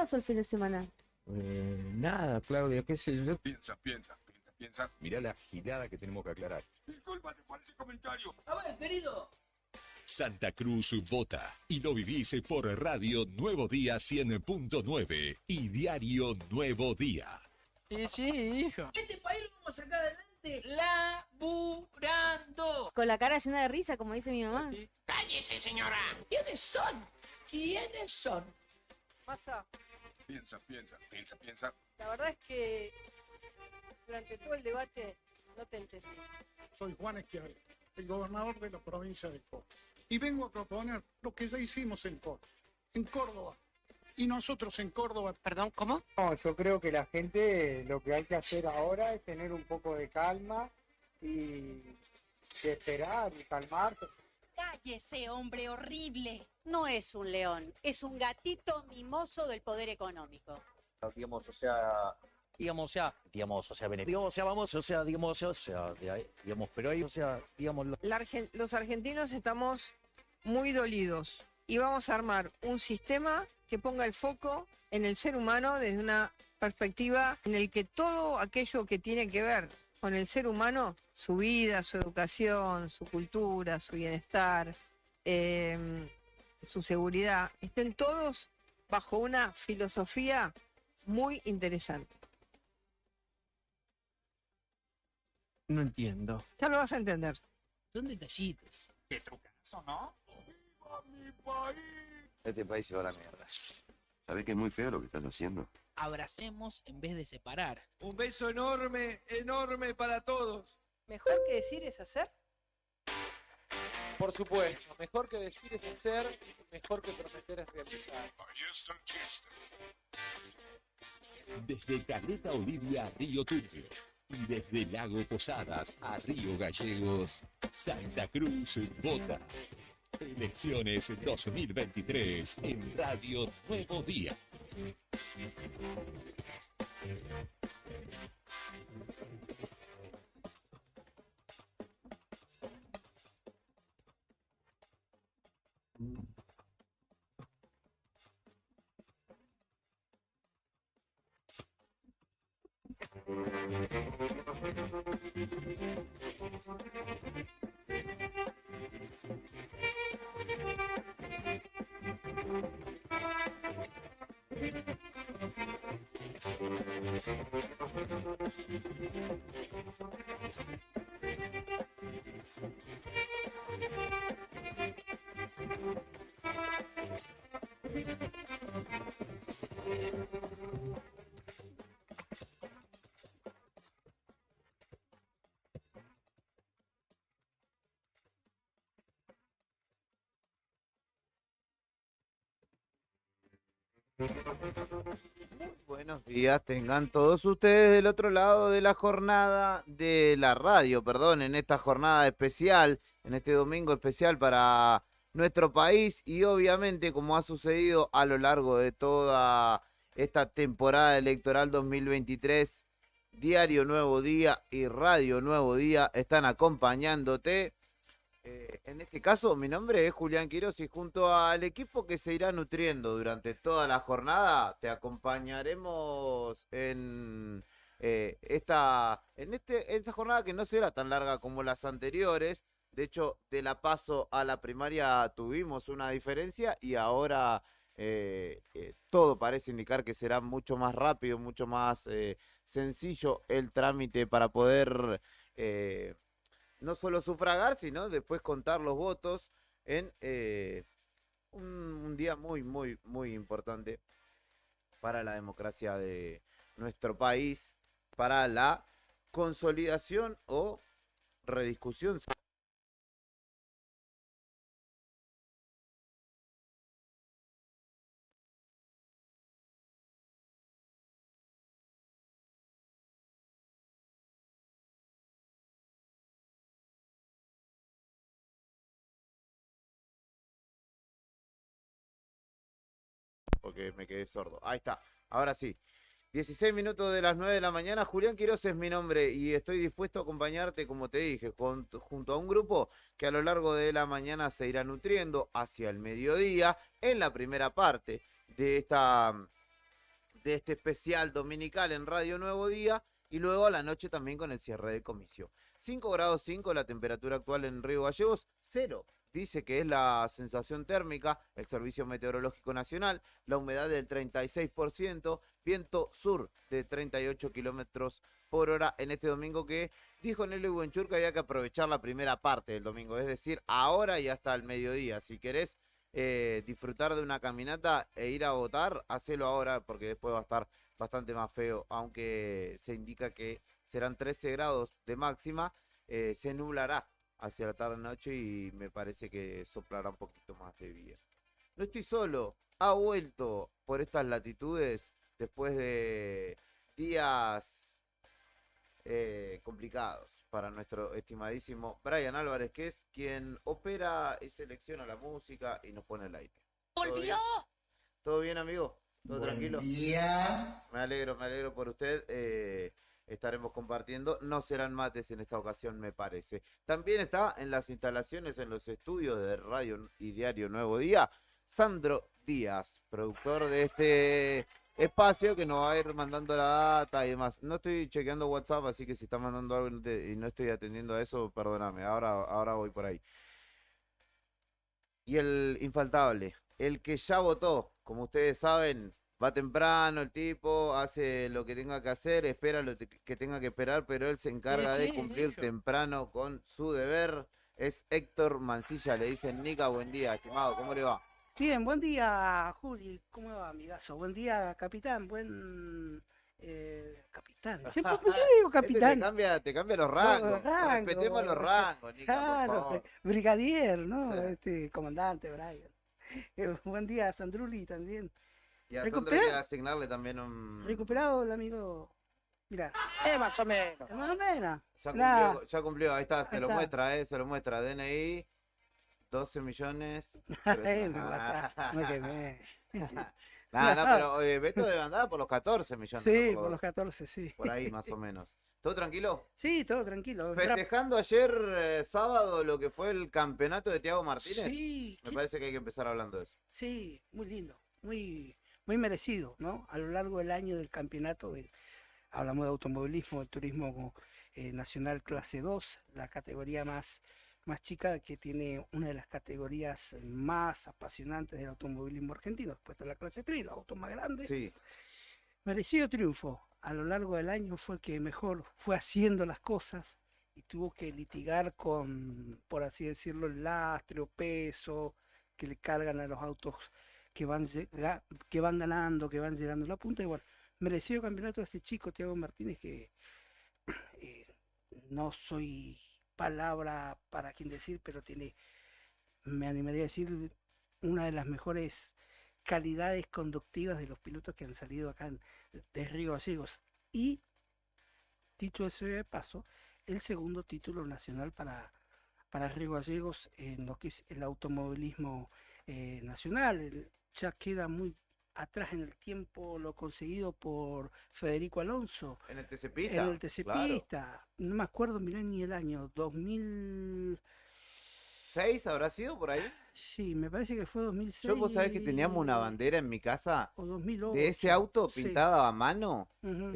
pasó el fin de semana? Nada, Claudia, qué sé yo. Piensa. Mirá la gilada que tenemos que aclarar. Discúlpate por ese comentario. A ver, querido. Santa Cruz vota y lo vivís por Radio Nuevo Día 100.9 y Diario Nuevo Día. Y sí, hijo. Este país lo vamos a sacar adelante laburando. Con la cara llena de risa, como dice mi mamá. Sí. ¡Cállese, señora! ¿Quiénes son? Massa, Piensa. la verdad es que durante todo el debate no te entendí. Soy Juan Schiaretti, el gobernador de la provincia de Córdoba. Y vengo a proponer lo que ya hicimos en Córdoba. Y nosotros en Córdoba... Perdón, ¿cómo? No, yo creo que la gente lo que hay que hacer ahora es tener un poco de calma y esperar y calmarse. Cállese, hombre horrible. No es un león, es un gatito mimoso del poder económico. Digamos, pero ahí, Los argentinos estamos muy dolidos y vamos a armar un sistema que ponga el foco en el ser humano desde una perspectiva en el que todo aquello que tiene que ver con el ser humano, su vida, su educación, su cultura, su bienestar, su seguridad, estén todos bajo una filosofía muy interesante. No entiendo. Ya lo vas a entender. Son detallitos. Qué trucazo, ¿no? ¡Viva mi país! este país se va a la mierda. ¿Sabés que es muy feo lo que estás haciendo? Abracemos en vez de separar. Un beso enorme, enorme para todos. Mejor que decir es hacer. Por supuesto, mejor que decir es hacer, mejor que prometer es realizar. Ahí está el chiste. Desde Caleta Olivia a Río Turbio y desde Lago Posadas a Río Gallegos, Santa Cruz vota. Elecciones 2023 en Radio Nuevo Día. Buenos días, tengan todos ustedes del otro lado de la jornada de la radio, en esta jornada especial, en este domingo especial para nuestro país y obviamente como ha sucedido a lo largo de toda esta temporada electoral 2023, Diario Nuevo Día y Radio Nuevo Día están acompañándote. En este caso, mi nombre es Julián Quiroz y junto al equipo que se irá nutriendo durante toda la jornada, te acompañaremos en esta jornada que no será tan larga como las anteriores. De hecho, de la PASO a la primaria tuvimos una diferencia y ahora todo parece indicar que será mucho más rápido, mucho más sencillo el trámite para poder... no solo sufragar, sino después contar los votos en un día muy, muy, muy importante para la democracia de nuestro país, para la consolidación o rediscusión. Porque me quedé sordo. Ahí está, ahora sí. 16 minutos de las 9 de la mañana. Julián Quiroz es mi nombre y estoy dispuesto a acompañarte, como te dije, junto a un grupo que a lo largo de la mañana se irá nutriendo hacia el mediodía en la primera parte de esta de este especial dominical en Radio Nuevo Día y luego a la noche también con el cierre de comisión. 5 grados 5 la temperatura actual en Río Gallegos, 0. Dice que es la sensación térmica, el Servicio Meteorológico Nacional, la humedad del 36%, viento sur de 38 kilómetros por hora en este domingo que dijo Nelly Buenchur que había que aprovechar la primera parte del domingo, es decir, ahora y hasta el mediodía. Si querés disfrutar de una caminata e ir a votar, hacelo ahora porque después va a estar bastante más feo, aunque se indica que serán 13 grados de máxima, se nublará hacia la tarde-noche y me parece que soplará un poquito más de viento. No estoy solo, ha vuelto por estas latitudes después de días complicados para nuestro estimadísimo Brian Álvarez, que es quien opera y selecciona la música y nos pone el aire. ¡Volvió! ¿Todo bien, amigo? ¿Todo tranquilo? Día. Me alegro por usted. Estaremos compartiendo. No serán mates en esta ocasión, me parece. También está en las instalaciones, en los estudios de Radio y Diario Nuevo Día, Sandro Díaz, productor de este espacio que nos va a ir mandando la data y demás. No estoy chequeando WhatsApp, así que si está mandando algo y no estoy atendiendo a eso, perdóname. Ahora voy por ahí. Y el infaltable, el que ya votó, como ustedes saben, va temprano el tipo, hace lo que tenga que hacer, espera lo que tenga que esperar, pero él se encarga de cumplir temprano con su deber. Es Héctor Mancilla, le dicen Nica, buen día, estimado, ¿cómo le va? Bien, buen día, Juli. ¿Cómo va, amigazo? Buen día, capitán. Capitán. Siempre, ¿por qué le digo capitán? Te cambia los rangos. Respetemos los rangos, Nica, claro, por favor. brigadier, ¿no? Sí. Comandante, Brian. Buen día a Sandruli también. Y a Sandro hay que asignarle también un... Recuperado el amigo. Mirá. Más o menos. Más o menos. Ya cumplió, ahí está, se lo muestra, DNI, 12 millones. Me quemé. No, pero Beto debe andar por los 14 millones. Sí, por los 14, sí. Por ahí más o menos. ¿Todo tranquilo? Sí, todo tranquilo. Festejando ayer sábado lo que fue el campeonato de Thiago Martínez. Sí. Me parece que hay que empezar hablando de eso. Sí, muy lindo, muy merecido, ¿no? A lo largo del año del campeonato, hablamos de automovilismo, de turismo nacional clase 2, la categoría más chica, que tiene una de las categorías más apasionantes del automovilismo argentino. Después está la clase 3, los autos más grandes. Sí. Merecido triunfo. A lo largo del año fue el que mejor fue haciendo las cosas y tuvo que litigar con, por así decirlo, el lastre o peso que le cargan a los autos que van ganando, que van llegando a la punta. Y bueno, merecido campeonato de este chico, Thiago Martínez, que no soy palabra para quien decir, pero tiene, me animaría a decir, una de las mejores calidades conductivas de los pilotos que han salido acá de Río Gallegos. Y, dicho eso de paso, el segundo título nacional para Río Gallegos en lo que es el automovilismo nacional. Ya queda muy atrás en el tiempo lo conseguido por Federico Alonso. En el TC Pista. En el TC Pista. No me acuerdo, mirá, ni el año. 2006 habrá sido por ahí. Sí, me parece que fue 2006. Yo, vos sabés que teníamos una bandera en mi casa o 2008, de ese auto pintada a mano, Uh-huh.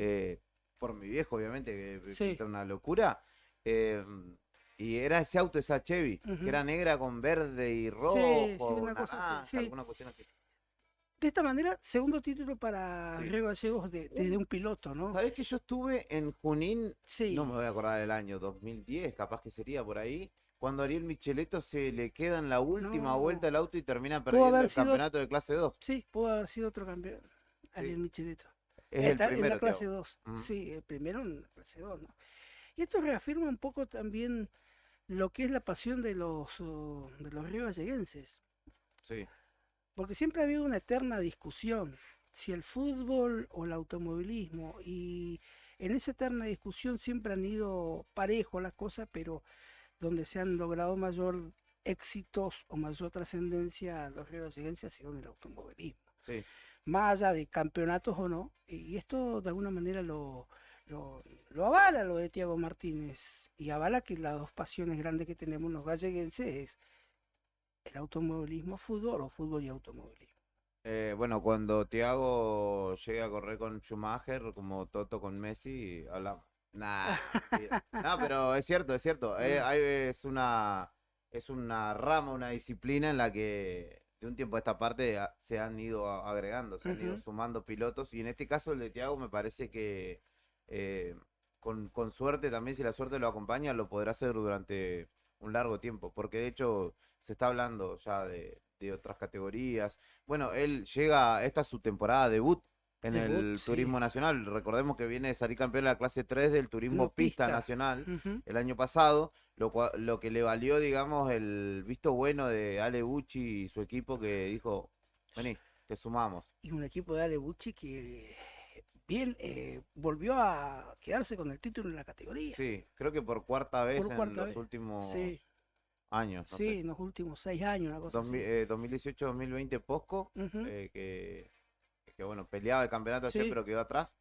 por mi viejo, obviamente, que Sí. pinta una locura. Y era ese auto, esa Chevy, Ujú. que era negra con verde y rojo, Sí, una cosa así, naranja, sí. alguna cuestión así. De esta manera, segundo título para Sí. Río Gallegos de un piloto, ¿no? ¿Sabés que yo estuve en Junín? Sí. No me voy a acordar el año, 2010, capaz que sería por ahí, cuando a Ariel Micheletto se le queda en la última No. vuelta el auto y termina Pudo perdiendo haber el sido- campeonato de clase 2. Sí, pudo haber sido otro campeón, Ariel Micheletto. Es el Está en primero, la clase Thiago. 2. Ujú. Sí, el primero en la clase 2, ¿no? Y esto reafirma un poco también lo que es la pasión de los riogalleguenses. Sí. Porque siempre ha habido una eterna discusión, si el fútbol o el automovilismo, y en esa eterna discusión siempre han ido parejo las cosas, pero donde se han logrado mayor éxitos o mayor trascendencia los riogalleguenses ha sido en el automovilismo. Sí. Más allá de campeonatos o no, y esto de alguna manera lo avala lo de Thiago Martínez, y avala que las dos pasiones grandes que tenemos los galleguenses es el automovilismo fútbol o fútbol y automovilismo. Bueno, cuando Thiago llegue a correr con Schumacher, como Toto con Messi, hablamos. Nah, mentira. No, pero es cierto, es cierto. Es una rama, una disciplina en la que de un tiempo a esta parte se han ido agregando, se han ido sumando pilotos. Y en este caso el de Thiago me parece que con suerte también, si la suerte lo acompaña, lo podrá hacer durante un largo tiempo. Porque de hecho se está hablando ya de otras categorías. Bueno, él llega, esta es su temporada debut en el Turismo Nacional. Recordemos que viene de salir campeón de la clase 3 del Turismo Pista Nacional el año pasado, lo que le valió, digamos, el visto bueno de Ale Bucci y su equipo, que dijo, vení, te sumamos. Y un equipo de Ale Bucci que bien volvió a quedarse con el título en la categoría. Sí, creo que por cuarta vez en los últimos años. No sé. En los últimos 6 años, una cosa así. 2018-2020 Posco, que bueno, peleaba el campeonato ayer, pero quedó atrás.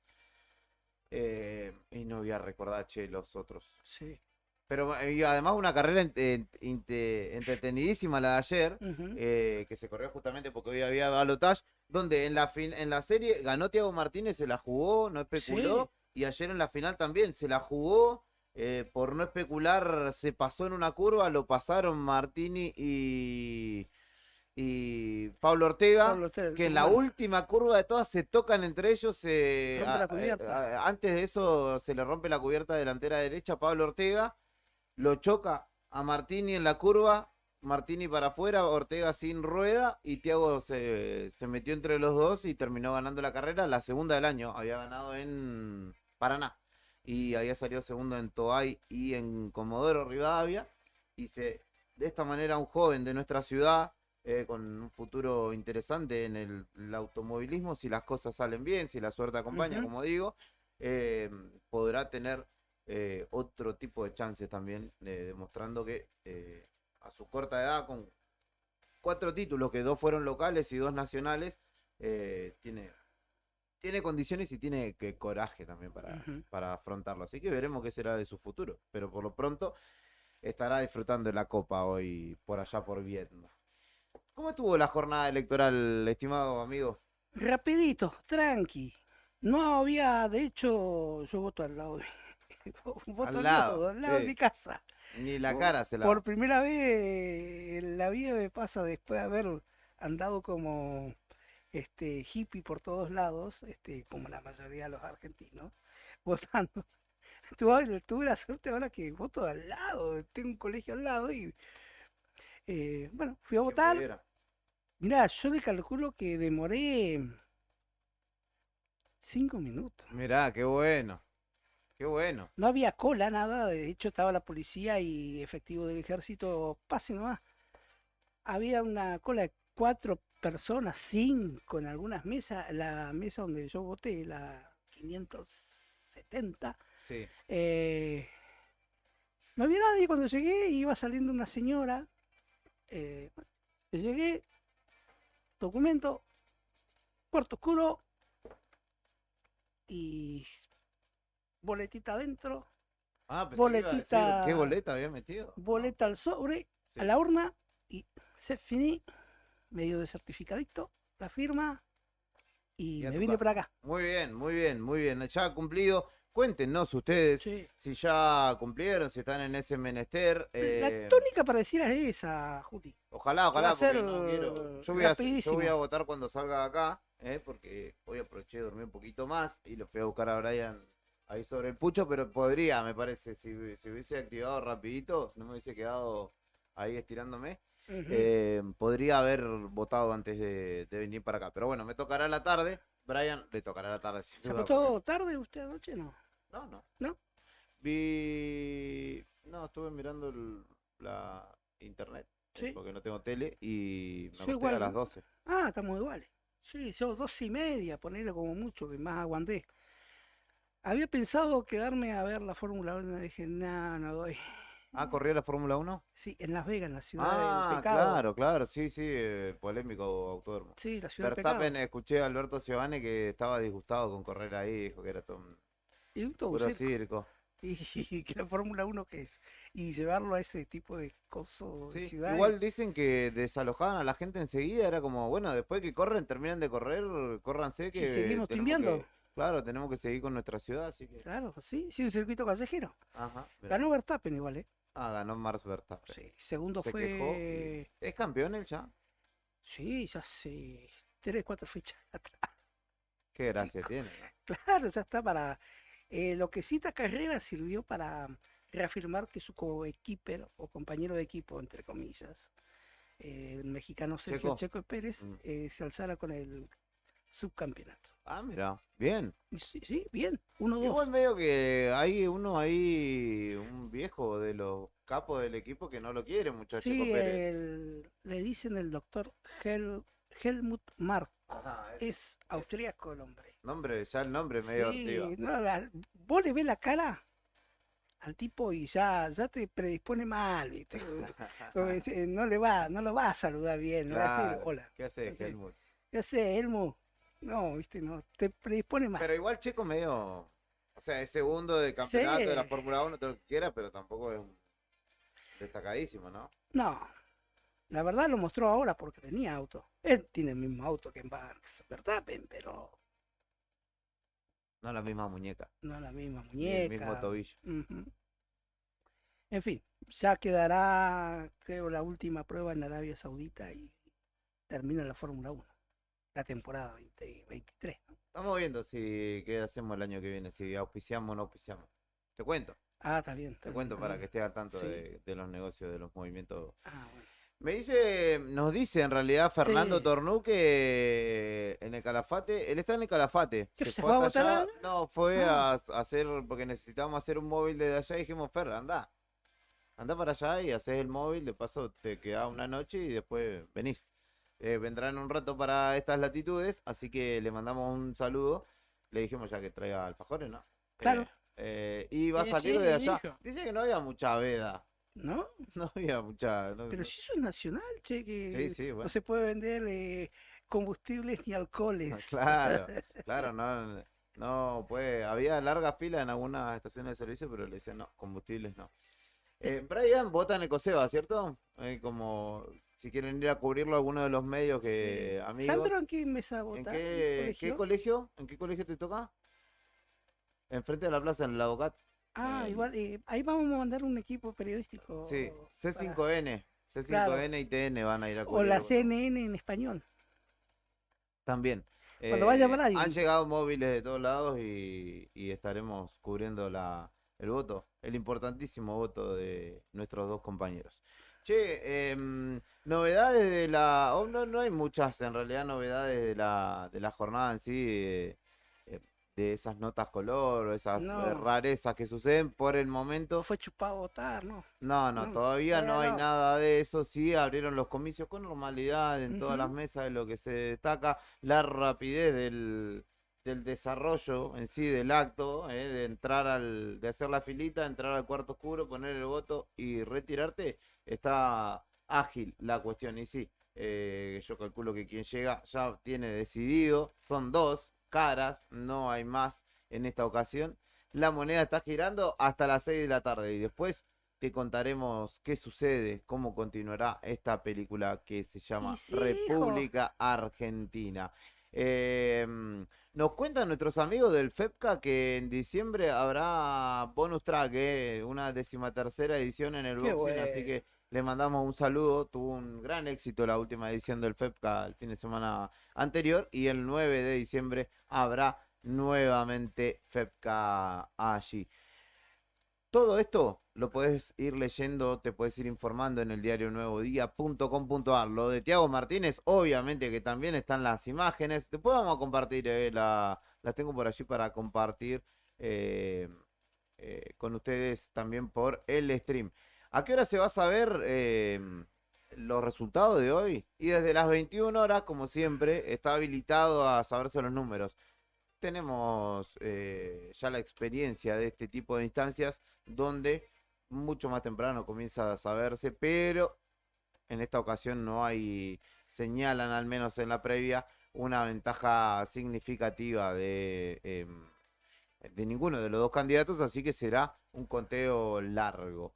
Y no voy a recordar, los otros. Sí. Pero y además una carrera entretenidísima la de ayer, que se corrió justamente porque hoy había balotage, donde en la serie ganó Thiago Martínez, se la jugó, no especuló, y ayer en la final también se la jugó. Por no especular, se pasó en una curva, lo pasaron Martini y Pablo Ortega, que en la última curva de todas se tocan entre ellos. Antes de eso se le rompe la cubierta delantera derecha a Pablo Ortega, lo choca a Martini en la curva, Martini para afuera, Ortega sin rueda, y Thiago se metió entre los dos y terminó ganando la carrera, la segunda del año. Había ganado en Paraná y había salido segundo en Toay y en Comodoro Rivadavia, y de esta manera un joven de nuestra ciudad, con un futuro interesante en el automovilismo, si las cosas salen bien, si la suerte acompaña, como digo, podrá tener otro tipo de chances también, demostrando que a su corta edad, con 4 títulos, que 2 fueron locales y 2 nacionales, tiene condiciones y tiene coraje también para afrontarlo. Así que veremos qué será de su futuro. Pero por lo pronto estará disfrutando de la Copa hoy por allá por Vietnam. ¿Cómo estuvo la jornada electoral, estimado amigo? Rapidito, tranqui. No había, de hecho, yo voto al lado de, al lado de mi casa. Ni la cara se la... Por primera vez en la vida me pasa, después de haber andado como hippie por todos lados, como la mayoría de los argentinos, votando. Tuve la suerte ahora que voto al lado, tengo un colegio al lado y bueno, fui a votar. Mirá, yo le calculo que demoré 5 minutos. Mirá, qué bueno. Qué bueno. No había cola, nada. De hecho, estaba la policía y efectivo del ejército. Pase nomás. Había una cola de 4 personas, 5 en algunas mesas. La mesa donde yo voté, la 570. Sí. No había nadie cuando llegué. Iba saliendo una señora. Llegué. Documento. Cuarto oscuro. Y boletita adentro. Boletita. ¿Qué boleta había metido? Boleta al sobre, a la urna y se finí, medio de certificadito, la firma y me vine para acá. Muy bien, muy bien, muy bien. Ya ha cumplido. Cuéntenos ustedes si ya cumplieron, si están en ese menester. La tónica para decir es esa, Juli. Ojalá, porque no quiero. Yo voy a votar cuando salga de acá, porque hoy aproveché de dormir un poquito más y lo fui a buscar a Brian ahí sobre el pucho, pero podría, me parece, si hubiese activado rapidito, no me hubiese quedado ahí estirándome, podría haber votado antes de venir para acá. Pero bueno, me tocará la tarde. Brian, le tocará la tarde. ¿Se acostó tarde usted anoche? No. No. ¿No? No, estuve mirando la internet, ¿sí? Porque no tengo tele, y me Yo acosté igual, a las 12. Ah, estamos iguales. Sí, yo 12:30, ponerle como mucho, que más aguanté. Había pensado quedarme a ver la Fórmula 1 y dije, no doy. Ah, ¿corrió la Fórmula 1? Sí, en Las Vegas, en la ciudad del pecado. Claro, sí, polémico autódromo. Sí, la ciudad del Verstappen, pecado. escuché a Alberto Giovanni que estaba disgustado con correr ahí, dijo que era todo un puro circo. y que la Fórmula 1 que es, y llevarlo a ese tipo de cosas, Sí, ciudades. igual dicen que desalojaban a la gente enseguida, era como, bueno, después que corren, terminan de correr, córranse que seguimos tenemos timbiando. que- claro, tenemos que seguir con nuestra ciudad, así que... Claro, sí, un circuito callejero. Ajá, mirá. Ganó Verstappen igual, ¿eh? Ah, ganó Max Verstappen. Sí, segundo Se fue... quejó y- ¿Es campeón él ya? Sí, ya hace 3, 4 fechas atrás. Qué gracia tiene, ¿no? Claro, ya está para... lo que sí esta carrera sirvió para reafirmar que su coequiper o compañero de equipo, entre comillas, el mexicano Sergio Checo Pérez, se alzara con el subcampeonato. Ah, mira, bien. Sí, sí, bien, 1-2. Igual medio que hay uno ahí, un viejo de los capos del equipo que no lo quiere mucho a Checo Sí, Pérez. le dicen el doctor Helmut Marko. Ajá, Es austríaco el hombre. Nombre, ya el nombre es medio Sí, ortiva. no, vos le ves la cara al tipo y ya te predispone mal, ¿viste? No lo va a saludar bien, no va a decir Claro, hola. ¿qué haces, Sí. Helmut? ¿Qué hace, Elmo? No, ¿viste? No, te predispone mal. Pero igual Checo medio, o sea, es segundo de campeonato Sí. de la Fórmula 1, todo lo que quiera, pero tampoco es un destacadísimo, ¿no? No, la verdad lo mostró ahora porque tenía auto. Él tiene el mismo auto que Max Verstappen, pero No la misma muñeca. no la misma Ni el mismo muñeca. tobillo. Ujú. En fin, ya quedará, creo, la última prueba en Arabia Saudita y termina la Fórmula 1, la temporada 2023. ¿no? Estamos viendo si qué hacemos el año que viene, si auspiciamos o no auspiciamos. Te cuento. Ah, está bien. Te cuento para que estés al tanto Sí. de los negocios, de los movimientos. Ah, bueno. Nos dice en realidad Fernando Sí. Tornú que en el Calafate, él está en el Calafate. ¿Qué, Se se fue fue a hasta allá, botar? no, fue Ah. a hacer, porque necesitábamos hacer un móvil desde allá y dijimos, Fer, anda para allá y haces el móvil, de paso te queda una noche y después venís. Vendrá en un rato para estas latitudes, así que le mandamos un saludo. Le dijimos ya que traiga alfajores, ¿no? Claro. Y va a Sí, salir sí, de allá. hijo. Dice que no había mucha veda. ¿No? No había mucha. Pero si eso es nacional, che, que Sí, sí, bueno. no se puede vender combustibles ni alcoholes. Claro, claro, no puede. Había larga fila en algunas estaciones de servicio, pero le decían no, combustibles no. Brian vota en Ecoseba, ¿cierto? Como si quieren ir a cubrirlo alguno de los medios que amigos. ¿Sandro en qué mesa vota? ¿En qué colegio? ¿En qué colegio te toca? Enfrente de la plaza, en la Bocat. Ah, igual, ahí vamos a mandar un equipo periodístico. Sí, para- C5N. C5N Claro. y TN van a ir a O cubrir. la CNN en español. También. Cuando vaya Brian. Han llegado móviles de todos lados y estaremos cubriendo el voto, el importantísimo voto de nuestros dos compañeros. Che, novedades de la... no hay muchas en realidad novedades de la jornada en sí, de esas notas color o esas No. rarezas que suceden por el momento. Fue chupado a votar, ¿no? No, todavía no hay nada de eso. Sí, abrieron los comicios con normalidad en todas las mesas, de lo que se destaca, la rapidez del desarrollo en sí del acto, de entrar de hacer la filita, entrar al cuarto oscuro, poner el voto y retirarte, está ágil la cuestión. Y sí, yo calculo que quien llega ya tiene decidido, son dos caras, no hay más en esta ocasión. La moneda está girando hasta las 6 de la tarde y después te contaremos qué sucede, cómo continuará esta película que se llama sí, República Argentina. Nos cuentan nuestros amigos del FEPCA que en diciembre habrá bonus track, una 13ª edición en el Qué boxing, así bueno. que le mandamos un saludo. Tuvo un gran éxito la última edición del FEPCA el fin de semana anterior y el 9 de diciembre habrá nuevamente FEPCA allí. Todo esto lo podés ir leyendo, te podés ir informando en el diarionuevodía.com.ar. Lo de Tiago Martínez, obviamente que también están las imágenes. Después vamos a compartir, las tengo por allí para compartir con ustedes también por el stream. ¿A qué hora se va a saber los resultados de hoy? Y desde las 21 horas, como siempre, está habilitado a saberse los números. Tenemos ya la experiencia de este tipo de instancias donde mucho más temprano comienza a saberse, pero en esta ocasión no hay, señalan al menos en la previa, una ventaja significativa de de ninguno de los dos candidatos, así que será un conteo largo.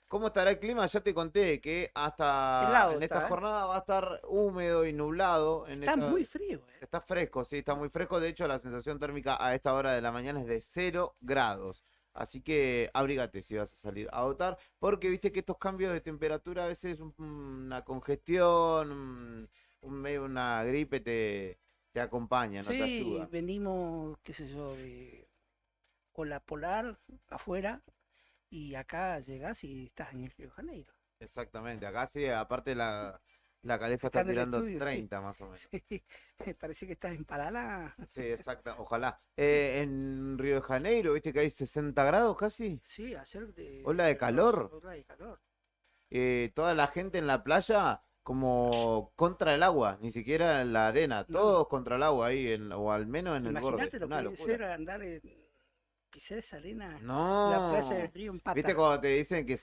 ¿Cómo estará el clima? Ya te conté que hasta Helado en esta está, ¿eh? jornada va a estar húmedo y nublado. Está muy frío. Está fresco, sí, está muy fresco. De hecho, la sensación térmica a esta hora de la mañana es de 0 grados. Así que abrígate si vas a salir a votar, porque viste que estos cambios de temperatura a veces una congestión, medio una gripe te acompaña, no te Sí, ayuda. venimos, qué sé yo, de ola polar afuera y acá llegás y estás en el Río de Janeiro. Exactamente, acá sí, aparte la calefa Acá está en el tirando estudio, sí. 30 más o menos. Sí, me parece que estás en Padalá. Sí, exacto, ojalá. En Río de Janeiro, viste que hay 60 grados casi. Sí, ayer de... Ola de calor. Ola de calor. Toda la gente en la playa como contra el agua, ni siquiera en la arena, todos contra el agua ahí, o al menos en el borde. Imagínate lo Una que debe locura. ser andar en... pisar esa arena. No. La playa del río en pata. ¿Viste cuando te dicen que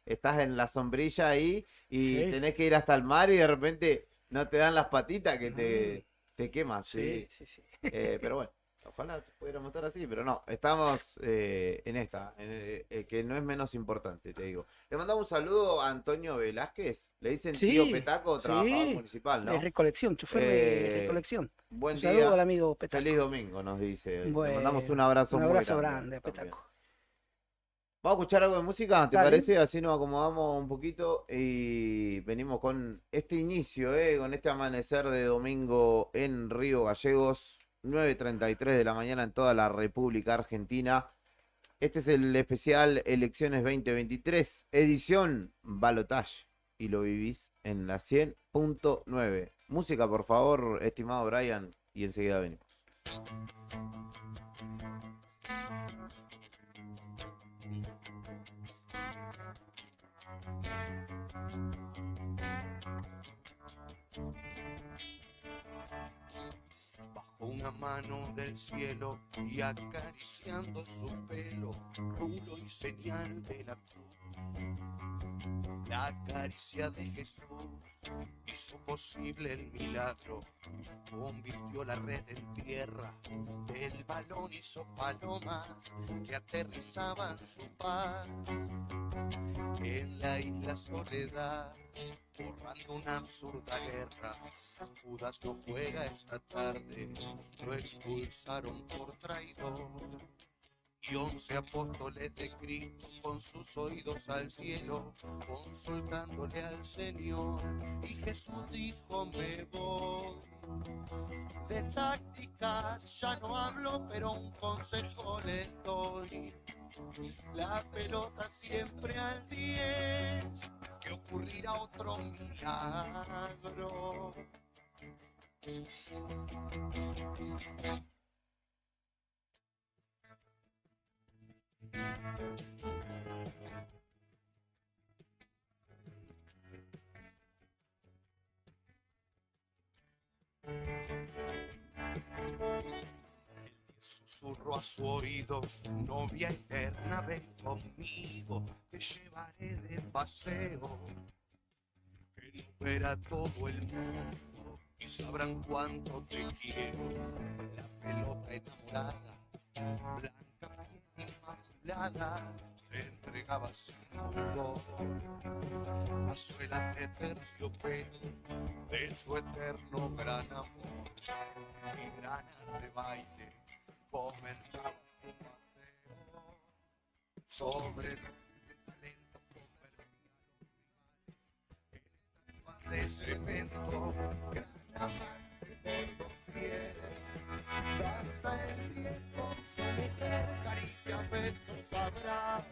estás en la sombrilla ahí y Sí. tenés que ir hasta el mar y de repente no te dan las patitas que te quemas? Sí. Sí. Pero bueno, ojalá pudiéramos estar así, pero no, estamos en esta, que no es menos importante, te digo. Le mandamos un saludo a Antonio Velázquez, le dicen Sí, tío Petaco, trabajador sí. municipal, ¿no? De recolección, chofer de recolección. Buen Un día. saludo al amigo Petaco. Feliz domingo, nos dice. Le Bueno, mandamos un abrazo un muy abrazo grande grande a también. Petaco. Vamos a escuchar algo de música, ¿te Dale. parece? Así nos acomodamos un poquito y venimos con este inicio, con este amanecer de domingo en Río Gallegos, 9:33 de la mañana en toda la República Argentina. Este es el especial Elecciones 2023, edición Balotage, y lo vivís en la 100.9. Música, por favor, estimado Brian, y enseguida venimos. Una mano del cielo y acariciando su pelo, rulo y señal de la cruz. La caricia de Jesús hizo posible el milagro, convirtió la red en tierra, el balón hizo palomas que aterrizaban su paz. En la isla Soledad, borrando una absurda guerra, Judas no juega esta tarde, lo expulsaron por traidor. Y 11 apóstoles de Cristo con sus oídos al cielo, consultándole al Señor. Y Jesús dijo, me voy. De tácticas ya no hablo, pero un consejo les doy. La pelota siempre al 10, que ocurrirá otro milagro. Susurró a su oído, novia eterna, ven conmigo, te llevaré de paseo. Que no verá todo el mundo y sabrán cuánto te quiero. La pelota enamorada, blanca piel inmaculada, se entregaba sin pudor a suelas de terciopelo de su eterno gran amor. Y granas de baile comenzaba su paseo sobre los talentos, convertía de cemento, gran amante por doquier. Danza el día con su mujer, caricia, besos, abrazos.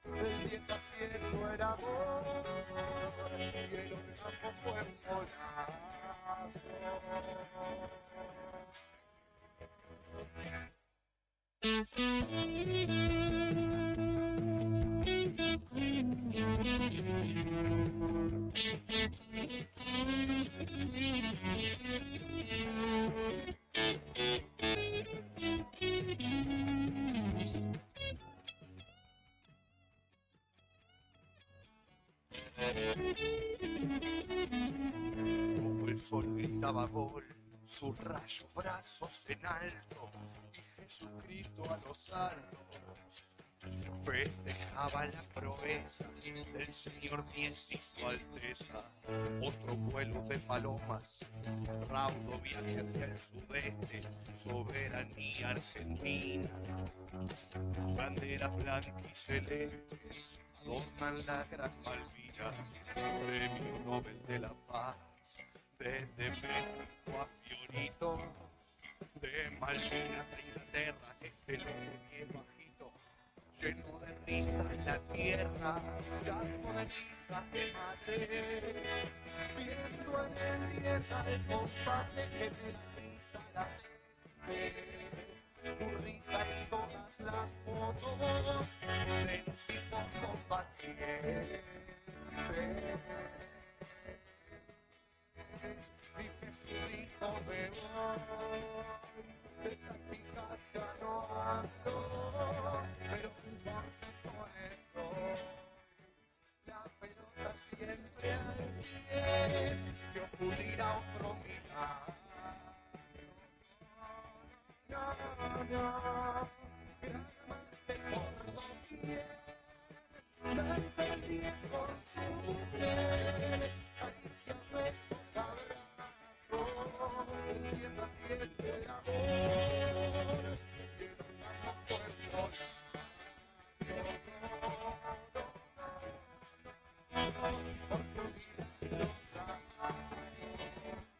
Del 10 a 100 no era amor, y el orgasmo fue un golazo. Como el sol gritaba gol, sus rayos brazos en alto, y Jesucristo a los altos festejaba la proeza del Señor Mies y su Alteza. Otro vuelo de palomas, raudo viaje hacia el sudeste, soberanía argentina. Banderas blancas y celestes adornan la Gran Malvina, Premio Nobel de la Paz, desde México a Fiorito, de Malvinas a Inglaterra, este loco bien bajito, lleno de risas la tierra, llamo de risas de madre, viendo en el 10 al compadre que me la risa la su risa en todas las fotos de los hijos combatientes. Y Jesús dijo, me voy, de táctica ya no ando, pero por su conector, la pelota siempre al 10, que ocurrirá otro milagro. Por doquier, lanza el 10 con su piel, caricia, besos, abrazos, empieza siempre el amor, que no llama pueblo.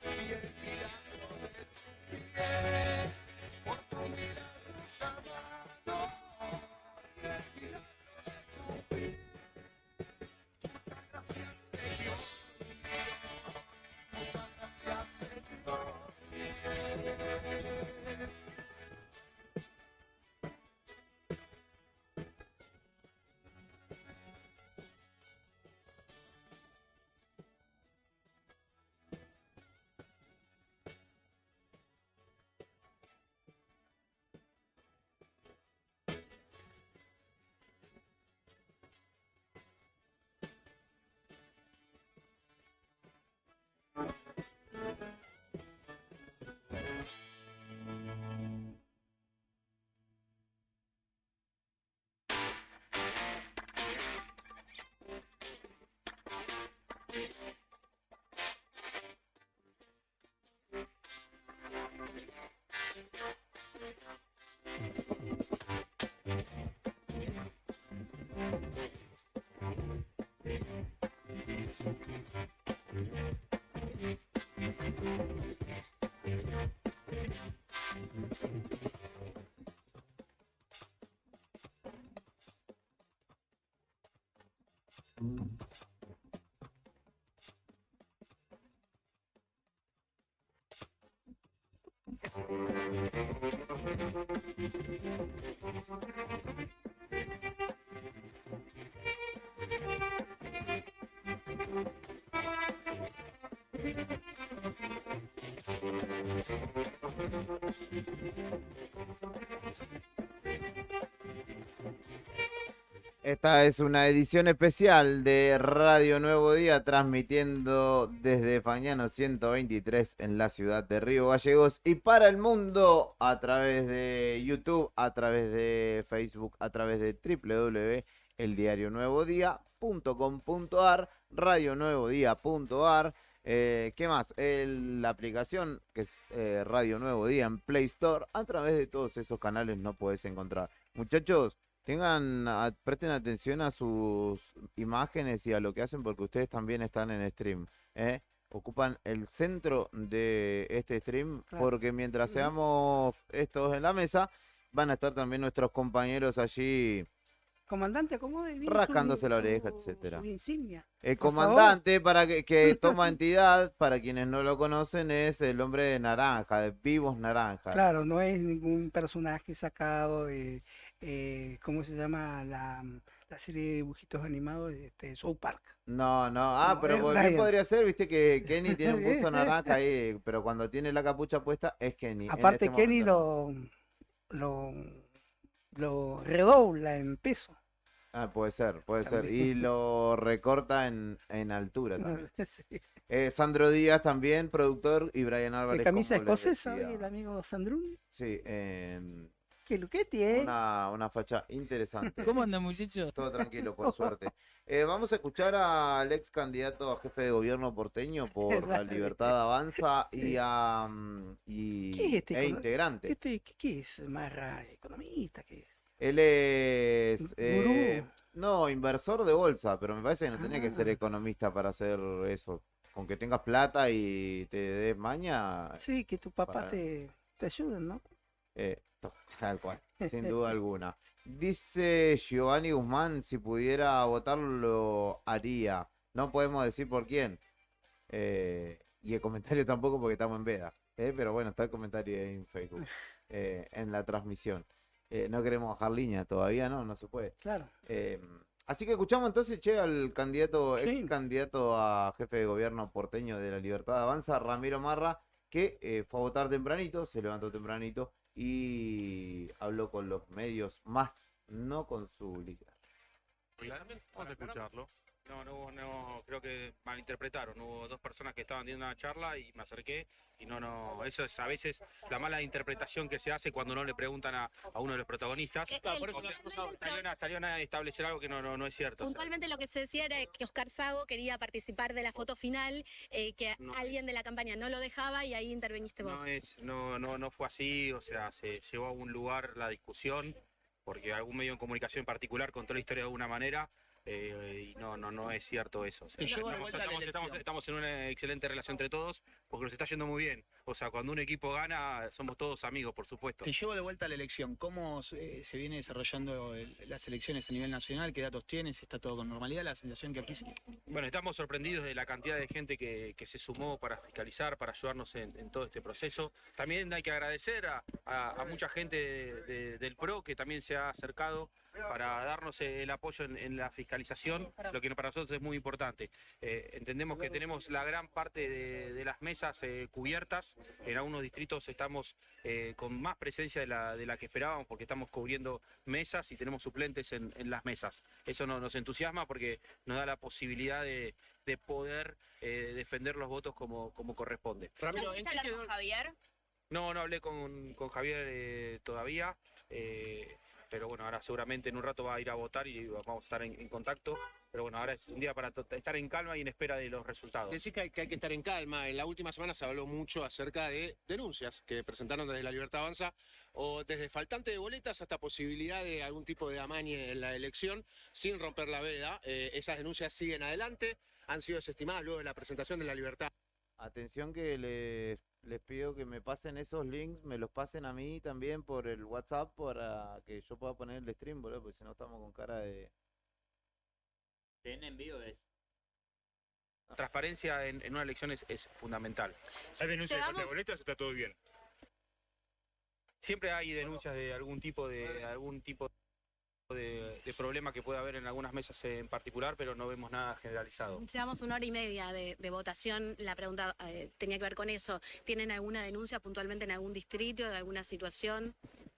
Y el milagro de tus pies, otro milagro sagrado, y el milagro de tu pies. Muchas gracias, Señor. Muchas gracias, Señor. Esta es una edición especial de Radio Nuevo Día, transmitiendo desde Fagnano 123 en la ciudad de Río Gallegos y para el mundo a través de YouTube, a través de Facebook, a través de www.eldiarionuevodía.com.ar, radionuevodía.ar. ¿Qué más? La aplicación que es Radio Nuevo Día en Play Store. A través de todos esos canales no podés encontrar. Muchachos, presten atención a sus imágenes y a lo que hacen porque ustedes también están en stream. Ocupan el centro de este stream, claro, porque mientras seamos estos en la mesa, van a estar también nuestros compañeros allí. Comandante, acomode bien rascándose la oreja, etcétera. Su insignia. El comandante, para que toma entidad, para quienes no lo conocen, es el hombre de naranja, de Vivos Naranjas. Claro, no es ningún personaje sacado de, ¿cómo se llama? La serie de dibujitos animados de South Park. No, No, pero es ¿qué Brian. podría ser? Viste que Kenny tiene un busto naranja ahí, pero cuando tiene la capucha puesta es Kenny. Aparte, en este Kenny momento. lo redobla en peso. Ah, puede ser. Y lo recorta en altura también. Sí. Sandro Díaz también, productor, y Brian Álvarez. De camisa como les escocesa, decía. el amigo Sandruni. Sí, ¿Quién ¿Qué Luchetti, eh? Una facha interesante. ¿Cómo anda, muchachos? Todo tranquilo, por suerte. Vamos a escuchar al ex candidato a jefe de gobierno porteño por La Libertad Avanza y a ¿Qué es este integrante. ¿Qué es? ¿Marra economista? ¿Qué es? Él es Gurú. no, inversor de bolsa, pero me parece que no tenía que ser economista para hacer eso. Con que tengas plata y te des maña. Sí, que tu papá para- te ayuden, ¿no? Tal cual, sin duda alguna. Dice Giovanni Guzmán, si pudiera votar lo haría. No podemos decir por quién. Y el comentario tampoco porque estamos en veda. Pero bueno, está el comentario ahí en Facebook, en la transmisión. No queremos bajar línea todavía, no se puede. Claro. Así que escuchamos entonces, al candidato, Sí. ex candidato a jefe de gobierno porteño de La Libertad Avanza, Ramiro Marra, que fue a votar tempranito, se levantó tempranito y habló con los medios más, no con su líder. Vamos a escucharlo. No, creo que malinterpretaron. Hubo dos personas que estaban teniendo una charla y me acerqué y eso es a veces la mala interpretación que se hace cuando no le preguntan a uno de los protagonistas. Por eso salieron a establecer algo que no es cierto. Puntualmente lo que se decía era que Oscar Sago quería participar de la foto final, que alguien de la campaña no lo dejaba y ahí interveniste vos. No fue así, o sea, se llevó a un lugar la discusión porque algún medio de comunicación en particular contó la historia de alguna manera. Y no es cierto eso. O sea, estamos en una excelente relación entre todos porque nos está yendo muy bien. O sea, cuando un equipo gana, somos todos amigos, por supuesto. Te llevo de vuelta a la elección. ¿Cómo se viene desarrollando las elecciones a nivel nacional? ¿Qué datos tienes? ¿Está todo con normalidad? La sensación que aquí sí. Bueno, estamos sorprendidos de la cantidad de gente que se sumó para fiscalizar, para ayudarnos en todo este proceso. También hay que agradecer a mucha gente del PRO que también se ha acercado para darnos el apoyo en la fiscalización, lo que para nosotros es muy importante. Entendemos que tenemos la gran parte de las mesas cubiertas. En algunos distritos estamos con más presencia de la que esperábamos porque estamos cubriendo mesas y tenemos suplentes en las mesas. Eso nos entusiasma porque nos da la posibilidad de poder defender los votos como corresponde. Ramiro, ¿en qué quedó con Javier? No hablé con Javier todavía, pero bueno, ahora seguramente en un rato va a ir a votar y vamos a estar en contacto. Pero bueno, ahora es un día para estar en calma y en espera de los resultados. Decís que hay que estar en calma. En la última semana se habló mucho acerca de denuncias que presentaron desde La Libertad Avanza, o desde faltante de boletas hasta posibilidad de algún tipo de amañe en la elección, sin romper la veda. Esas denuncias siguen adelante, han sido desestimadas luego de la presentación de La Libertad. Atención que les pido que me pasen esos links, me los pasen a mí también por el WhatsApp para que yo pueda poner el stream, boludo, porque si no estamos con cara de... En vivo es. Transparencia en una elección es fundamental. ¿Hay denuncias de falta de boletas o está todo bien? Siempre hay denuncias de algún tipo de problema que pueda haber en algunas mesas en particular, pero no vemos nada generalizado. Llevamos 1 hora y media de votación. La pregunta tenía que ver con eso. ¿Tienen alguna denuncia puntualmente en algún distrito, de alguna situación?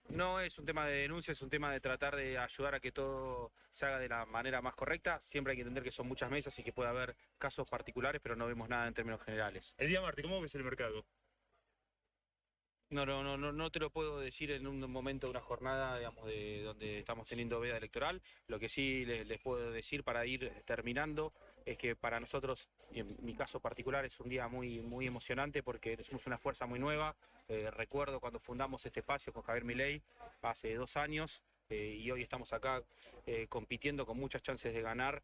No es un tema de denuncia, es un tema de tratar de ayudar a que todo se haga de la manera más correcta. Siempre hay que entender que son muchas mesas y que puede haber casos particulares, pero no vemos nada en términos generales. El día martes, ¿cómo ves el mercado? No te lo puedo decir en un momento de una jornada, digamos, de donde estamos teniendo veda electoral. Lo que sí les puedo decir para ir terminando es que para nosotros, y en mi caso particular, es un día muy emocionante porque somos una fuerza muy nueva. Recuerdo cuando fundamos este espacio con Javier Milei hace 2 años y hoy estamos acá compitiendo con muchas chances de ganar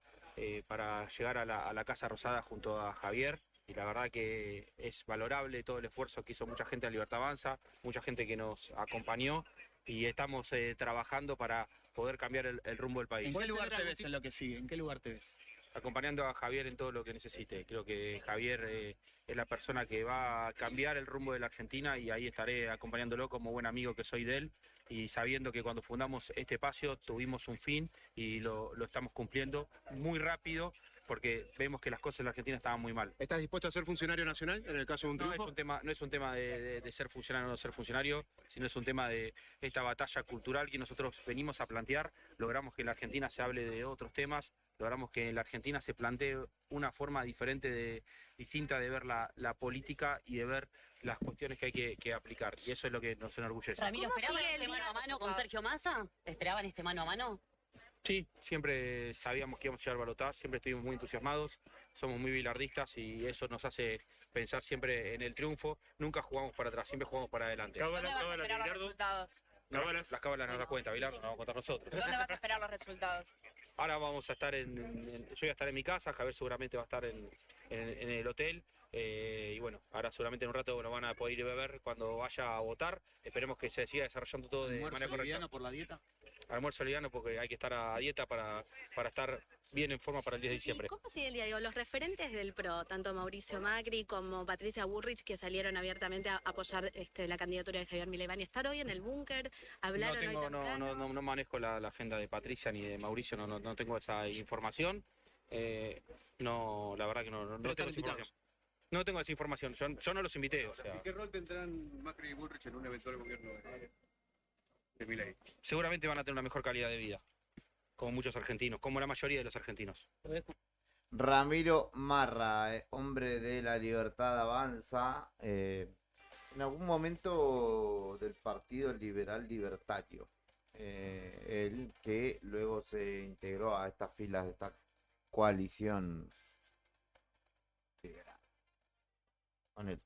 para llegar a la Casa Rosada junto a Javier. Y la verdad que es valorable todo el esfuerzo que hizo mucha gente de Libertad Avanza, mucha gente que nos acompañó y estamos trabajando para poder cambiar el rumbo del país. ¿En qué lugar te ves en lo que sigue? ¿En qué lugar te ves? Acompañando a Javier en todo lo que necesite. Creo que Javier es la persona que va a cambiar el rumbo de la Argentina y ahí estaré acompañándolo como buen amigo que soy de él y sabiendo que cuando fundamos este espacio tuvimos un fin y lo estamos cumpliendo muy rápido porque vemos que las cosas en la Argentina estaban muy mal. ¿Estás dispuesto a ser funcionario nacional en el caso de un triunfo? No es un tema de ser funcionario o no ser funcionario, sino es un tema de esta batalla cultural que nosotros venimos a plantear. Logramos que en la Argentina se hable de otros temas, logramos que en la Argentina se plantee una forma distinta de ver la política y de ver las cuestiones que hay que aplicar, y eso es lo que nos enorgullece. Ramiro, ¿esperaban este mano a mano con Sergio Massa? ¿Esperaban este mano a mano? Sí, siempre sabíamos que íbamos a llegar al balotaje, siempre estuvimos muy entusiasmados, somos muy bilardistas y eso nos hace pensar siempre en el triunfo. Nunca jugamos para atrás, siempre jugamos para adelante. ¿Dónde vas a esperar los resultados? Las cábalas nos las cuenta, Vilar, nos vamos a contar nosotros. ¿Dónde vas a esperar los resultados? Ahora vamos a estar yo voy a estar en mi casa, Javier seguramente va a estar en el hotel. Y bueno, ahora seguramente en un rato nos van a poder ir a beber cuando vaya a votar. Esperemos que se siga desarrollando todo de manera correcta. por la dieta? Almuerzo liviano porque hay que estar a dieta para estar bien en forma para el 10 de diciembre. ¿Cómo sigue el día? Digo, los referentes del PRO, tanto Mauricio Macri como Patricia Bullrich, que salieron abiertamente a apoyar la candidatura de Javier Milei, ¿van a estar hoy en el búnker? ¿Hablaron No manejo la agenda de Patricia ni de Mauricio, no tengo esa información. No, la verdad que no tengo esa información. No tengo esa información, yo no los invité. O sea. ¿Qué rol tendrán Macri y Bullrich en un eventual gobierno de Milei? Seguramente van a tener una mejor calidad de vida, como muchos argentinos, como la mayoría de los argentinos. Ramiro Marra, hombre de La Libertad Avanza, en algún momento del Partido Liberal Libertario, él que luego se integró a estas filas de esta coalición liberal. Con él.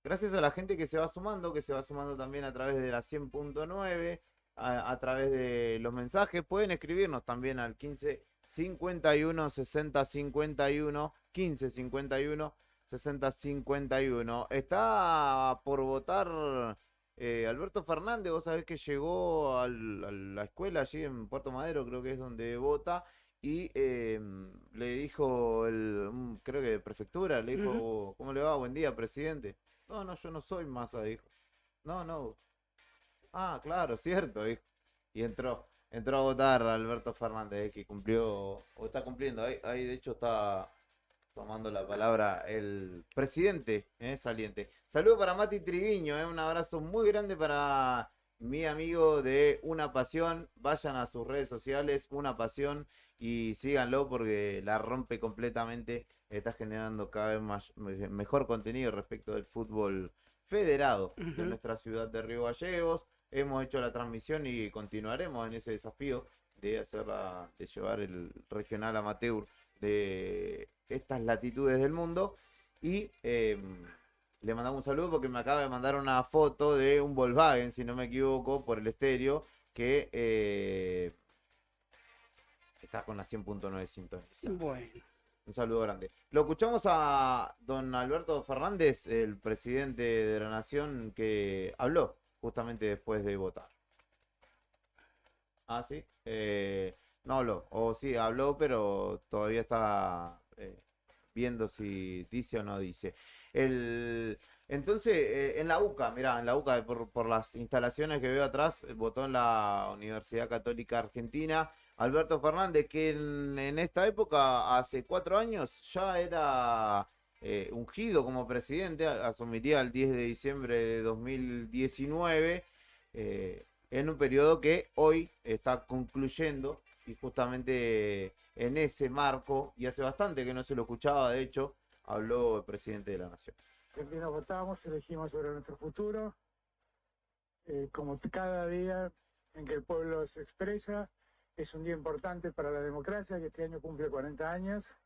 Gracias a la gente que se va sumando también a través de la 100.9, a través de los mensajes. Pueden escribirnos también al 15 51 60 51, 15 51 60 51. Está por votar Alberto Fernández. Vos sabés que llegó a la escuela allí en Puerto Madero, creo que es donde vota. Y le dijo, creo que de prefectura, le dijo, ¿cómo le va? Buen día, presidente. No, yo no soy Massa, dijo. No. Ah, claro, cierto, dijo. Y entró a votar Alberto Fernández, que cumplió, o está cumpliendo. Ahí de hecho está tomando la palabra el presidente saliente. Saludos para Mati Triviño, un abrazo muy grande para mi amigo de Una Pasión. Vayan a sus redes sociales, Una Pasión, y síganlo porque la rompe completamente. Está generando cada vez mejor contenido respecto del fútbol federado de nuestra ciudad de Río Gallegos. Hemos hecho la transmisión y continuaremos en ese desafío de llevar el regional amateur de estas latitudes del mundo. Y le mandamos un saludo porque me acaba de mandar una foto de un Volkswagen, si no me equivoco, por el estéreo, que está con la 100.9 sintonizada. Bueno. Un saludo grande. Lo escuchamos a don Alberto Fernández, el presidente de la Nación, que habló justamente después de votar. Ah, ¿sí? No habló, o sí, habló, pero todavía está viendo si dice o no dice. Entonces, en la UCA, mirá, en la UCA, por las instalaciones que veo atrás, votó en la Universidad Católica Argentina Alberto Fernández, que en esta época, hace 4 años, ya era ungido como presidente, asumiría el 10 de diciembre de 2019, en un periodo que hoy está concluyendo, y justamente en ese marco, y hace bastante que no se lo escuchaba, de hecho, habló el presidente de la Nación. Argentinos votamos, elegimos sobre nuestro futuro, como cada día en que el pueblo se expresa. Es un día importante para la democracia, que este año cumple 40 años,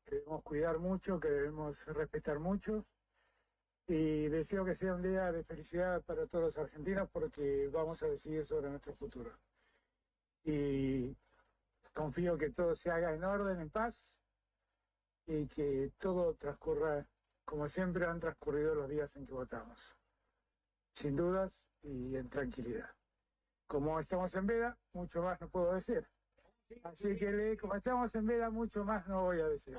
que debemos cuidar mucho, que debemos respetar mucho, y deseo que sea un día de felicidad para todos los argentinos porque vamos a decidir sobre nuestro futuro. Y confío que todo se haga en orden, en paz, y que todo transcurra como siempre han transcurrido los días en que votamos, sin dudas y en tranquilidad. Como estamos en veda, mucho más no puedo decir. Así que como estamos en veda, mucho más no voy a decir.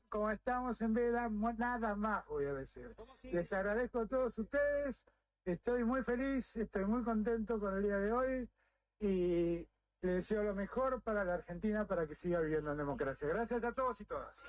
Como estamos en veda, nada más voy a decir. Les agradezco a todos ustedes, estoy muy feliz, estoy muy contento con el día de hoy y les deseo lo mejor para la Argentina para que siga viviendo en democracia. Gracias a todos y todas.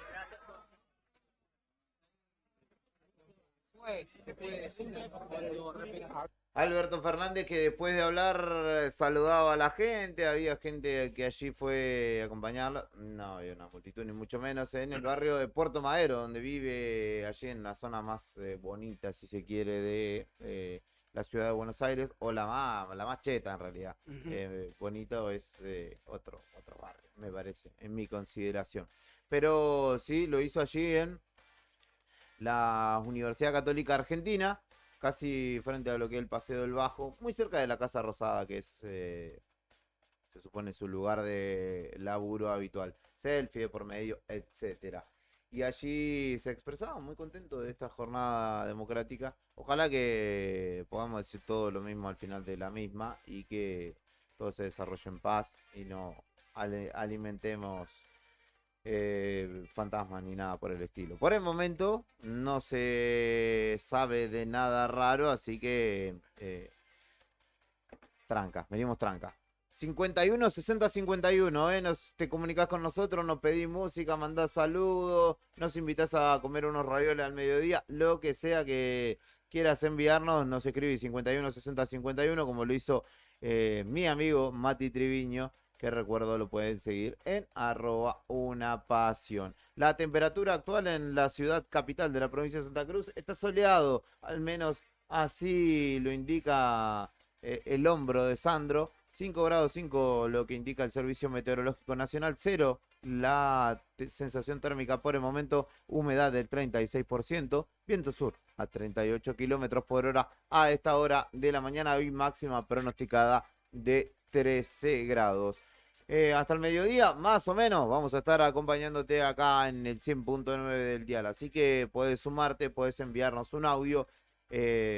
Alberto Fernández, que después de hablar saludaba a la gente, había gente que allí fue a acompañarlo, no había una multitud ni mucho menos, en el barrio de Puerto Madero, donde vive allí en la zona más bonita, si se quiere, de la ciudad de Buenos Aires, o la más cheta en realidad. Bonito es otro barrio, me parece, en mi consideración. Pero sí, lo hizo allí en la Universidad Católica Argentina, casi frente a lo que es el Paseo del Bajo, muy cerca de la Casa Rosada, que es, se supone, su lugar de laburo habitual. Selfie de por medio, etcétera. Y allí se expresaba muy contento de esta jornada democrática. Ojalá que podamos decir todo lo mismo al final de la misma y que todo se desarrolle en paz y no alimentemos fantasmas ni nada por el estilo. Por el momento no se sabe de nada raro, así que tranca, venimos tranca. 51 60 51, te comunicás con nosotros, nos pedís música, mandás saludos, nos invitás a comer unos ravioles al mediodía, lo que sea que quieras enviarnos, nos escribís 51 60 51, como lo hizo mi amigo Mati Triviño, que recuerdo lo pueden seguir en @unapasión. La temperatura actual en la ciudad capital de la provincia de Santa Cruz está soleado, al menos así lo indica el hombro de Sandro. 5 grados 5 lo que indica el Servicio Meteorológico Nacional, 0 la sensación térmica por el momento, humedad del 36%, viento sur a 38 kilómetros por hora a esta hora de la mañana, y máxima pronosticada de 13 grados. Hasta el mediodía, más o menos, vamos a estar acompañándote acá en el 100.9 del dial. Así que puedes sumarte, puedes enviarnos un audio,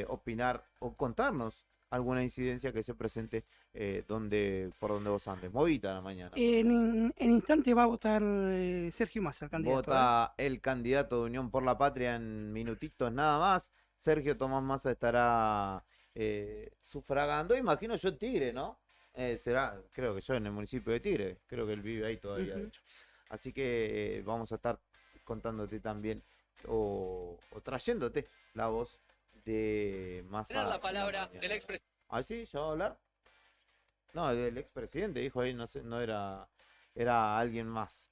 opinar o contarnos alguna incidencia que se presente por donde vos andes. Movita la mañana. En instante va a votar Sergio Massa, el candidato. Vota el candidato de Unión por la Patria en minutitos nada más. Sergio Tomás Massa estará sufragando, imagino yo, en Tigre, ¿no? Será, creo que yo, en el municipio de Tigre. Creo que él vive ahí todavía, de hecho. Así que vamos a estar contándote también o trayéndote la voz de Massa. Era la palabra del expresidente. ¿Ah, sí? ¿Ya va a hablar? No, el expresidente dijo ahí, no sé, no era alguien más.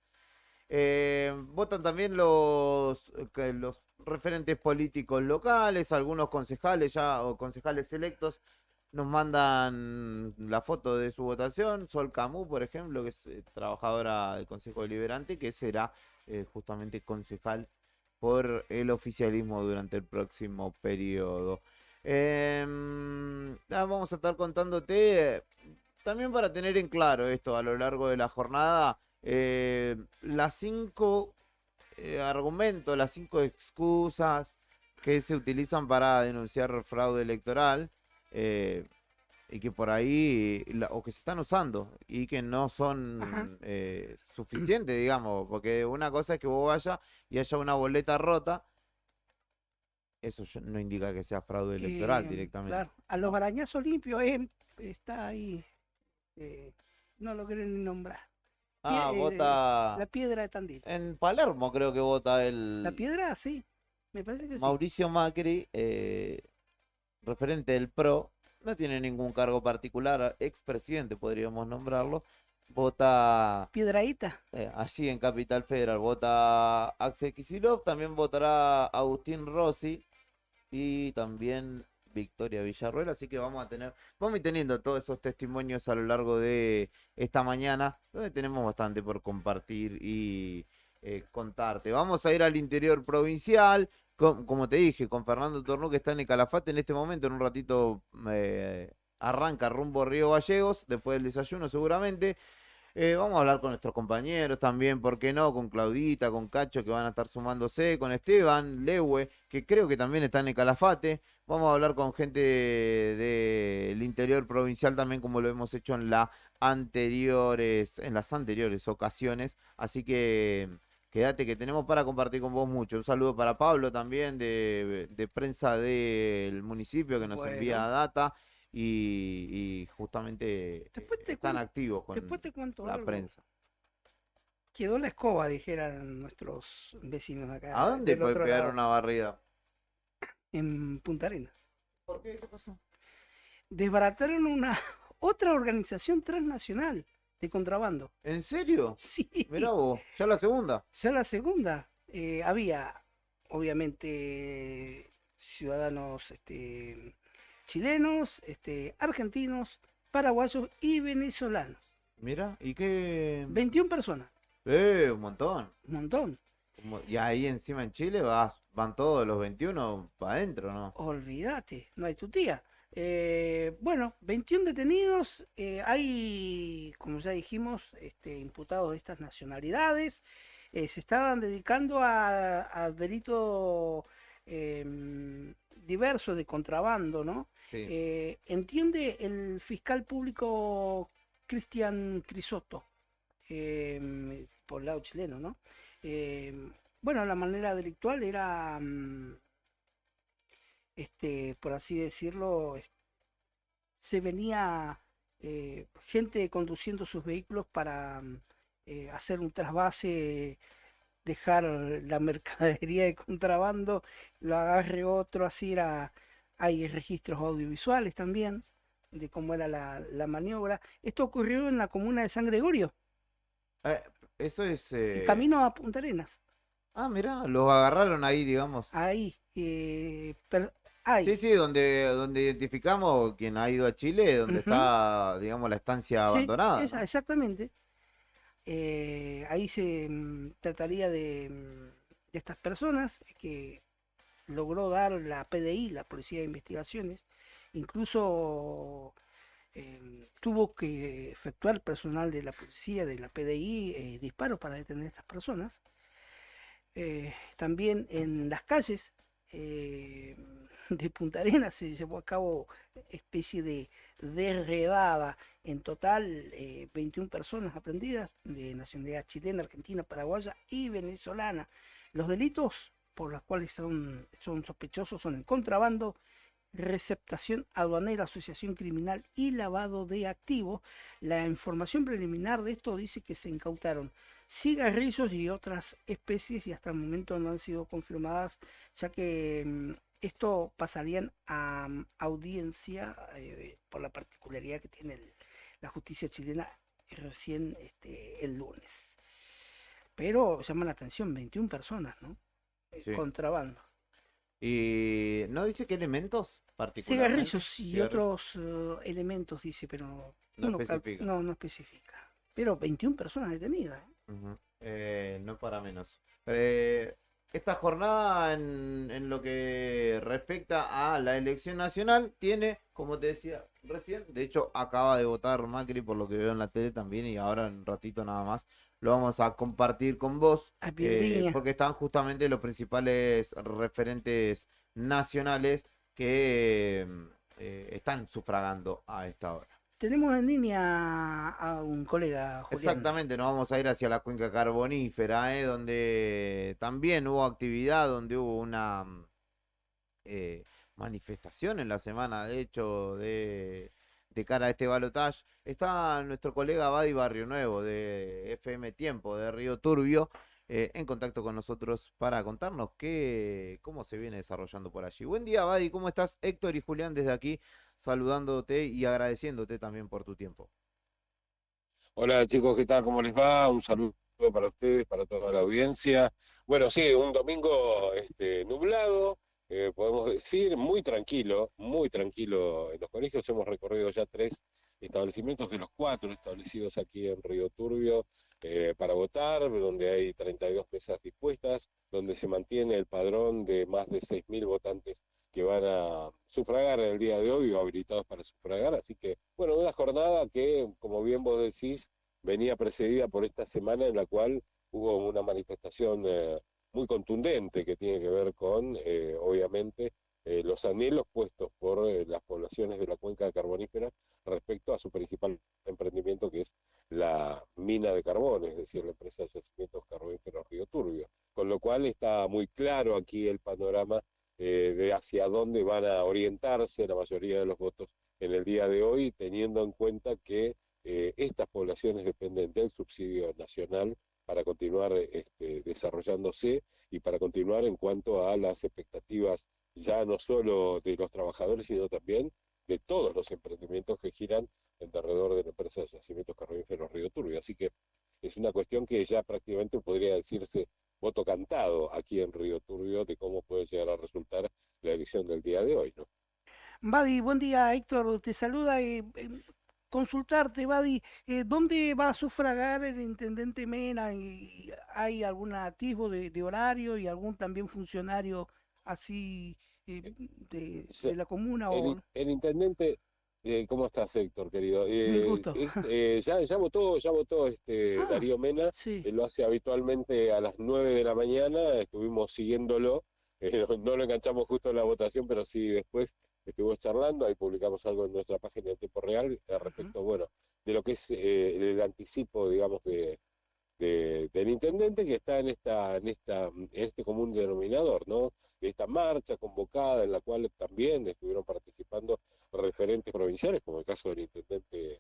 Votan también los referentes políticos locales, algunos concejales ya o concejales electos nos mandan la foto de su votación. Sol Camus, por ejemplo, que es trabajadora del Consejo Deliberante, que será justamente concejal por el oficialismo durante el próximo periodo. Vamos a estar contándote también para tener en claro esto a lo largo de la jornada, las 5 argumentos, las 5 excusas que se utilizan para denunciar fraude electoral, y que por ahí, o que se están usando y que no son suficientes, digamos, porque una cosa es que vos vayas y haya una boleta rota, eso no indica que sea fraude electoral directamente. Claro, a los arañazos limpios está ahí, no lo quieren ni nombrar. Vota la Piedra de Tandil. En Palermo creo que vota La Piedra, sí, me parece que Mauricio Macri, referente del PRO, no tiene ningún cargo particular, expresidente podríamos nombrarlo, vota Piedradita. Allí en Capital Federal, vota Axel Kicillof, también votará Agustín Rossi y también Victoria Villarruel, así que vamos a ir teniendo todos esos testimonios a lo largo de esta mañana, donde tenemos bastante por compartir y contarte. Vamos a ir al interior provincial, como te dije, con Fernando Tornú, que está en el Calafate en este momento. En un ratito arranca rumbo Río Gallegos, después del desayuno seguramente. Vamos a hablar con nuestros compañeros también, ¿por qué no? Con Claudita, con Cacho, que van a estar sumándose, con Esteban Lewe, que creo que también está en el Calafate. Vamos a hablar con gente del interior provincial también, como lo hemos hecho en las anteriores ocasiones. Así que quédate, que tenemos para compartir con vos mucho. Un saludo para Pablo también, de prensa del municipio, que nos envía data. Y justamente están activos con la prensa. Quedó la escoba, dijeran nuestros vecinos acá. ¿A dónde puede pegar una barrida? En Punta Arenas. ¿Por qué? ¿Qué pasó? desbarataron una otra organización transnacional de contrabando. ¿En serio? Sí. Mirá vos, ya la segunda. Ya la segunda. Había, obviamente, ciudadanos chilenos, argentinos, paraguayos y venezolanos. Mira, ¿y qué? 21 personas. Un montón. Un montón. Y ahí encima en Chile van todos los 21 para adentro, ¿no? Olvídate, no hay tu tía. Bueno, 21 detenidos, hay, como ya dijimos, imputados de estas nacionalidades, se estaban dedicando a delitos diversos de contrabando, ¿no? Sí. Entiende el fiscal público Cristian Crisotto, por el lado chileno, ¿no? Bueno, la manera delictual era, por así decirlo, se venía gente conduciendo sus vehículos para hacer un trasvase, dejar la mercadería de contrabando, lo agarre otro, así era. Hay registros audiovisuales también de cómo era la maniobra. Esto ocurrió en la comuna de San Gregorio. Eso es... El camino a Punta Arenas. Ah, mirá, los agarraron ahí, digamos. Ahí. Sí, donde identificamos quien ha ido a Chile, donde está, digamos, la estancia abandonada. Sí, exactamente. Ahí se trataría de estas personas que logró dar la PDI, la Policía de Investigaciones. Incluso tuvo que efectuar personal de la policía, de la PDI, disparos para detener a estas personas. También en las calles de Punta Arenas se llevó a cabo especie de redada. En total, 21 personas aprendidas de nacionalidad chilena, argentina, paraguaya y venezolana. Los delitos por los cuales son sospechosos son el contrabando, receptación aduanera, asociación criminal y lavado de activos. La información preliminar de esto dice que se incautaron cigarrillos y otras especies y hasta el momento no han sido confirmadas, ya que esto pasarían a audiencia por la particularidad que tiene la justicia chilena recién el lunes. Pero llama la atención, 21 personas, ¿no? Sí. Contrabando. Y no dice qué elementos particulares. Cigarrillos y otros elementos, dice, pero no especifica. No especifica. Pero 21 personas detenidas. No para menos. Esta jornada en lo que respecta a la elección nacional tiene, como te decía recién, de hecho acaba de votar Macri por lo que veo en la tele también y ahora en un ratito nada más lo vamos a compartir con vos porque están justamente los principales referentes nacionales que están sufragando a esta hora. Tenemos en línea a un colega, Julián. Exactamente, nos vamos a ir hacia la cuenca carbonífera, donde también hubo actividad, donde hubo una manifestación en la semana, de hecho, de cara a este balotaje. Está nuestro colega Badi Barrio Nuevo, de FM Tiempo, de Río Turbio, en contacto con nosotros para contarnos cómo se viene desarrollando por allí. Buen día, Badi, ¿cómo estás? Héctor y Julián desde aquí, saludándote y agradeciéndote también por tu tiempo. Hola chicos, ¿qué tal? ¿Cómo les va? Un saludo para ustedes, para toda la audiencia. Bueno, sí, un domingo nublado, podemos decir, muy tranquilo en los colegios. Hemos recorrido ya 3 establecimientos de los 4 establecidos aquí en Río Turbio para votar, donde hay 32 mesas dispuestas, donde se mantiene el padrón de más de 6.000 votantes que van a sufragar el día de hoy o habilitados para sufragar. Así que, bueno, una jornada que, como bien vos decís, venía precedida por esta semana en la cual hubo una manifestación muy contundente que tiene que ver con, obviamente, los anhelos puestos por las poblaciones de la cuenca carbonífera respecto a su principal emprendimiento, que es la mina de carbón, es decir, la empresa de yacimientos carboníferos Río Turbio. Con lo cual está muy claro aquí el panorama de hacia dónde van a orientarse la mayoría de los votos en el día de hoy, teniendo en cuenta que estas poblaciones dependen del subsidio nacional para continuar desarrollándose y para continuar en cuanto a las expectativas ya no solo de los trabajadores, sino también de todos los emprendimientos que giran en derredor de la empresa de yacimientos carboníferos Río Turbio. Así que es una cuestión que ya prácticamente podría decirse voto cantado aquí en Río Turbio de cómo puede llegar a resultar la elección del día de hoy, ¿no? Badi, buen día, Héctor, te saluda. Consultarte, Badi, ¿dónde va a sufragar el intendente Mena? ¿Y ¿hay algún atisbo de horario y algún también funcionario así de la comuna? El intendente, ¿cómo estás, Héctor, querido? Un gusto. Ya votó Darío Mena, lo hace habitualmente a las 9 de la mañana, estuvimos siguiéndolo, no lo enganchamos justo en la votación, pero sí después estuvimos charlando, ahí publicamos algo en nuestra página de tiempo real respecto, bueno, de lo que es el anticipo, digamos, del intendente que está en este común denominador, ¿no? De esta marcha convocada en la cual también estuvieron participando referentes provinciales, como el caso del intendente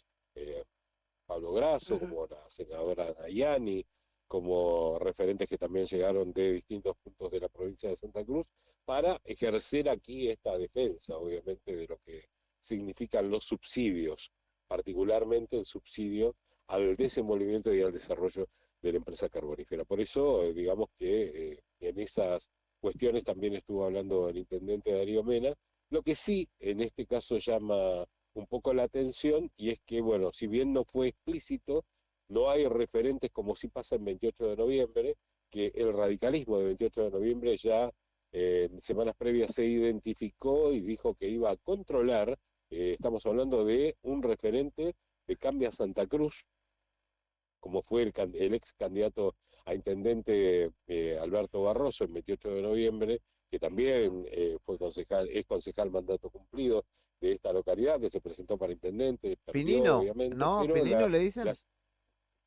Pablo Grasso, como la senadora Dayani, como referentes que también llegaron de distintos puntos de la provincia de Santa Cruz, para ejercer aquí esta defensa, obviamente, de lo que significan los subsidios, particularmente el subsidio al desenvolvimiento y al desarrollo de la empresa carbonífera. Por eso, digamos que en esas cuestiones también estuvo hablando el intendente Darío Mena, lo que sí en este caso llama un poco la atención, y es que, bueno, si bien no fue explícito, no hay referentes como sí pasa en 28 de noviembre, que el radicalismo de 28 de noviembre ya en semanas previas se identificó y dijo que iba a controlar, estamos hablando de un referente de Cambia Santa Cruz, como fue el ex candidato a intendente Alberto Barroso en 28 de noviembre, que también es concejal mandato cumplido de esta localidad, que se presentó para intendente. Perdió, Pinino, obviamente, ¿no? pero ¿Pinino le dicen?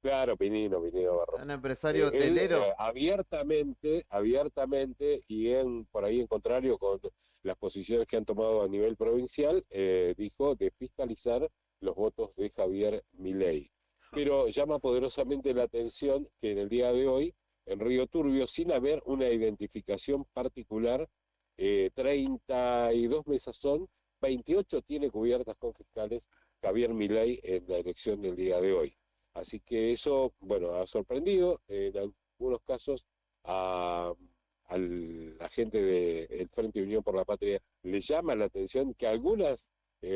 Claro, Pinino Barroso. Un empresario hotelero. Abiertamente, y por ahí en contrario con las posiciones que han tomado a nivel provincial, dijo de fiscalizar los votos de Javier Milei. Pero llama poderosamente la atención que en el día de hoy, en Río Turbio, sin haber una identificación particular, 32 mesas son, 28 tiene cubiertas con fiscales Javier Milei en la elección del día de hoy. Así que eso, bueno, ha sorprendido en algunos casos a la gente del Frente Unión por la Patria. Le llama la atención que algunas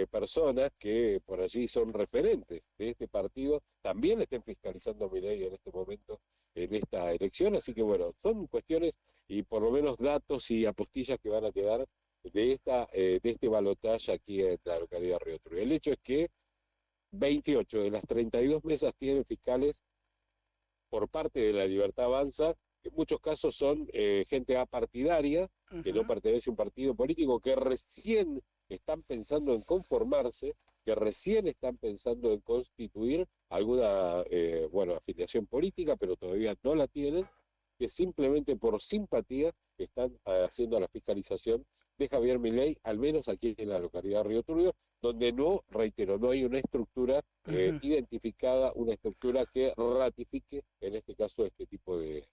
personas que por allí son referentes de este partido también estén fiscalizando a Milei en este momento en esta elección. Así que bueno, son cuestiones y por lo menos datos y apostillas que van a quedar de este balotaje aquí en la localidad de Río Turbio. El hecho es que 28 de las 32 mesas tienen fiscales por parte de la Libertad Avanza, que en muchos casos son gente apartidaria, que no pertenece a un partido político, que recién están pensando en conformarse, que recién están pensando en constituir alguna afiliación política, pero todavía no la tienen, que simplemente por simpatía están haciendo la fiscalización de Javier Milei, al menos aquí en la localidad de Río Turbio, donde no, reitero, no hay una estructura identificada, una estructura que ratifique, en este caso, este tipo de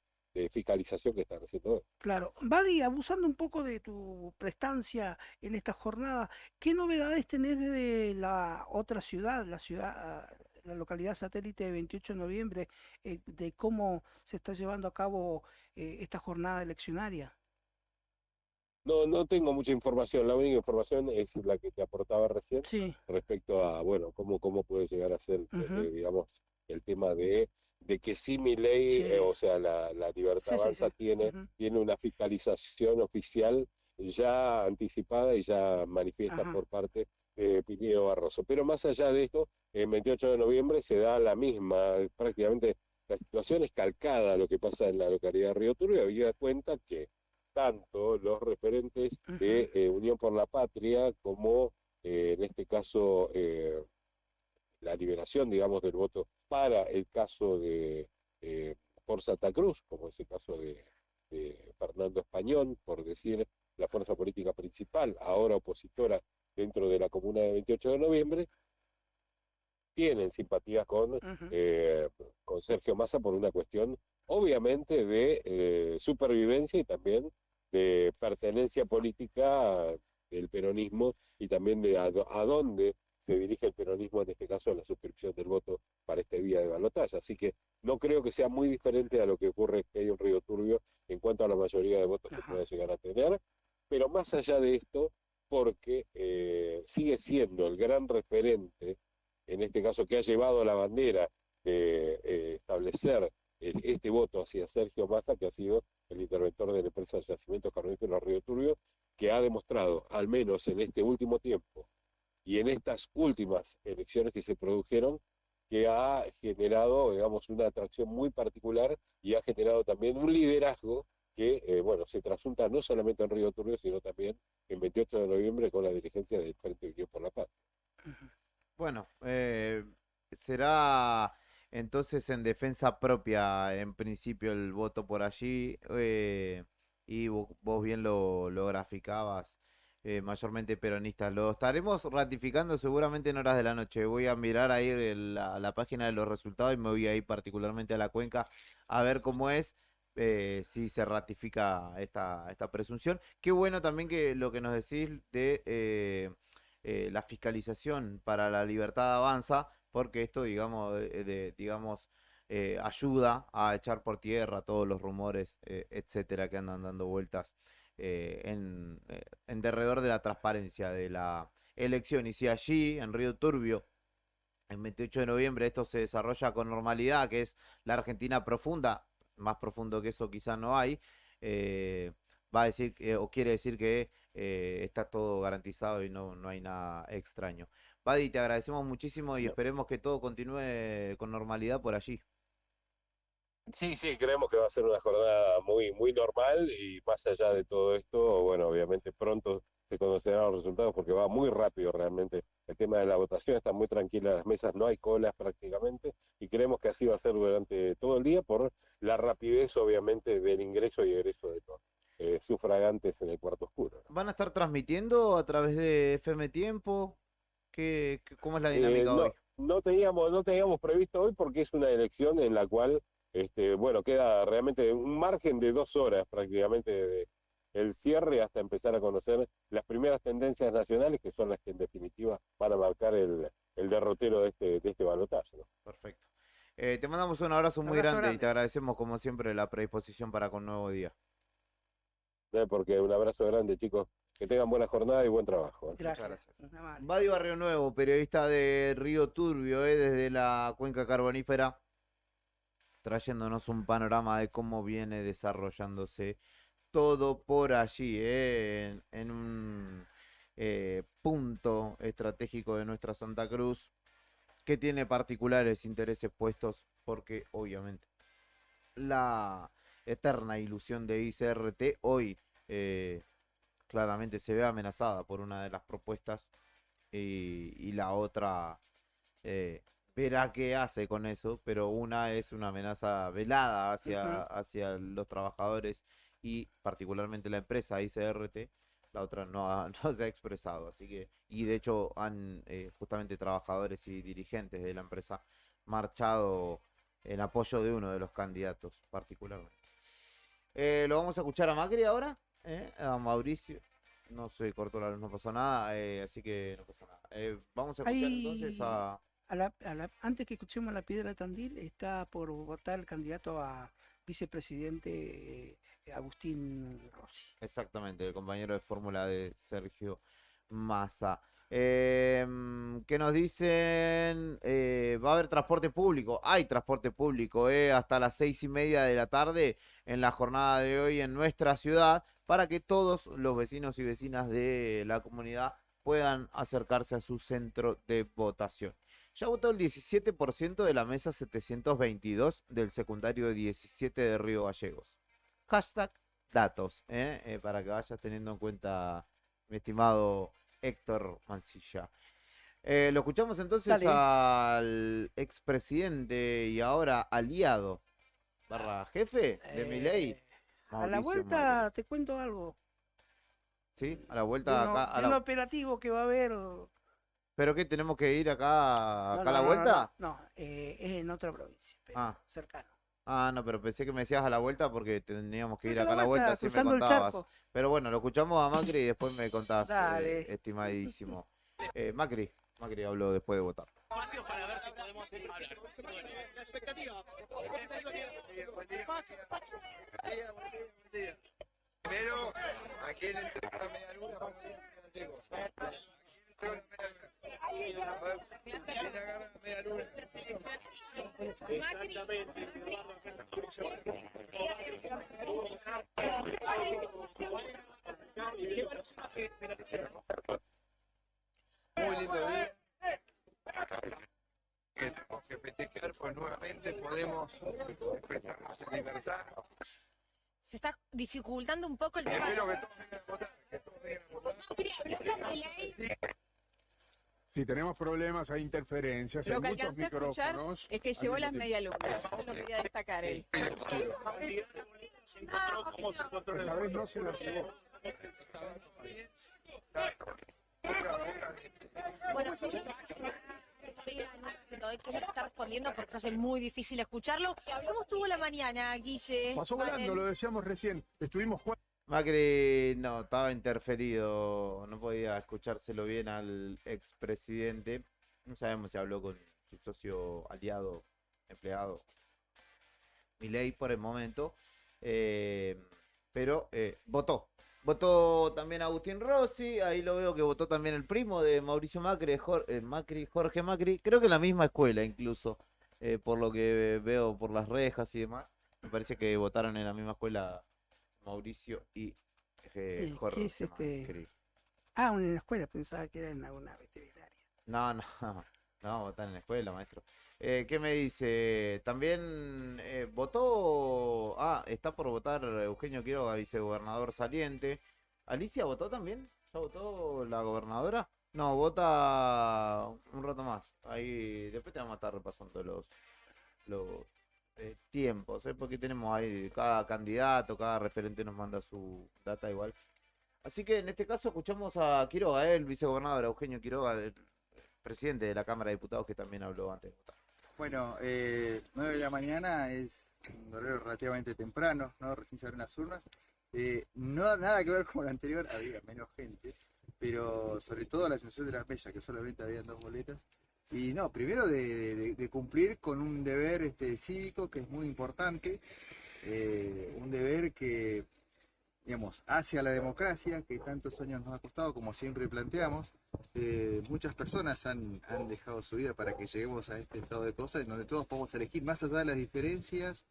fiscalización que están haciendo hoy. Claro. Badi, abusando un poco de tu prestancia en esta jornada, ¿qué novedades tenés de la otra ciudad, la localidad satélite de 28 de noviembre, de cómo se está llevando a cabo esta jornada eleccionaria? No tengo mucha información, la única información es la que te aportaba recién respecto a, bueno, cómo puede llegar a ser, digamos, el tema de que sí Milei, o sea, la Libertad Avanza tiene una fiscalización oficial ya anticipada y ya manifiesta por parte de Pinino Barroso. Pero más allá de esto, el 28 de noviembre se da la misma, prácticamente la situación es calcada a lo que pasa en la localidad de Río Turbio, habida cuenta que tanto los referentes de Unión por la Patria como en este caso la liberación, digamos, del voto para el caso de por Santa Cruz, como es el caso de Fernando Españón, por decir la fuerza política principal, ahora opositora dentro de la comuna de 28 de noviembre, tienen simpatías con Sergio Massa por una cuestión obviamente de supervivencia y también de pertenencia política del peronismo y también de a dónde se dirige el peronismo, en este caso, en la suscripción del voto para este día de balotaje. Así que no creo que sea muy diferente a lo que ocurre que hay en Río Turbio en cuanto a la mayoría de votos que puede llegar a tener, pero más allá de esto, porque sigue siendo el gran referente, en este caso que ha llevado la bandera de establecer este voto hacia Sergio Massa, que ha sido el interventor de la empresa de yacimientos carboníferos Río Turbio, que ha demostrado, al menos en este último tiempo y en estas últimas elecciones que se produjeron, que ha generado, digamos, una atracción muy particular y ha generado también un liderazgo que, bueno, se trasunta no solamente en Río Turbio, sino también en 28 de noviembre con la dirigencia del Frente Unión por la Paz. Bueno, será entonces en defensa propia, en principio, el voto por allí, y vos bien lo graficabas, mayormente peronistas. Lo estaremos ratificando seguramente en horas de la noche. Voy a mirar ahí la página de los resultados y me voy a ir particularmente a la Cuenca a ver cómo es, si se ratifica esta presunción. Qué bueno también que lo que nos decís de la fiscalización para la libertad avanza, porque esto, digamos, ayuda a echar por tierra todos los rumores, etcétera, que andan dando vueltas en derredor de la transparencia de la elección. Y si allí, en Río Turbio, el 28 de noviembre, esto se desarrolla con normalidad, que es la Argentina profunda, más profundo que eso quizás no hay, va a decir, o quiere decir que está todo garantizado y no hay nada extraño. Padi, te agradecemos muchísimo y esperemos que todo continúe con normalidad por allí. Sí, creemos que va a ser una jornada muy, muy normal y más allá de todo esto, bueno, obviamente pronto se conocerán los resultados porque va muy rápido realmente el tema de la votación, están muy tranquilas las mesas, no hay colas prácticamente y creemos que así va a ser durante todo el día por la rapidez obviamente del ingreso y egreso de los sufragantes en el cuarto oscuro. ¿Van a estar transmitiendo a través de FM Tiempo? ¿Cómo es la dinámica hoy? No teníamos previsto hoy porque es una elección en la cual bueno, queda realmente un margen de 2 horas prácticamente de el cierre hasta empezar a conocer las primeras tendencias nacionales, que son las que en definitiva van a marcar el derrotero de este balotaje, ¿no? Perfecto. Te mandamos un abrazo muy grande y te agradecemos como siempre la predisposición para con Nuevo Día. Porque un abrazo grande, chicos. Que tengan buena jornada y buen trabajo. Gracias. Badi Barrio Nuevo, periodista de Río Turbio, desde la cuenca carbonífera, trayéndonos un panorama de cómo viene desarrollándose todo por allí, en un punto estratégico de nuestra Santa Cruz, que tiene particulares intereses puestos, porque obviamente la eterna ilusión de ICRT hoy claramente se ve amenazada por una de las propuestas y la otra verá qué hace con eso, pero una es una amenaza velada hacia los trabajadores y particularmente la empresa ICRT, la otra no se ha expresado, así que, y de hecho han justamente trabajadores y dirigentes de la empresa marchado en apoyo de uno de los candidatos particularmente. Lo vamos a escuchar a Macri ahora, a Mauricio. No se cortó la luz, no pasó nada, así que no pasó nada. Vamos a escuchar entonces a... Antes que escuchemos la Piedra Tandil, está por votar el candidato a vicepresidente Agustín Rossi. Exactamente, el compañero de fórmula de Sergio Massa. ¿Qué nos dicen? Va a haber transporte público. Hay transporte público hasta las 6:30 de la tarde en la jornada de hoy en nuestra ciudad, para que todos los vecinos y vecinas de la comunidad puedan acercarse a su centro de votación. Ya votó el 17% de la mesa 722 del secundario 17 de Río Gallegos. Hashtag datos, para que vayas teniendo en cuenta, mi estimado Héctor Mancilla. Lo escuchamos entonces al expresidente y ahora aliado / jefe de Milei. A la vuelta te cuento algo. ¿Sí? A la vuelta acá. Un operativo que va a haber. ¿Pero qué? ¿Tenemos que ir acá a la vuelta? No, es en otra provincia, pero cercano. Ah, no, pero pensé que me decías a la vuelta porque teníamos que ir A acá la a la vuelta, vuelta, así me cruzando el contabas. charco. Pero bueno, lo escuchamos a Macri y después me contás, Dale. estimadísimo. Macri habló después de votar. Espacio para ver si podemos hablar. Bueno, la expectativa. Primero, aquí en el centro de la media luna vamos a ir muy lindo día. Que tenemos que festejar, pues nuevamente podemos expresarnos en libertad. Se está dificultando un poco el tema. Espero que todos vengan a votar, que todos vengan a votar. Si tenemos problemas, hay interferencias, Lo hay que muchos alcancé a escuchar micrófonos. es que llevó al las mismo medialunas. Eso es lo que quería destacar él. Esta vez no se las llevó. Bueno, sí, yo qué es lo que está respondiendo porque se hace muy difícil escucharlo. ¿Cómo estuvo la mañana, Guille? Pasó volando, lo decíamos recién. Estuvimos jugando. Macri no, estaba interferido, no podía escuchárselo bien al expresidente. No sabemos si habló con su socio aliado, empleado, Milei por el momento. Pero votó. Votó también Agustín Rossi, ahí lo veo que votó también el primo de Mauricio Macri, Jorge Macri, creo que en la misma escuela incluso, por lo que veo por las rejas y demás. Me parece que votaron en la misma escuela Mauricio y Jorge ¿Qué es Macri. Ah, en la escuela, pensaba que era en alguna veterinaria. No, votar en la escuela, maestro. ¿Qué me dice? También votó. Está por votar Eugenio Quiroga, vicegobernador saliente. ¿Alicia votó también? ¿Ya votó la gobernadora? No, vota un rato más. Ahí después te vamos a estar repasando los tiempos, porque tenemos ahí cada candidato, cada referente nos manda su data igual. Así que en este caso escuchamos a Quiroga, el vicegobernador Eugenio Quiroga, el presidente de la Cámara de Diputados, que también habló antes de votar. Bueno, 9 de la mañana es un horario relativamente temprano, ¿no? Recién se abren las urnas. No nada que ver con lo anterior, había menos gente, pero sobre todo la sensación de las mesas, que solamente habían 2 boletas. Y no, primero de cumplir con un deber cívico que es muy importante, un deber que, digamos, hacia la democracia, que tantos años nos ha costado, como siempre planteamos. Muchas personas han dejado su vida para que lleguemos a este estado de cosas en donde todos podemos elegir más allá de las diferencias,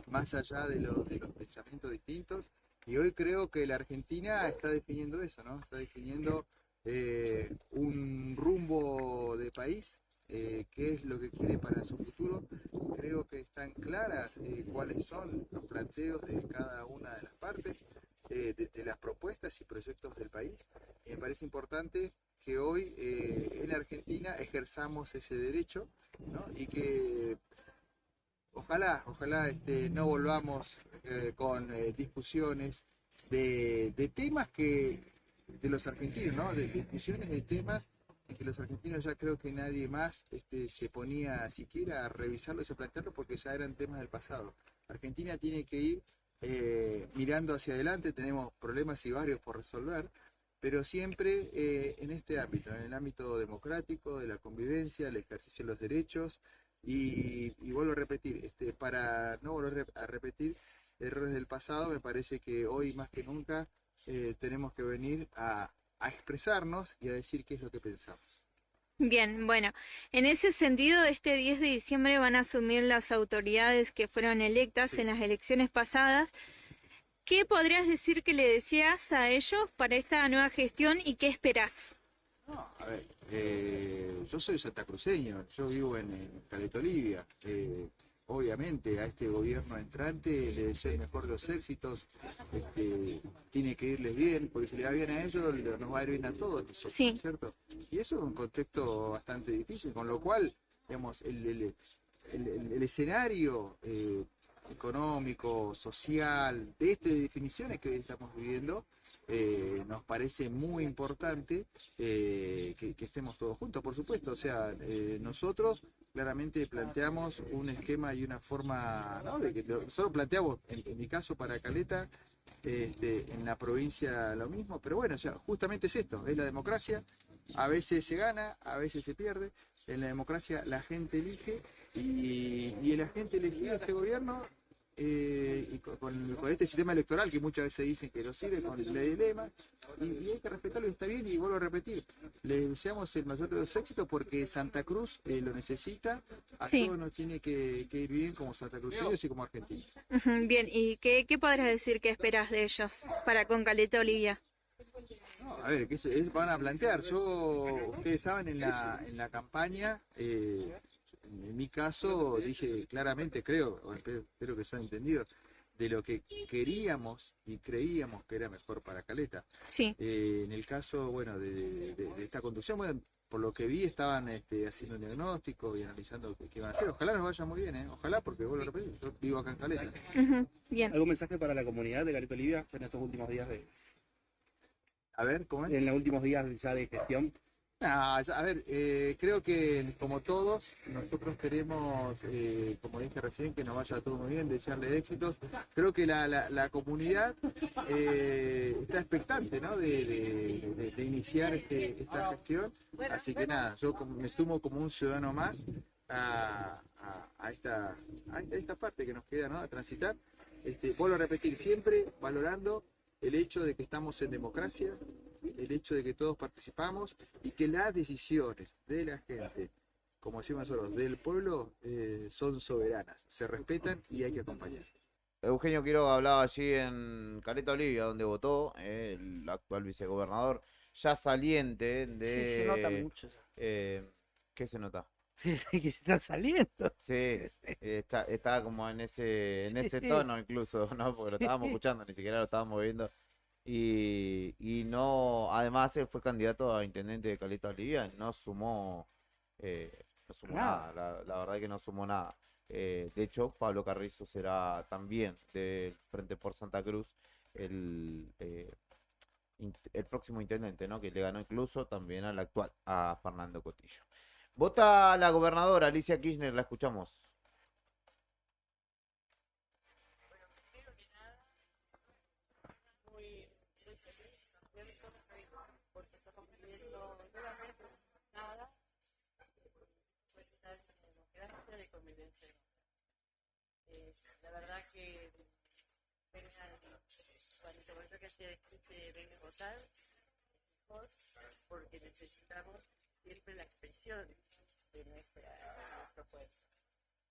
más allá de los pensamientos distintos, y hoy creo que la Argentina está definiendo eso, ¿no? Está definiendo un rumbo de país, qué es lo que quiere para su futuro. Creo que están claras cuáles son los planteos de cada una de las partes, de las propuestas y proyectos del país. Me parece importante que hoy en Argentina ejerzamos ese derecho, ¿no? Y que ojalá no volvamos con discusiones de temas de los argentinos, ¿no? De discusiones de temas en que los argentinos ya creo que nadie más se ponía siquiera a revisarlos y a plantearlos porque ya eran temas del pasado. Argentina tiene que ir mirando hacia adelante, tenemos problemas y varios por resolver, pero siempre en este ámbito, en el ámbito democrático, de la convivencia, el ejercicio de los derechos, y vuelvo a repetir, para no volver a repetir errores del pasado, me parece que hoy más que nunca tenemos que venir a expresarnos y a decir qué es lo que pensamos. Bien, bueno, en ese sentido, este 10 de diciembre van a asumir las autoridades que fueron electas en las elecciones pasadas. ¿Qué podrías decir que le decías a ellos para esta nueva gestión y qué esperás? No, a ver, yo soy santacruceño, yo vivo en Caleta Olivia. Obviamente a este gobierno entrante le deseo el mejor de los éxitos, tiene que irles bien, porque si le va bien a ellos, nos va a ir bien a todos, sí, ¿cierto? Y eso es un contexto bastante difícil, con lo cual, digamos, el escenario económico, social, de definiciones que hoy estamos viviendo, nos parece muy importante que estemos todos juntos, por supuesto. O sea, nosotros claramente planteamos un esquema y una forma, ¿no? De que nosotros planteamos, en mi caso para Caleta, en la provincia lo mismo, pero bueno, o sea, justamente es esto, es la democracia, a veces se gana, a veces se pierde, en la democracia la gente elige y el agente elegido este gobierno, y con este sistema electoral que muchas veces dicen que no sirve, con el dilema, y hay que respetarlo y está bien, y vuelvo a repetir, les deseamos el mayor de los éxitos porque Santa Cruz lo necesita, a Sí. todos nos tiene que ir bien como santacruceños y como argentinos. Ujú, bien, ¿y qué podrás decir que esperas de ellos para con Caleta Olivia? No, a ver, van a plantear? Ustedes saben, en la campaña, en mi caso, dije claramente, creo, o espero que se haya entendido, de lo que queríamos y creíamos que era mejor para Caleta. Sí. En el caso, bueno, de esta conducción, bueno, por lo que vi estaban haciendo un diagnóstico y analizando qué iban a hacer. Ojalá nos vaya muy bien, ojalá, porque vuelvo a repetir, yo vivo acá en Caleta. Bien. ¿Algún mensaje para la comunidad de Caleta Olivia en estos últimos días A ver, ¿cómo es? En los últimos días ya de gestión? A ver, creo que como todos, nosotros queremos, como dije recién, que nos vaya todo muy bien, desearle éxitos. Creo que la comunidad está expectante, ¿no? de iniciar esta gestión. Así que nada, yo me sumo como un ciudadano más a esta parte que nos queda, ¿no? A transitar. Vuelvo a repetir, siempre valorando el hecho de que estamos en democracia, el hecho de que todos participamos y que las decisiones de la gente, como decimos nosotros, del pueblo, son soberanas, se respetan y hay que acompañar. Eugenio Quiroga hablaba allí en Caleta Olivia, donde votó el actual vicegobernador, ya saliente de... Sí, se nota mucho eso. ¿Qué se nota? Que está saliendo. Sí, está como en ese tono incluso, ¿no? Porque lo estábamos escuchando, ni siquiera lo estábamos viendo. Y no, además él fue candidato a intendente de Caleta Olivia, no sumó nada, la verdad que no sumó nada. De hecho, Pablo Carrizo será también del Frente por Santa Cruz el próximo intendente, ¿no? Que le ganó incluso también al actual, a Fernando Cotillo. Vota la gobernadora Alicia Kirchner, la escuchamos. Muy feliz, contento, porque estamos viviendo nuevamente nada, pues una democracia de convivencia. La verdad que vengan, cuando te momento que se discute, vengan a votar, porque necesitamos siempre la expresión de nuestro pueblo.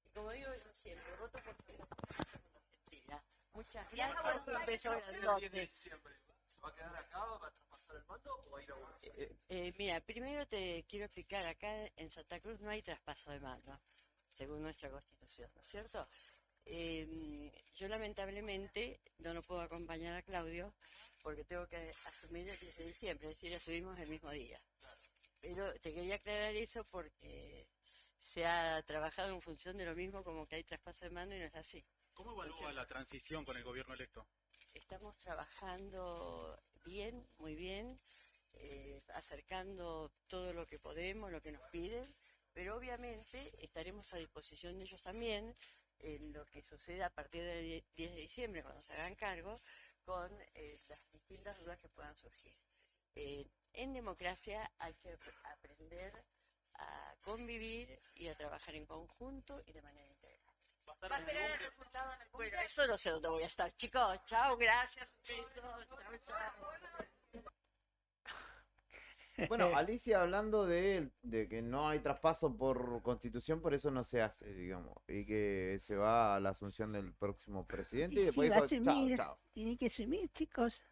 Y como digo yo siempre, voto por Argentina. Muchas gracias y un beso grandote. ¿Se va a quedar acá, va a traspasar el mando o va a ir a Buenos Aires? Mira, primero te quiero explicar, acá en Santa Cruz no hay traspaso de mando, según nuestra Constitución, ¿no es cierto? Yo lamentablemente no lo puedo acompañar a Claudio porque tengo que asumir el 10 de diciembre, es decir, asumimos el mismo día. Pero te quería aclarar eso porque se ha trabajado en función de lo mismo, como que hay traspaso de mando y no es así. ¿Cómo evalúa la transición con el gobierno electo? Estamos trabajando bien, muy bien, acercando todo lo que podemos, lo que nos piden, pero obviamente estaremos a disposición de ellos también en lo que suceda a partir del 10 de diciembre, cuando se hagan cargo, con las distintas dudas que puedan surgir. En democracia hay que aprender a convivir y a trabajar en conjunto y de manera integral. ¿Va a esperar el resultado en el Bueno, búnker? eso no sé dónde voy a estar, chicos. Chao, gracias. Un beso. Chao. Bueno, Alicia hablando de que no hay traspaso por constitución, por eso no se hace, digamos, y que se va a la asunción del próximo presidente y después Sí, va a dijo, chao, asumir, chao. tiene que asumir, chicos.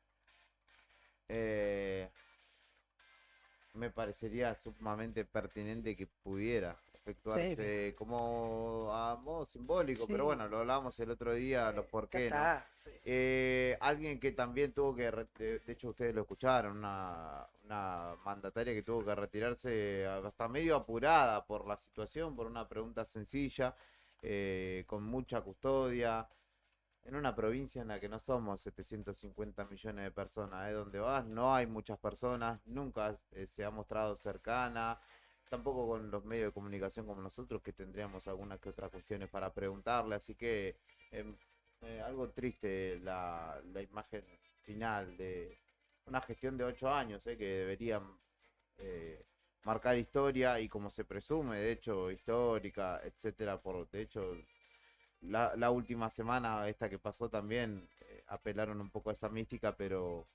Me parecería sumamente pertinente que pudiera efectuarse como a modo simbólico, Sí. pero bueno, lo hablábamos el otro día, los por qué, ¿no? está, Alguien que también tuvo que, de hecho ustedes lo escucharon, una mandataria que tuvo que retirarse hasta medio apurada por la situación, por una pregunta sencilla, con mucha custodia, en una provincia en la que no somos 750 millones de personas, donde vas no hay muchas personas, nunca se ha mostrado cercana, tampoco con los medios de comunicación como nosotros, que tendríamos algunas que otras cuestiones para preguntarle, así que algo triste la imagen final de una gestión de 8 años, que deberían marcar historia y como se presume, de hecho, histórica, etcétera. De hecho, la última semana, esta que pasó también, apelaron un poco a esa mística, pero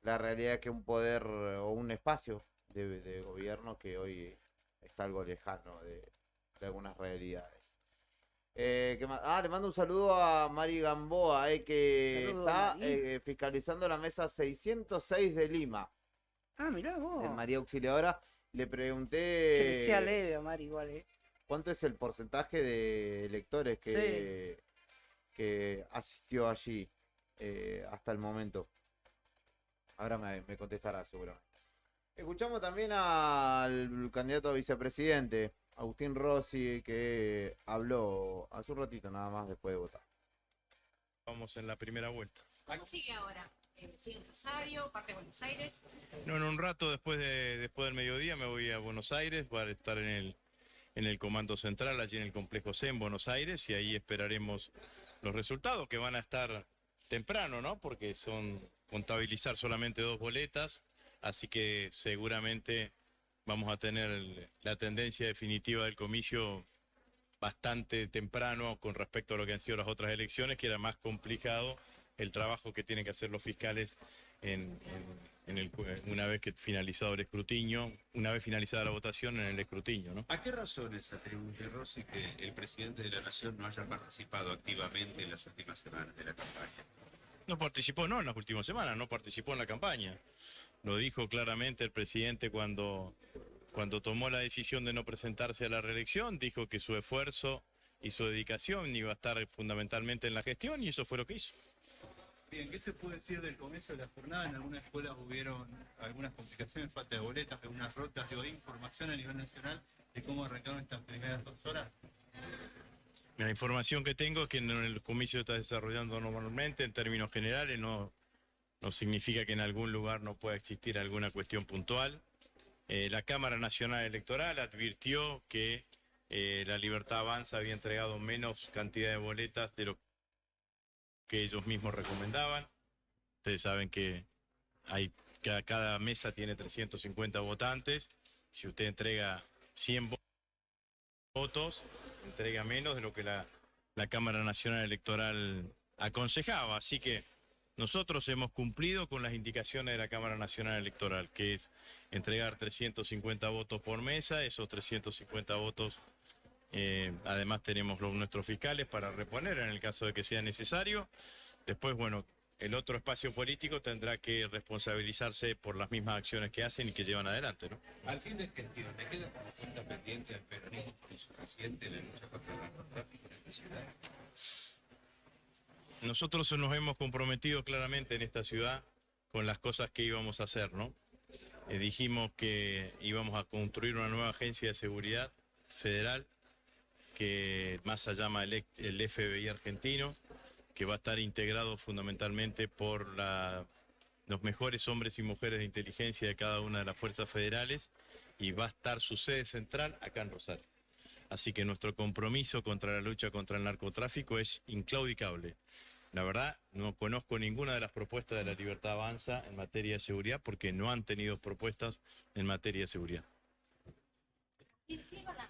la realidad es que un poder o un espacio de gobierno que hoy está algo lejano de algunas realidades. ¿Qué más? Le mando un saludo a Mari Gamboa, que Saludo, está Mari. fiscalizando la mesa 606 de Lima. Mirá vos. En María Auxiliadora. Le Que pregunté sea leve, Omar, igual, cuánto es el porcentaje de electores que asistió allí hasta el momento. Ahora me contestará seguramente. Escuchamos también al candidato a vicepresidente, Agustín Rossi, que habló hace un ratito nada más después de votar. Vamos en la primera vuelta. ¿Cómo sigue ahora? ¿Sigue en Rosario, parte de Buenos Aires? No, en un rato después del mediodía me voy a Buenos Aires para estar en el Comando Central, allí en el Complejo C en Buenos Aires, y ahí esperaremos los resultados, que van a estar temprano, ¿no? Porque son contabilizar solamente 2 boletas, así que seguramente vamos a tener la tendencia definitiva del comicio bastante temprano con respecto a lo que han sido las otras elecciones, que era más complicado el trabajo que tienen que hacer los fiscales una vez que finalizado el escrutinio, una vez finalizada la votación en el escrutinio, ¿no? ¿A qué razones atribuye Rossi que el presidente de la Nación no haya participado activamente en las últimas semanas de la campaña? No participó, no en las últimas semanas, no participó en la campaña. Lo dijo claramente el presidente cuando tomó la decisión de no presentarse a la reelección, dijo que su esfuerzo y su dedicación iba a estar fundamentalmente en la gestión, y eso fue lo que hizo. Bien, ¿qué se puede decir del comienzo de la jornada? En algunas escuelas hubieron algunas complicaciones, falta de boletas, algunas rotas. ¿Hay información a nivel nacional de cómo arrancaron estas primeras 2 horas? La información que tengo es que el comicio está desarrollando normalmente, en términos generales, no significa que en algún lugar no pueda existir alguna cuestión puntual. La Cámara Nacional Electoral advirtió que la Libertad Avanza había entregado menos cantidad de boletas de lo que ellos mismos recomendaban. Ustedes saben que cada mesa tiene 350 votantes. Si usted entrega 100 votos, entrega menos de lo que la Cámara Nacional Electoral aconsejaba. Así que nosotros hemos cumplido con las indicaciones de la Cámara Nacional Electoral, que es entregar 350 votos por mesa. Esos 350 votos, además tenemos nuestros fiscales para reponer en el caso de que sea necesario. Después, bueno, el otro espacio político tendrá que responsabilizarse por las mismas acciones que hacen y que llevan adelante, ¿no? Al fin de gestión, ¿le queda como cuenta pendiente al peronismo por insuficiente en la lucha contra el narcotráfico en esta ciudad? Nosotros nos hemos comprometido claramente en esta ciudad con las cosas que íbamos a hacer, ¿no? Dijimos que íbamos a construir una nueva agencia de seguridad federal, que Massa llama el FBI argentino, que va a estar integrado fundamentalmente por los mejores hombres y mujeres de inteligencia de cada una de las fuerzas federales, y va a estar su sede central acá en Rosario. Así que nuestro compromiso contra la lucha contra el narcotráfico es inclaudicable. La verdad, no conozco ninguna de las propuestas de la Libertad Avanza en materia de seguridad, porque no han tenido propuestas en materia de seguridad.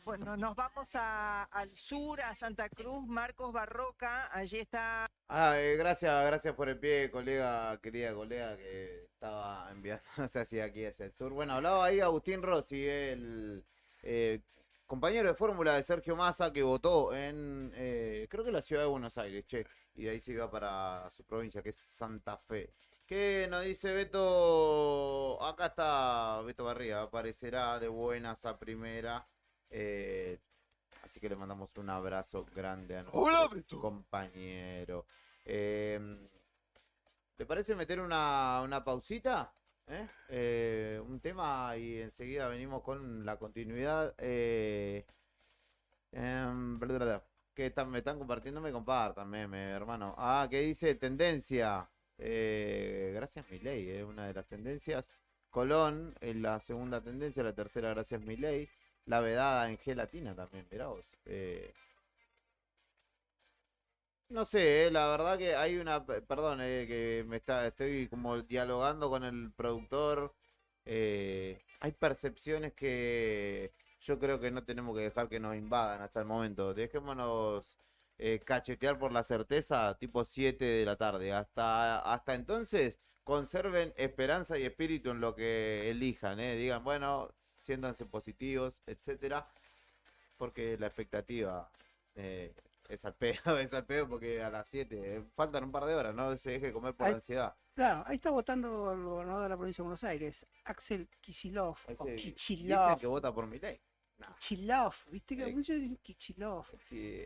Bueno, nos vamos al sur, a Santa Cruz, Marcos Barroca, allí está. Gracias por el pie, querida colega, que estaba enviándonos hacia aquí, hacia el sur. Bueno, hablaba ahí Agustín Rossi, el compañero de fórmula de Sergio Massa, que votó en, creo que la ciudad de Buenos Aires, y de ahí se iba para su provincia, que es Santa Fe. ¿Qué nos dice Beto? Acá está Beto Barriga, aparecerá de buenas a primera. Así que le mandamos un abrazo grande a nuestro compañero. ¿Le parece meter una pausita? Un tema y enseguida venimos con la continuidad. Que me están compartiendo, me compartan, hermano. ¿Qué dice? Tendencia. Gracias, Milei, una de las tendencias. Colón en la segunda tendencia, la tercera gracias Milei, la vedada en gelatina también, mirá vos. No sé, la verdad que hay una, perdón, que estoy como dialogando con el productor. Hay percepciones que yo creo que no tenemos que dejar que nos invadan hasta el momento. Dejémonos cachetear por la certeza, tipo 7 de la tarde. Hasta entonces, conserven esperanza y espíritu en lo que elijan, digan, bueno, siéntanse positivos, etcétera, porque la expectativa es al pedo, es al pedo porque a las 7 faltan un par de horas, no se deje comer por la ansiedad. Claro, ahí está votando el gobernador de la provincia de Buenos Aires, Axel Kicillof, o Dicen Kicillof. que vota por Milei. Kicillof, viste que muchos dicen Kicillof.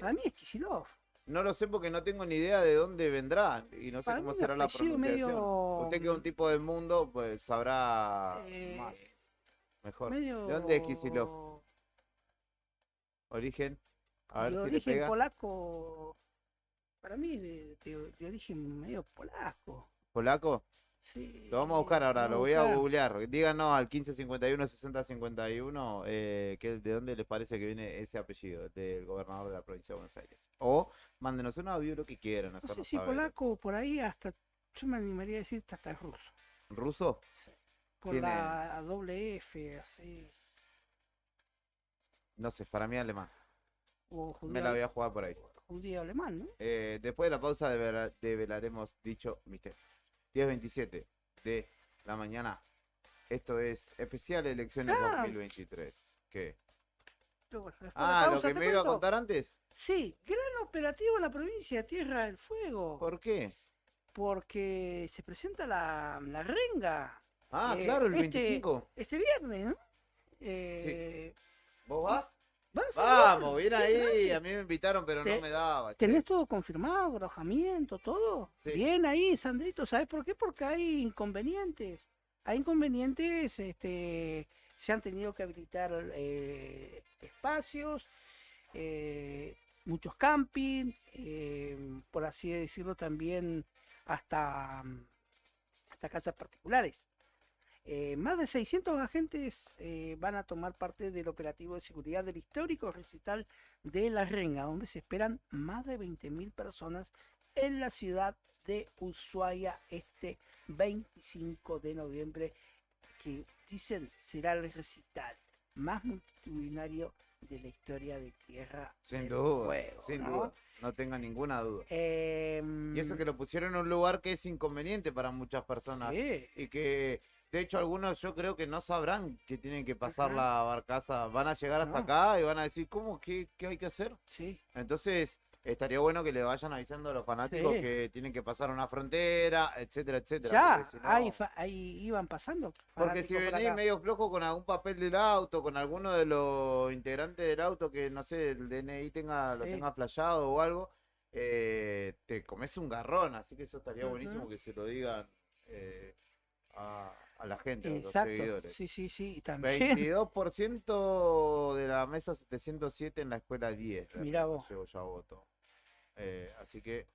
Para mí es Kicillof. No lo sé porque no tengo ni idea de dónde vendrá y no sé Para cómo mí será un la apellido pronunciación. medio- Usted que es un tipo del mundo, pues sabrá más, mejor. medio- ¿De dónde es Kicillof? Origen, a ver De si le origen pega. polaco, para mí de origen medio polaco. ¿Polaco? Sí. Lo vamos a buscar ahora, lo vamos a voy a buscar. googlear. Díganos al 1551-6051 de dónde les parece que viene ese apellido del gobernador de la provincia de Buenos Aires. O mándenos un audio, lo que quieran, No sé hacernos si saber. polaco por ahí hasta, yo me animaría a decir hasta ruso. ¿Ruso? Por Tiene- la doble F, así. No sé, para mí alemán. O judío, Me la voy a jugar por ahí. judío alemán, ¿no? Después de la pausa develaremos dicho misterio. 10:27 de la mañana. Esto es especial elecciones 2023. ¿Qué? Pero bueno, después de la Ah, lo pausa, que ¿te me iba a cuento? contar antes. Sí, gran operativo en la provincia de Tierra del Fuego. ¿Por qué? Porque se presenta la renga. Ah, claro, el 25. Este viernes, ¿no? ¿Vos vas? ¿Vas? Vamos, bien Qué ahí. grande. A mí me invitaron, pero no Te- me daba. che. ¿Tenés todo confirmado, alojamiento, todo? Sí. Bien ahí, Sandrito. ¿Sabes por qué? Porque hay inconvenientes. Hay inconvenientes, se han tenido que habilitar espacios, muchos camping, por así decirlo también hasta casas particulares. Más de 600 agentes van a tomar parte del operativo de seguridad del histórico recital de La Renga, donde se esperan más de 20.000 personas en la ciudad de Ushuaia este 25 de noviembre, que dicen será el recital más multitudinario de la historia de Tierra Sin del duda, Fuego, sin ¿no? duda. No tenga ninguna duda. Y Y eso que lo pusieron en un lugar que es inconveniente para muchas personas. Sí. Y que, de hecho, algunos yo creo que no sabrán que tienen que pasar Ajá. la barcaza. Van a llegar hasta No. acá y van a decir, ¿cómo? ¿Qué hay que hacer? Sí. Entonces, estaría bueno que le vayan avisando a los fanáticos Sí. que tienen que pasar una frontera, etcétera, etcétera. Ya, porque si no- ahí iban pasando. Porque si fanáticos por venís acá. medio flojo con algún papel del auto, con alguno de los integrantes del auto que, no sé, el DNI lo Sí. tenga flasheado o algo, te comes un garrón, así que eso estaría buenísimo Ujú. que se lo digan a la gente, a los Exacto, seguidores. sí, y también. 22% de la mesa 707 en la escuela 10. Mirá vos. Llevo ya voto. Así que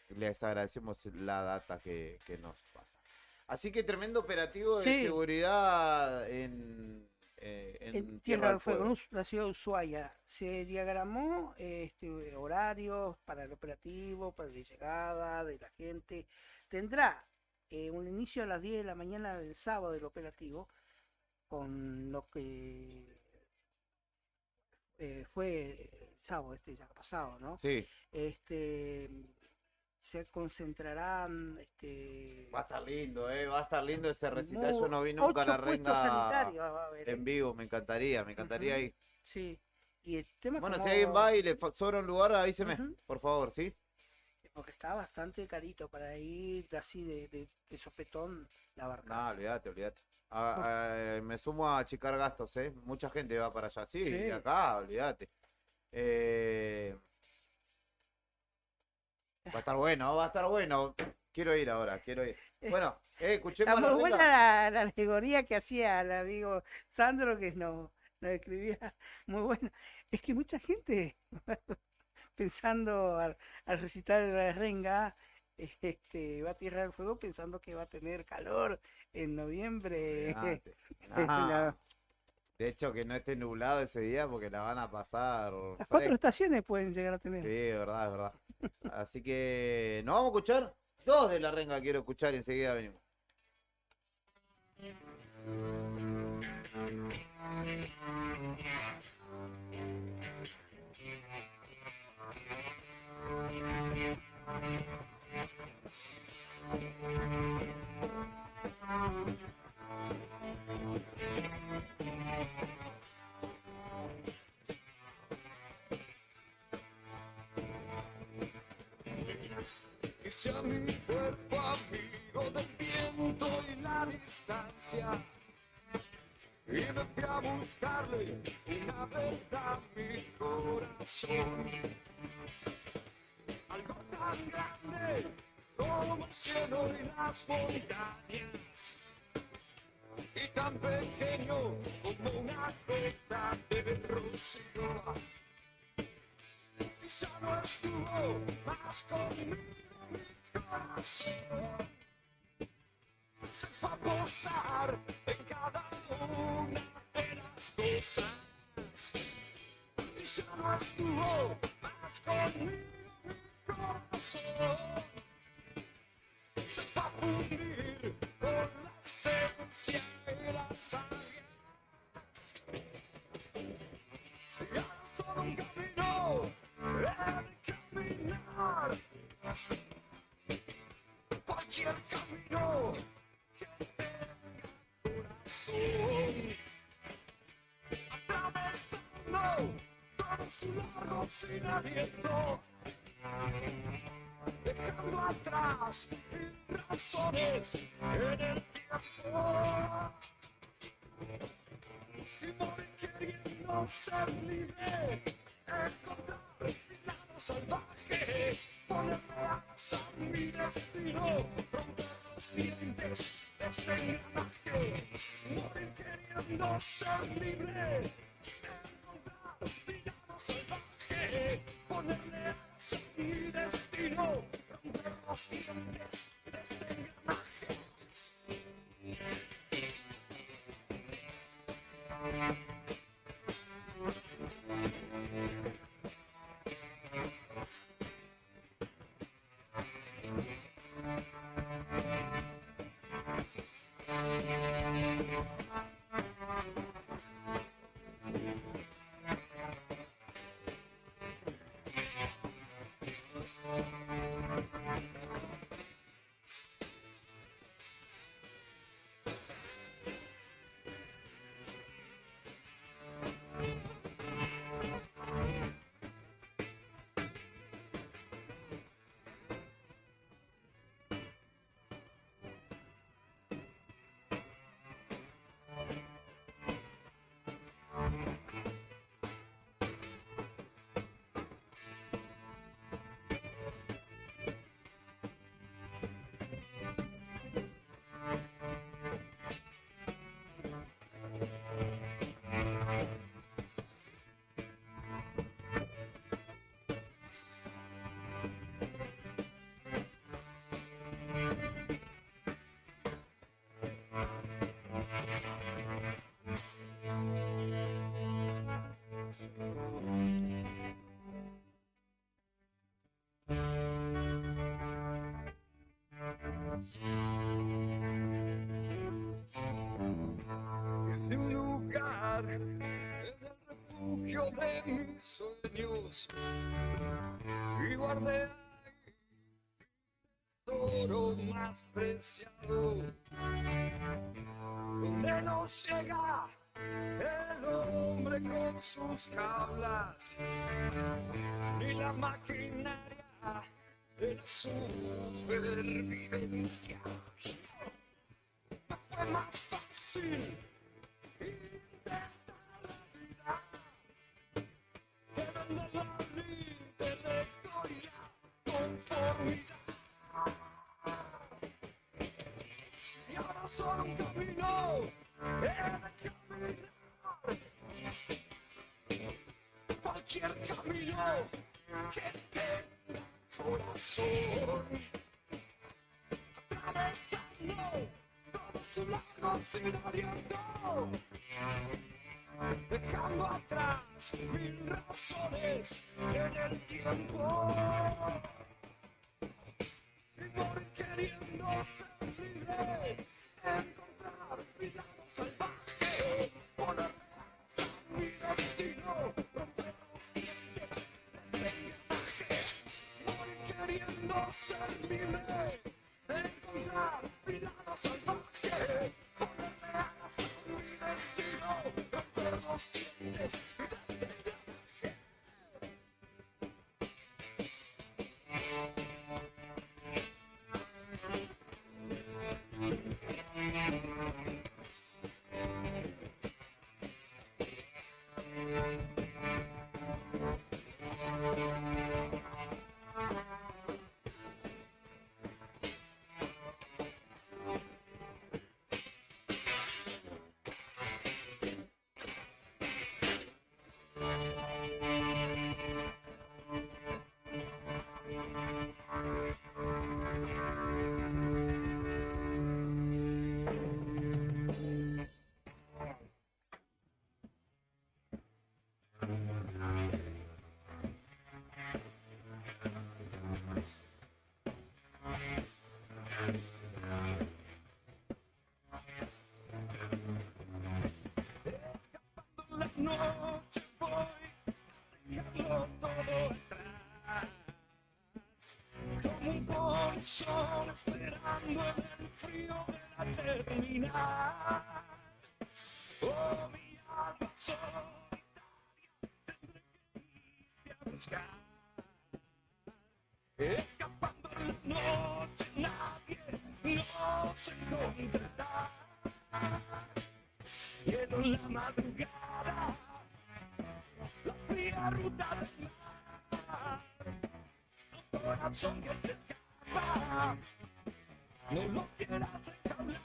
les agradecemos la data que nos pasa. Así que tremendo operativo de Sí. seguridad en Tierra del Fuego, en la ciudad de Ushuaia. Se diagramó horarios para el operativo, para la llegada de la gente. Tendrá un inicio a las 10 de la mañana del sábado del operativo, con lo que fue el sábado ya pasado, ¿no? Sí. Se concentrarán Va a estar lindo, va a estar lindo ese recital. Yo Mu- no vi nunca 8 la puestos renga sanitarios va a haber, en vivo, me encantaría ir. Sí. Y el tema Bueno, como- si alguien va y le sobra un lugar, avíseme, Ujú. por favor, ¿sí? Porque está bastante carito para ir así de sopetón la barca. No, olvídate. Me sumo a achicar gastos, Mucha gente va para allá. Sí, Sí. de acá, olvídate. Va a estar bueno, va a estar bueno. Quiero ir ahora, quiero ir. Bueno, escuchemos Está a la muy buena renga. la alegoría que hacía el amigo Sandro, que nos escribía muy buena. Es que mucha gente, pensando al recitar la renga, va a Tierra del Fuego pensando que va a tener calor en noviembre. Olvidate. No. De hecho, que no esté nublado ese día porque la van a pasar. Las 4 estaciones pueden llegar a tener. Sí, es verdad, es verdad. Así que nos vamos a escuchar. 2 de La Renga quiero escuchar y enseguida venimos. Que sea mi cuerpo amigo del viento y la distancia, y me fui a buscarle una verdad a mi corazón, algo tan grande como el cielo y las montañas, y tan pequeño como una gota de rocío. Quizá no estuvo más conmigo mi corazón, se fue a posar en cada una de las cosas. Quizá no estuvo más conmigo mi corazón, se fue a fundir con la esencia y la sangre. Y ahora solo un camino he de caminar, cualquier camino que tenga corazón, atravesando todo su largo sin aliento, dejando atrás mil razones en el tiempo, y morir queriendo ser libre, encontrar mi lado salvaje, ponerle alas a mi destino, romper los dientes de este engranaje, morir queriendo ser libre, encontrar mi lado salvaje, ponerle alas a mi destino, romper los dientes de este engranaje. Desde un lugar en el refugio de mis sueños, y guardé ahí mi tesoro más preciado, donde no llega el hombre con sus jaulas, ni la maquinaria de la supervivencia. Me fue más fácil inventar la vida que vender la intelecto y la conformidad. Y ahora solo un camino he de caminar, cualquier camino que tenga corazón, atravesando todo su largo sin aliento, dejando atrás mil razones en el tiempo. Y por queriendo ser libre, encontrar mi lado salvaje, ponerle asa a mi destino, romper los dientes de este engranaje. Por queriendo ser libre, encontrar mi lado salvaje, ponerle asa a mi destino, romper los dientes de este engranaje. Noche voy a dejarlo todo atrás, como un bolsón esperando en el frío de la eternidad. Oh, mi alma solitaria, tendré que irte a buscar. Escapando en la noche nadie nos encontrará. Y en la madrugada, la fría ruta del mar, tu corazón que se escapa, no lo quieras entablar.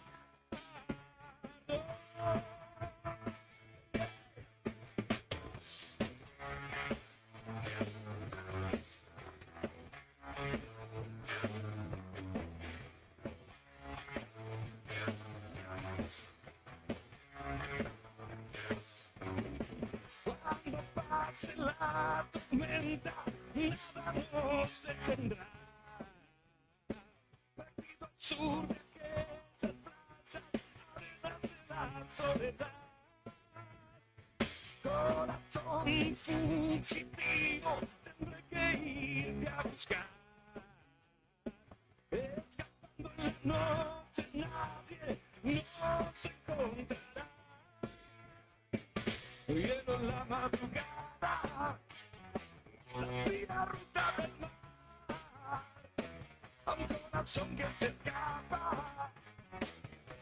Pase la tormenta, nada nos detendrá. Perdido al sur de aquellas plazas, arenas de la soledad. Corazón fugitivo, tendré que irte a buscar. Escapando en la noche, nadie nos encontrará. Y en la madrugada, la fría ruta del mar, a un corazón que se escapa,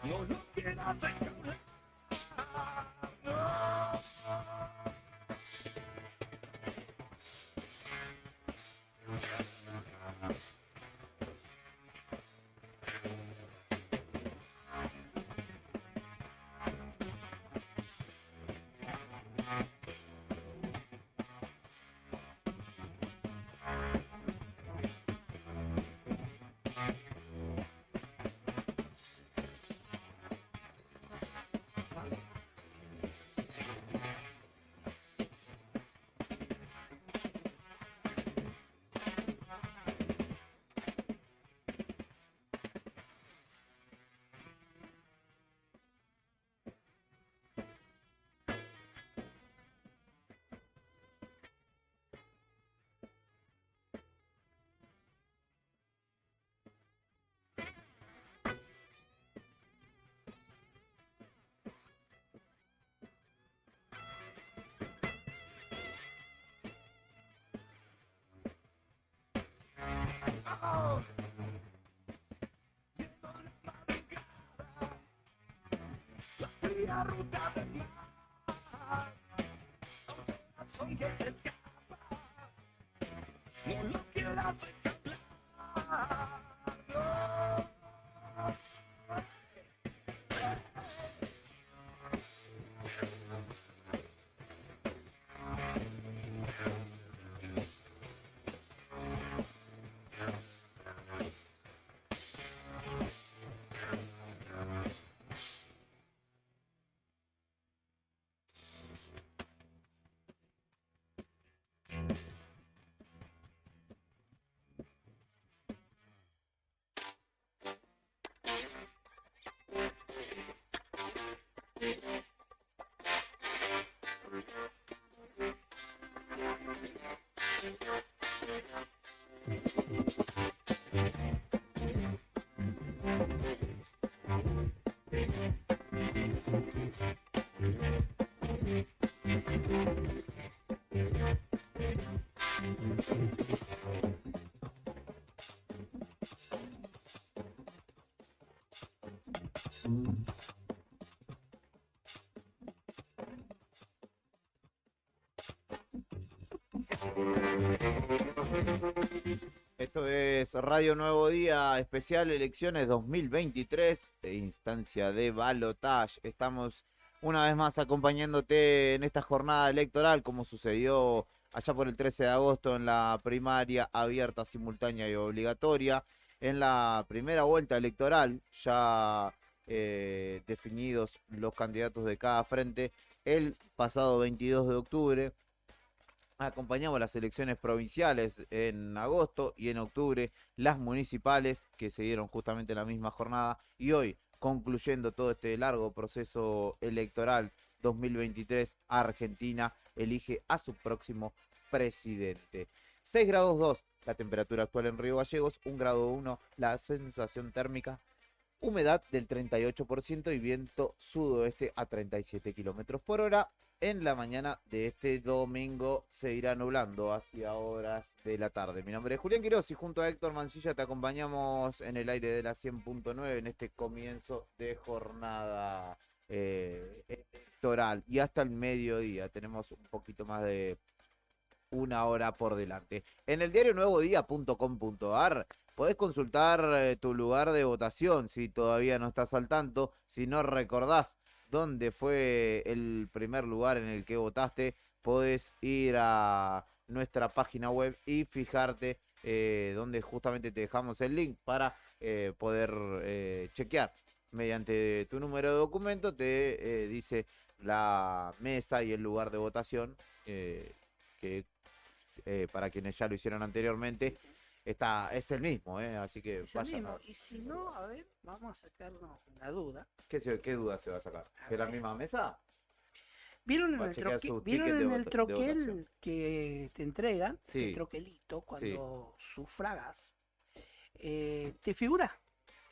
no lo quieras engañar, no. La fría ruta del mar, a un corazón que se escapa, no lo quieras escapar, no. Esto es Radio Nuevo Día, especial elecciones 2023, instancia de balotage. Estamos una vez más acompañándote en esta jornada electoral, como sucedió allá por el 13 de agosto en la primaria abierta, simultánea y obligatoria. En la primera vuelta electoral, ya definidos los candidatos de cada frente, el pasado 22 de octubre. Acompañamos las elecciones provinciales en agosto y en octubre las municipales que se dieron justamente la misma jornada, y hoy, concluyendo todo este largo proceso electoral 2023, Argentina elige a su próximo presidente. 6 grados 2 la temperatura actual en Río Gallegos, 1 grado 1 la sensación térmica, humedad del 38% y viento sudoeste a 37 kilómetros por hora. En la mañana de este domingo se irá nublando hacia horas de la tarde. Mi nombre es Julián Quiroz y junto a Héctor Mancilla te acompañamos en el aire de la 100.9 en este comienzo de jornada electoral. Y hasta el mediodía tenemos un poquito más de una hora por delante. En el diario nuevodía.com.ar podés consultar tu lugar de votación si todavía no estás al tanto, si no recordás dónde fue el primer lugar en el que votaste, podés ir a nuestra página web y fijarte donde justamente te dejamos el link para poder chequear. Mediante tu número de documento te dice la mesa y el lugar de votación, que para quienes ya lo hicieron anteriormente, es el mismo, así que Es el mismo. Y si no, a ver, vamos a sacarnos una duda. ¿Qué duda se va a sacar? ¿Que es la misma mesa? ¿Vieron en Para el, chequear troque- su ¿vieron ticket de en el de troquel votación. que te entregan, Sí. el troquelito, cuando sufragas? Te figura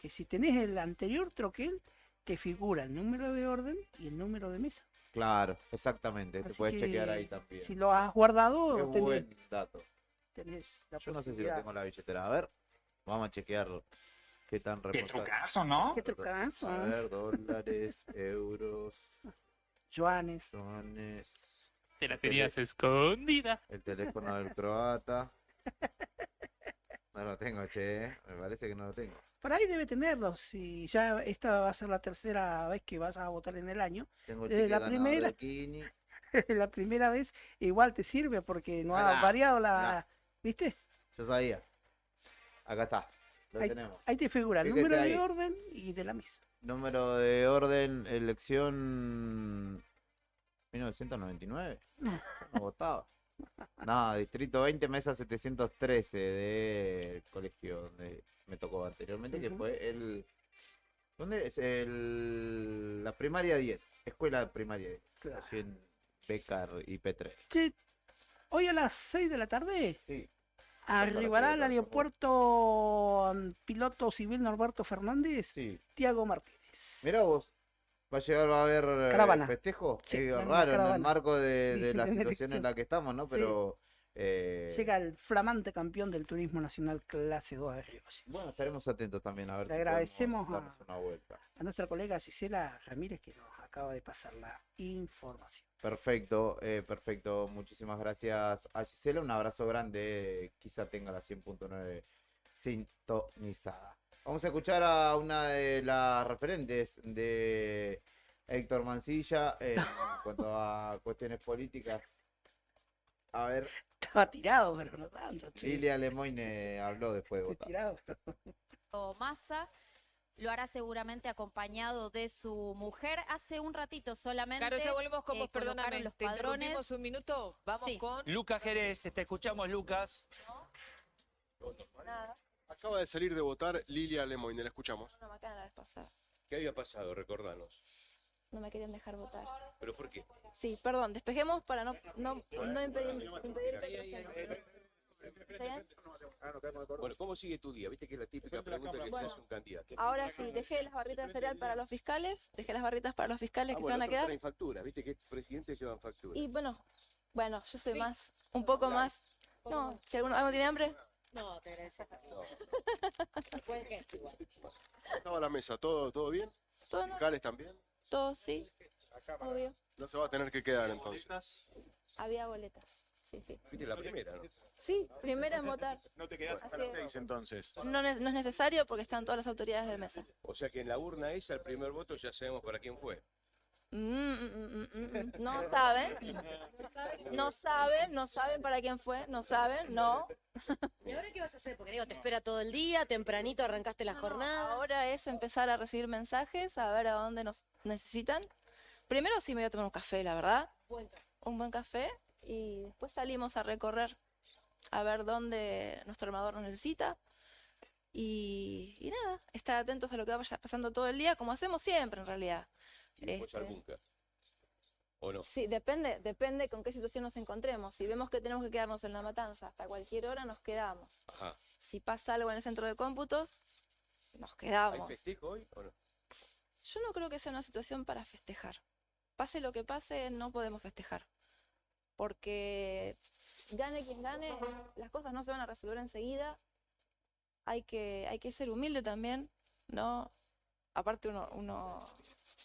que si tenés el anterior troquel, te figura el número de orden y el número de mesa. Claro, exactamente, te Así puedes que, chequear ahí también. si lo has guardado, Qué tenés, buen dato. tenés la Yo no sé si lo posibilidad. tengo en la billetera. A ver, vamos a chequear qué tan responsable. trucazo, ¿no? Qué trucazo. A ver, dólares, euros, Joanes. Te la tenías escondida. el teléfono del croata. No lo tengo, che, me parece que no lo tengo. Por ahí debe tenerlo. Si ya esta va a ser la tercera vez que vas a votar en el año. Tengo el Desde ticket la ganador primera, de Kini. la primera vez igual te sirve porque no ha Pará, variado la. mirá. ¿Viste? Yo sabía. Acá está, lo Ahí, tenemos. ahí te figura el Fíjese número ahí. de orden y de la misa. Número de orden, elección 1999. No votaba. No, distrito 20, mesa 713 del colegio donde me tocó anteriormente, que Ujú. fue ¿dónde es? La primaria 10, escuela primaria 10, Claro. allí en Becar y P3. Che, hoy a las 6 de la tarde Sí. arribará al aeropuerto piloto civil Norberto Fernández, Tiago Martínez. Mirá vos, va a llegar, va a haber Caravana. festejo. Sí, Qué en una raro en el caravana. marco de Sí, la en situación en elección. la que estamos, ¿no? Sí. Pero Llega el flamante campeón del turismo nacional clase 2 de Río. bueno, estaremos atentos también a ver Le si agradecemos podemos darnos una vuelta. a nuestra colega Gisela Ramírez que nos acaba de pasar la información. Perfecto, perfecto. Muchísimas gracias a Gisela. Un abrazo grande. Quizá tenga la 100.9 sintonizada. Vamos a escuchar a una de las referentes de Héctor Mancilla en cuanto a cuestiones políticas. A ver, Estaba tirado, pero no tanto. che. Lilia Lemoine habló después de votar. Tirado, Massa lo hará seguramente acompañado de su mujer. Hace un ratito solamente. Claro, ya volvemos con vos, colocaron perdóname. los ¿Te padrones. interrumpimos un minuto? Vamos Sí. con... Lucas Jerez, te escuchamos, Lucas. Nada, Acaba de salir de votar Lilia Lemoine, la escuchamos. no me quedan la vez pasada. ¿Qué había pasado? Recordanos. No me querían dejar votar. ¿Pero por qué? Sí, perdón, despejemos para no impedir. bien? Bueno, ¿cómo sigue tu día? Viste que es la típica pregunta que se Bueno, hace un candidato. ahora sí, dejé las barritas de cereal para los fiscales, dejé las barritas para los fiscales que se van a otros quedar. traen facturas, viste que presidentes llevan facturas. Y bueno, yo soy más, un poco más. No, si alguno tiene hambre. No, te agradezco. Buen gesto igual. ¿Estaba la mesa? ¿Todo bien? Todo no, ¿Fiscales también? todo sí, obvio. No se va a tener que quedar entonces. Había boletas, sí. Fuiste la primera, ¿no? Sí, primera en votar. No te quedás hasta las 6 entonces. No es necesario porque están todas las autoridades de mesa. O sea que en la urna esa, el primer voto, ya sabemos para quién fue. No saben. No saben para quién fue, no saben, no. ¿Y ahora qué vas a hacer? Porque digo, te espera todo el día, tempranito arrancaste la jornada. Ahora es empezar a recibir mensajes, a ver a dónde nos necesitan. Primero sí me voy a tomar un café, la verdad. Un buen café y después salimos a recorrer, a ver dónde nuestro armador nos necesita. Y nada, estar atentos a lo que vaya pasando todo el día, como hacemos siempre en realidad. Y después al búnker. ¿O no? Sí, depende con qué situación nos encontremos. Si vemos que tenemos que quedarnos en la matanza hasta cualquier hora, nos quedamos. Ajá. Si pasa algo en el centro de cómputos, nos ¿Hay quedamos. festejo hoy o no? Yo no creo que sea una situación para festejar. Pase lo que pase, no podemos festejar. Porque gane quien gane, las cosas no se van a resolver enseguida. Hay que ser humilde también, ¿no? Aparte uno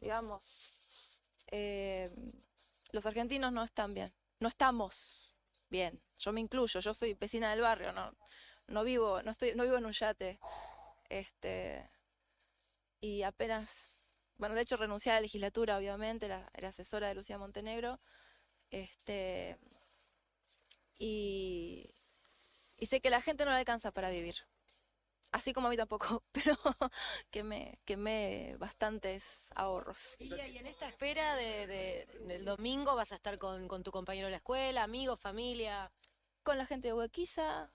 digamos, los argentinos no están bien. No estamos bien. Yo me incluyo, yo soy vecina del barrio, no vivo en un yate. Y apenas, bueno, de hecho renuncié a la legislatura, obviamente, era asesora de Lucía Montenegro. Y sé que la gente no le alcanza para vivir. Así como a mí tampoco, pero quemé bastantes ahorros. Y en esta espera del domingo vas a estar con tu compañero de la escuela, amigos, familia. Con la gente de Huequiza,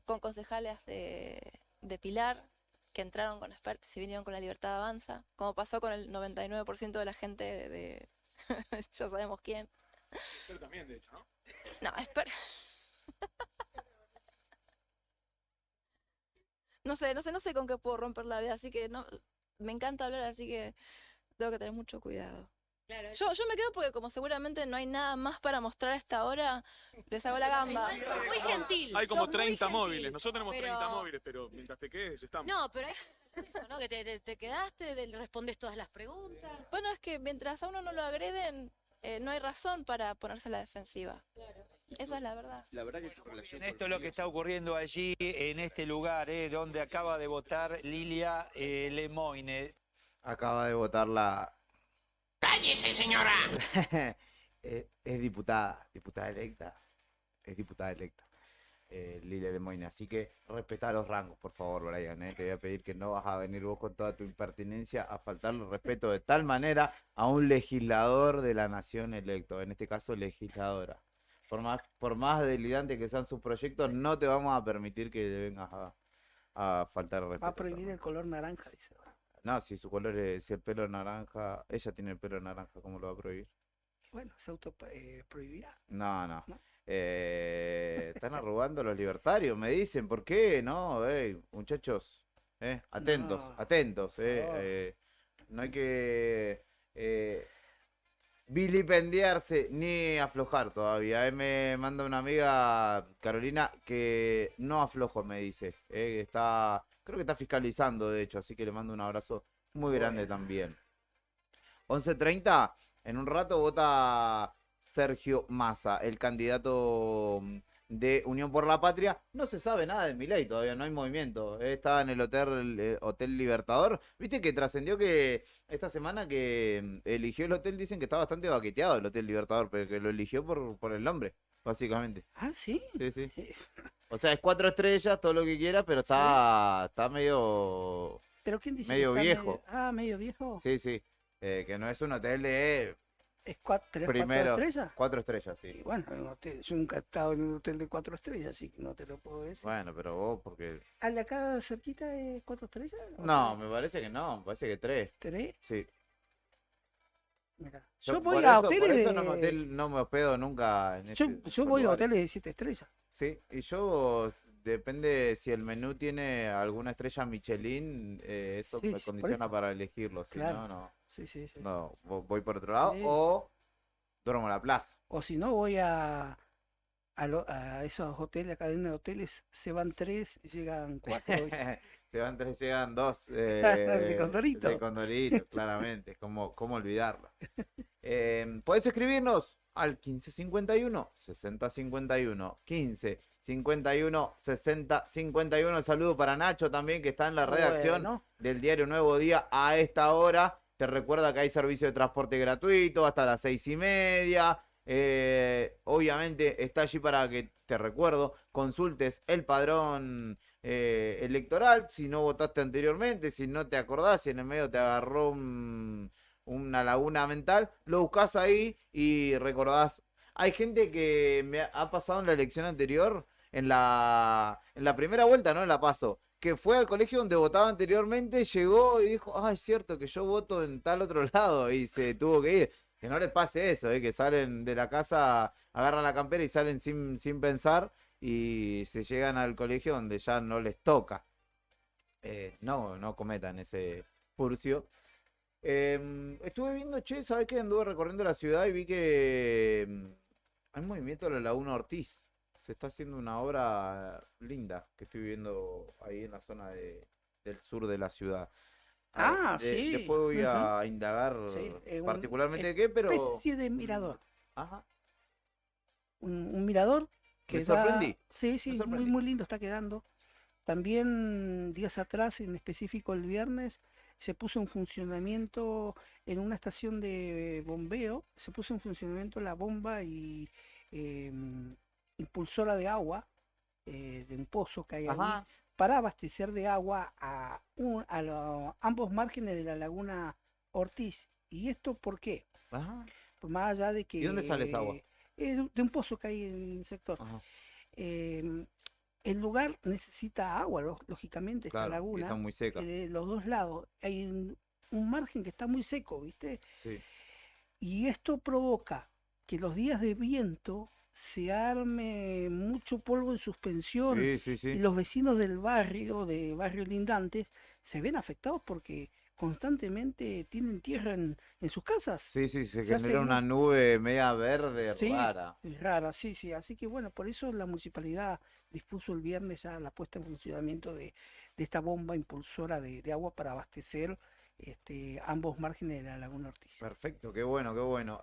con concejales de Pilar, que entraron con expertos y vinieron con la Libertad Avanza, como pasó con el 99% de la gente de ya sabemos quién. Pero también, de hecho, ¿no? No, espera. No sé con qué puedo romper la vida, así que no, me encanta hablar, así que tengo que tener mucho cuidado. Claro, Yo me quedo porque como seguramente no hay nada más para mostrar a esta hora, les hago la gamba. Sos muy gentil. Hay como sos muy 30 gentil, móviles. Nosotros tenemos pero- 30 móviles, pero mientras te quedes, estamos. No, pero hay eso, ¿no? Que te quedaste, respondes todas las preguntas. Bueno, es que mientras a uno no lo agreden, no hay razón para ponerse a la defensiva. Esa es la verdad. La verdad que tu relación Esto es lo que está ocurriendo allí, en este lugar, donde acaba de votar Lilia Lemoyne. Acaba de votar la... ¡Cállese, señora! Es diputada electa. Es diputada electa. Lilia Lemoyne. Así que respetá los rangos, por favor, Brian. Te voy a pedir que no vas a venir vos con toda tu impertinencia a faltarle el respeto de tal manera a un legislador de la nación electo. En este caso, legisladora. Por más delirante que sean sus proyectos, no te vamos a permitir que vengas a faltar el respeto. Va a prohibir el color naranja, dice. No, si su color es, si el pelo naranja, ella tiene el pelo naranja, ¿cómo lo va a prohibir? Bueno, se prohibirá. No. Están arrugando a los libertarios, me dicen, ¿por qué? No, muchachos, atentos, No. atentos. No hay que vilipendiarse ni aflojar todavía. Me manda una amiga, Carolina, que no aflojo, me dice. Creo que está fiscalizando, de hecho, así que le mando un abrazo muy grande también. 11:30, en un rato vota Sergio Massa, el candidato de Unión por la Patria. No se sabe nada de Milei todavía, no hay movimiento. Está en el Hotel Libertador. Viste que trascendió que esta semana que eligió el hotel, dicen que está bastante baqueteado el Hotel Libertador, pero que lo eligió por el nombre, básicamente. ¿Ah, sí? Sí. O sea, es 4 estrellas, todo lo que quiera, pero está medio... ¿Pero quién dice medio que está viejo. medio viejo? Sí. Que no es un hotel de... ¿Pero es primero, 4 estrellas? 4 estrellas, sí. Y bueno, yo nunca he estado en un hotel de 4 estrellas, así que no te lo puedo decir. Bueno, pero vos, porque... ¿Al de acá cerquita es 4 estrellas? No, me parece que no, me parece que 3. ¿3? Sí. Mirá. Yo Yo voy por a eso, por hoteles eso de... no me hospedo nunca en Yo esos voy a lugares. hoteles de 7 estrellas. Sí, y yo depende si el menú tiene alguna estrella Michelin, eso Sí, me sí, por condiciona eso. para elegirlo, si Claro. no, Sí, sí, sí. no, voy por otro lado Sí. o duermo en la plaza. O si no, voy a esos hoteles, la cadena de hoteles, se van 3 y llegan 4. Se van 3, llegan 2 De Condorito. de Condorito, claramente, ¿cómo olvidarlo? Podés escribirnos al 1551 6051 1551 6051. El saludo para Nacho también, que está en la redacción Bueno. del diario Nuevo Día a esta hora. Te recuerda que hay servicio de transporte gratuito hasta las 6:30. Obviamente está allí para que, te recuerdo, consultes el padrón electoral, si no votaste anteriormente, si no te acordás, si en el medio te agarró una laguna mental, lo buscas ahí y recordás. Hay gente que me ha pasado en la elección anterior, en la primera vuelta, no en la PASO, que fue al colegio donde votaba anteriormente, llegó y dijo, es cierto que yo voto en tal otro lado, y se tuvo que ir. Que no les pase eso, que salen de la casa, agarran la campera y salen sin pensar y se llegan al colegio donde ya no les toca. No cometan ese furcio. Estuve viendo, ¿sabes qué? Anduve recorriendo la ciudad y vi que hay movimiento en la Laguna Ortiz. Se está haciendo una obra linda que estoy viendo ahí en la zona del sur de la ciudad. Sí. Después voy a indagar particularmente de qué, pero... especie de mirador. Ajá. Un mirador que Me sorprendí. Sí, muy, muy lindo está quedando. También días atrás, en específico el viernes, se puso en funcionamiento en una estación de bombeo, se puso en funcionamiento la bomba y impulsora de agua de un pozo que hay allí, para abastecer de agua a ambos márgenes de la laguna Ortiz. ¿Y esto por qué? Pues más allá de que... ¿Y dónde sale esa agua? De un pozo que hay en el sector. El lugar necesita agua, lógicamente, esta Claro, y laguna. está muy seca. De los dos lados. Hay un margen que está muy seco, ¿viste? Sí. Y esto provoca que los días de viento se arme mucho polvo en suspensión. Sí. Y los vecinos del barrio, de barrios lindantes, se ven afectados porque constantemente tienen tierra en sus casas. Sí, se Se hace genera una nube media verde Sí, rara. rara, sí. Así que bueno, por eso la municipalidad dispuso el viernes ya la puesta en funcionamiento de esta bomba impulsora de agua para abastecer ambos márgenes de la Laguna Ortiz. Perfecto, qué bueno, qué bueno.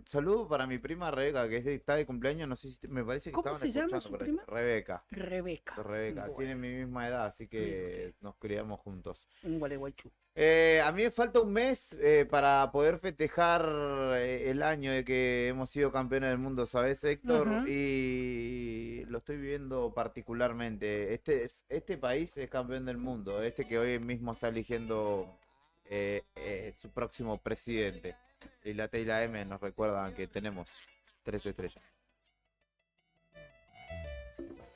Saludo para mi prima Rebeca, que está de cumpleaños, no sé si me parece que ¿Cómo estaban se llama escuchando su por ahí. prima? Rebeca. Rebeca. Tiene mi misma edad, así que nos criamos juntos. Un gualeguaychú. A mí me falta un mes para poder festejar el año de que hemos sido campeones del mundo, ¿sabes, Héctor? Ujú. Y lo estoy viviendo particularmente. Este país es campeón del mundo, que hoy mismo está eligiendo su próximo presidente. Y la T y la M nos recuerdan que tenemos 3 estrellas.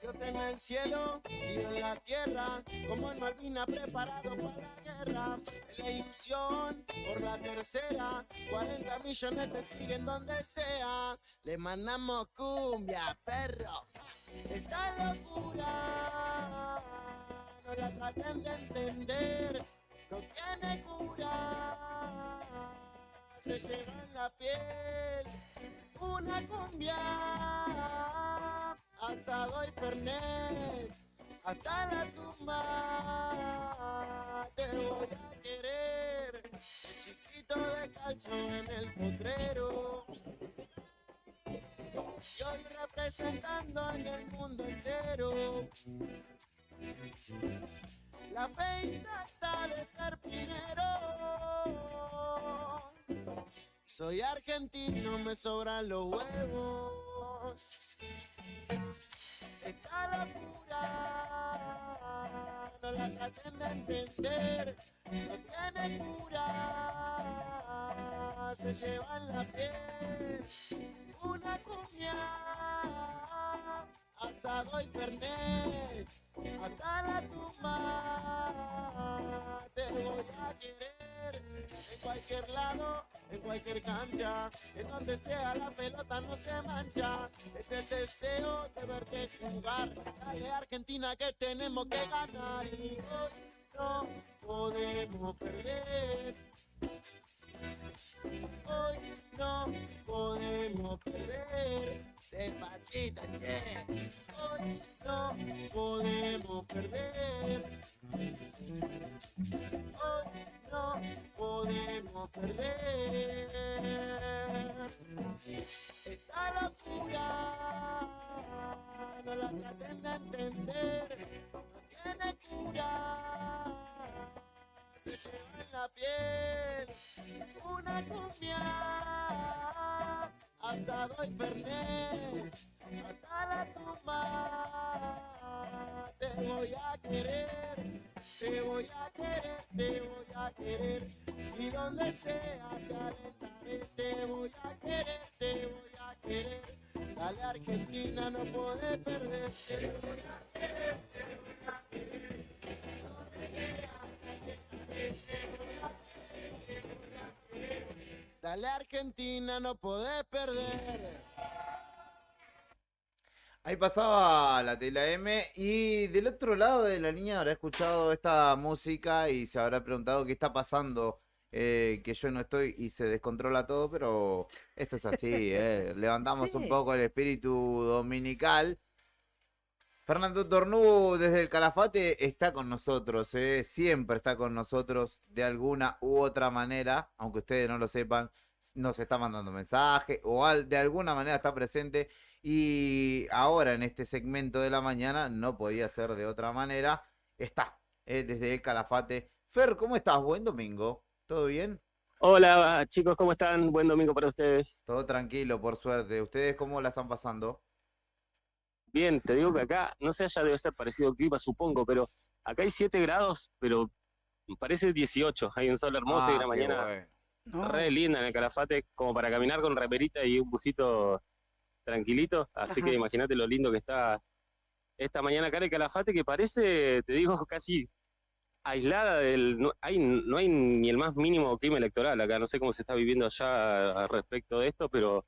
Yo tengo el cielo y en la tierra, como en Malvina preparado para la guerra. La ilusión por la tercera, 40 millones te siguen donde sea. Le mandamos cumbia, perro. Esta locura no la traten de entender, no tiene cura. Se lleva en la piel una cumbia, asado y fernet, hasta la tumba te voy a querer, chiquito descalzo en el potrero, y hoy representando en el mundo entero. La fe intenta de ser primero. Soy argentino, me sobran los huevos. Esta locura no la traten de entender, no tiene cura. Se lleva en la piel una cumbia, asado y fernet, hasta la tumba te voy a querer, en cualquier lado, en cualquier cancha, en donde sea la pelota no se mancha. Es el deseo de verte jugar. Dale Argentina que tenemos que ganar y hoy no podemos perder. Hoy no podemos perder. Despacito, che. Hoy no podemos perder. Hoy no podemos perder. Esta locura no la traten de entender. No tiene cura. Se lleva en la piel una cumbia, asado y fernet, hasta la tumba. Te voy a querer, te voy a querer, te voy a querer, y donde sea te alentaré. Te voy a querer, te voy a querer, dale Argentina, no podés perder. Te voy a querer, te voy a querer, donde sea. Dale Argentina, no podés perder. Ahí pasaba la Tela M y del otro lado de la línea habrá escuchado esta música y se habrá preguntado qué está pasando, que yo no estoy y se descontrola todo, pero esto es así, levantamos un poco el espíritu dominical. Fernando Tornú desde el Calafate está con nosotros, siempre está con nosotros de alguna u otra manera, aunque ustedes no lo sepan, nos está mandando mensajes o de alguna manera está presente y ahora en este segmento de la mañana no podía ser de otra manera, está desde el Calafate. Fer, ¿cómo estás? Buen domingo, ¿todo bien? Hola chicos, ¿cómo están? Buen domingo para ustedes. Todo tranquilo, por suerte. ¿Ustedes cómo la están pasando? Bien, te digo que acá, no sé, ya debe ser parecido al clima, supongo, pero acá hay 7 grados, pero parece 18. Hay un sol hermoso y una mañana re linda en el Calafate, como para caminar con remerita y un busito tranquilito. Así que imagínate lo lindo que está esta mañana acá en el Calafate, que parece, te digo, casi aislada del... No hay ni el más mínimo clima electoral acá. No sé cómo se está viviendo allá al respecto de esto, pero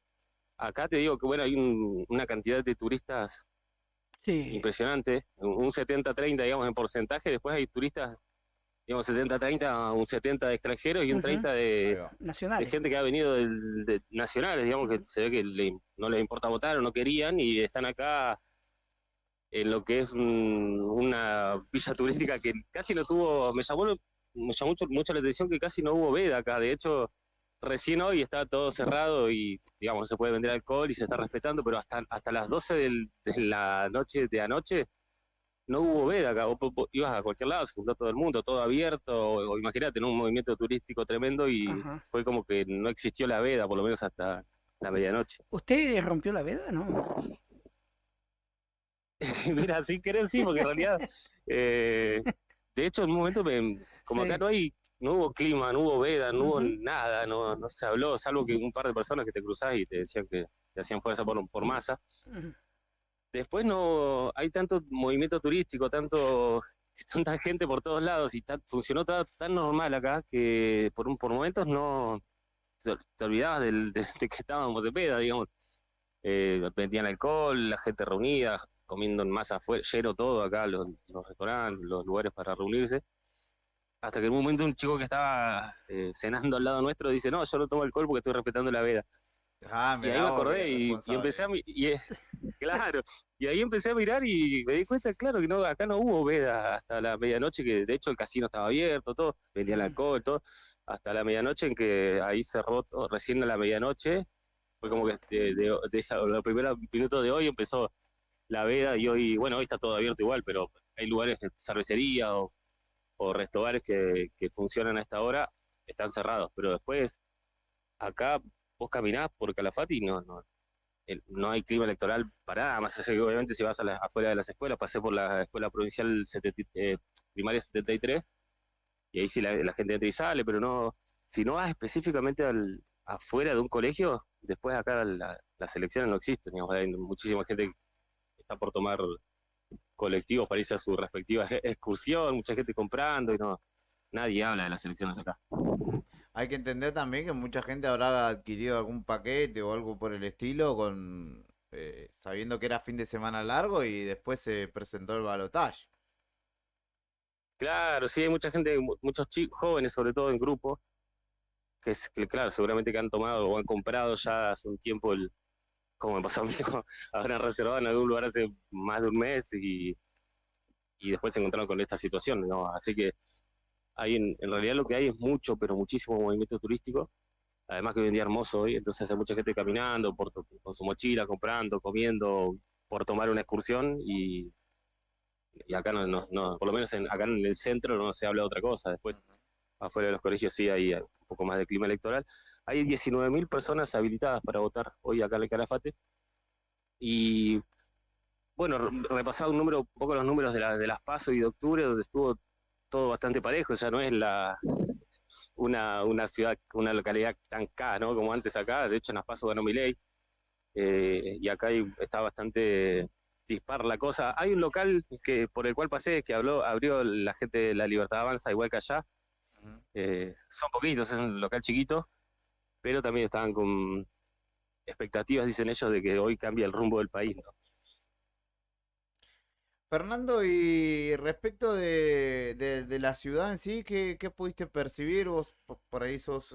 acá te digo que, bueno, hay una cantidad de turistas impresionante, un 70-30, digamos, en porcentaje. Después hay turistas, digamos, 70-30, un 70 de extranjeros y un 30 de gente que ha venido de nacionales, digamos, que se ve que no les importa votar o no querían y están acá en lo que es una villa turística que casi no tuvo, me llamó mucho la atención que casi no hubo veda acá. De hecho, recién hoy está todo cerrado y, digamos, no se puede vender alcohol y se está respetando, pero hasta las 12 de la noche de anoche no hubo veda acá. Vos ibas a cualquier lado, se juntó todo el mundo, todo abierto, o imagínate, en un movimiento turístico tremendo y fue como que no existió la veda, por lo menos hasta la medianoche. ¿Usted rompió la veda, no? Mira, sin querer sí, porque en realidad, de hecho, en un momento, como acá no hubo clima, no hubo veda, no hubo nada, no se habló, salvo que un par de personas que te cruzás y te decían que te hacían fuerza por masa. Después no hay tanto movimiento turístico, tanta gente por todos lados y funcionó tan normal acá que por momentos no te olvidabas de que estábamos de peda, digamos. Vendían alcohol, la gente reunida, comiendo en masa afuera, lleno todo acá, los restaurantes, los lugares para reunirse. Hasta que en un momento un chico que estaba cenando al lado nuestro dice, no, yo no tomo alcohol porque estoy respetando la veda. Y ahí me acordé y empecé claro, y ahí empecé a mirar y me di cuenta, claro, que acá no hubo veda hasta la medianoche, que de hecho el casino estaba abierto, todo, vendían alcohol, todo, hasta la medianoche en que ahí cerró todo, recién a la medianoche, fue como que de los primeros minutos de hoy empezó la veda y hoy está todo abierto igual, pero hay lugares de cervecería o restaurantes que funcionan a esta hora, están cerrados, pero después acá vos caminás por Calafate y no hay clima electoral para nada, más allá que obviamente si vas afuera de las escuelas, pasé por la escuela provincial primaria 73, y ahí sí la gente entra y sale, pero no, si no vas específicamente afuera de un colegio, después acá las elecciones no existen, digamos, hay muchísima gente que está por tomar colectivos para irse a su respectiva excursión, mucha gente comprando y nadie habla de las elecciones acá. Hay que entender también que mucha gente habrá adquirido algún paquete o algo por el estilo con sabiendo que era fin de semana largo y después se presentó el balotaje. Claro, sí, hay mucha gente, muchos chicos, jóvenes sobre todo en grupo, que claro, seguramente que han tomado o han comprado ya hace un tiempo, como me pasó a mí, ¿no? Habrán reservado en algún lugar hace más de un mes y después se encontraron con esta situación, ¿no? Así que hay en realidad lo que hay es mucho, pero muchísimo movimiento turístico, además que hoy en día hermoso hoy, entonces hay mucha gente caminando con su mochila, comprando, comiendo, por tomar una excursión y acá por lo menos acá en el centro no se habla de otra cosa, después afuera de los colegios sí hay un poco más de clima electoral. Hay 19.000 personas habilitadas para votar hoy acá en el Calafate y bueno, repasado un poco los números de las PASO y de octubre, donde estuvo todo bastante parejo, ya no es una ciudad, una localidad tan K, ¿no? Como antes acá, de hecho en las PASO ganó Milei, y acá está bastante dispar la cosa. Hay un local por el cual pasé, que abrió la gente de La Libertad Avanza, igual que allá, son poquitos, es un local chiquito, pero también estaban con expectativas, dicen ellos, de que hoy cambia el rumbo del país, ¿no? Fernando, y respecto de la ciudad en sí, ¿qué pudiste percibir? Vos por ahí sos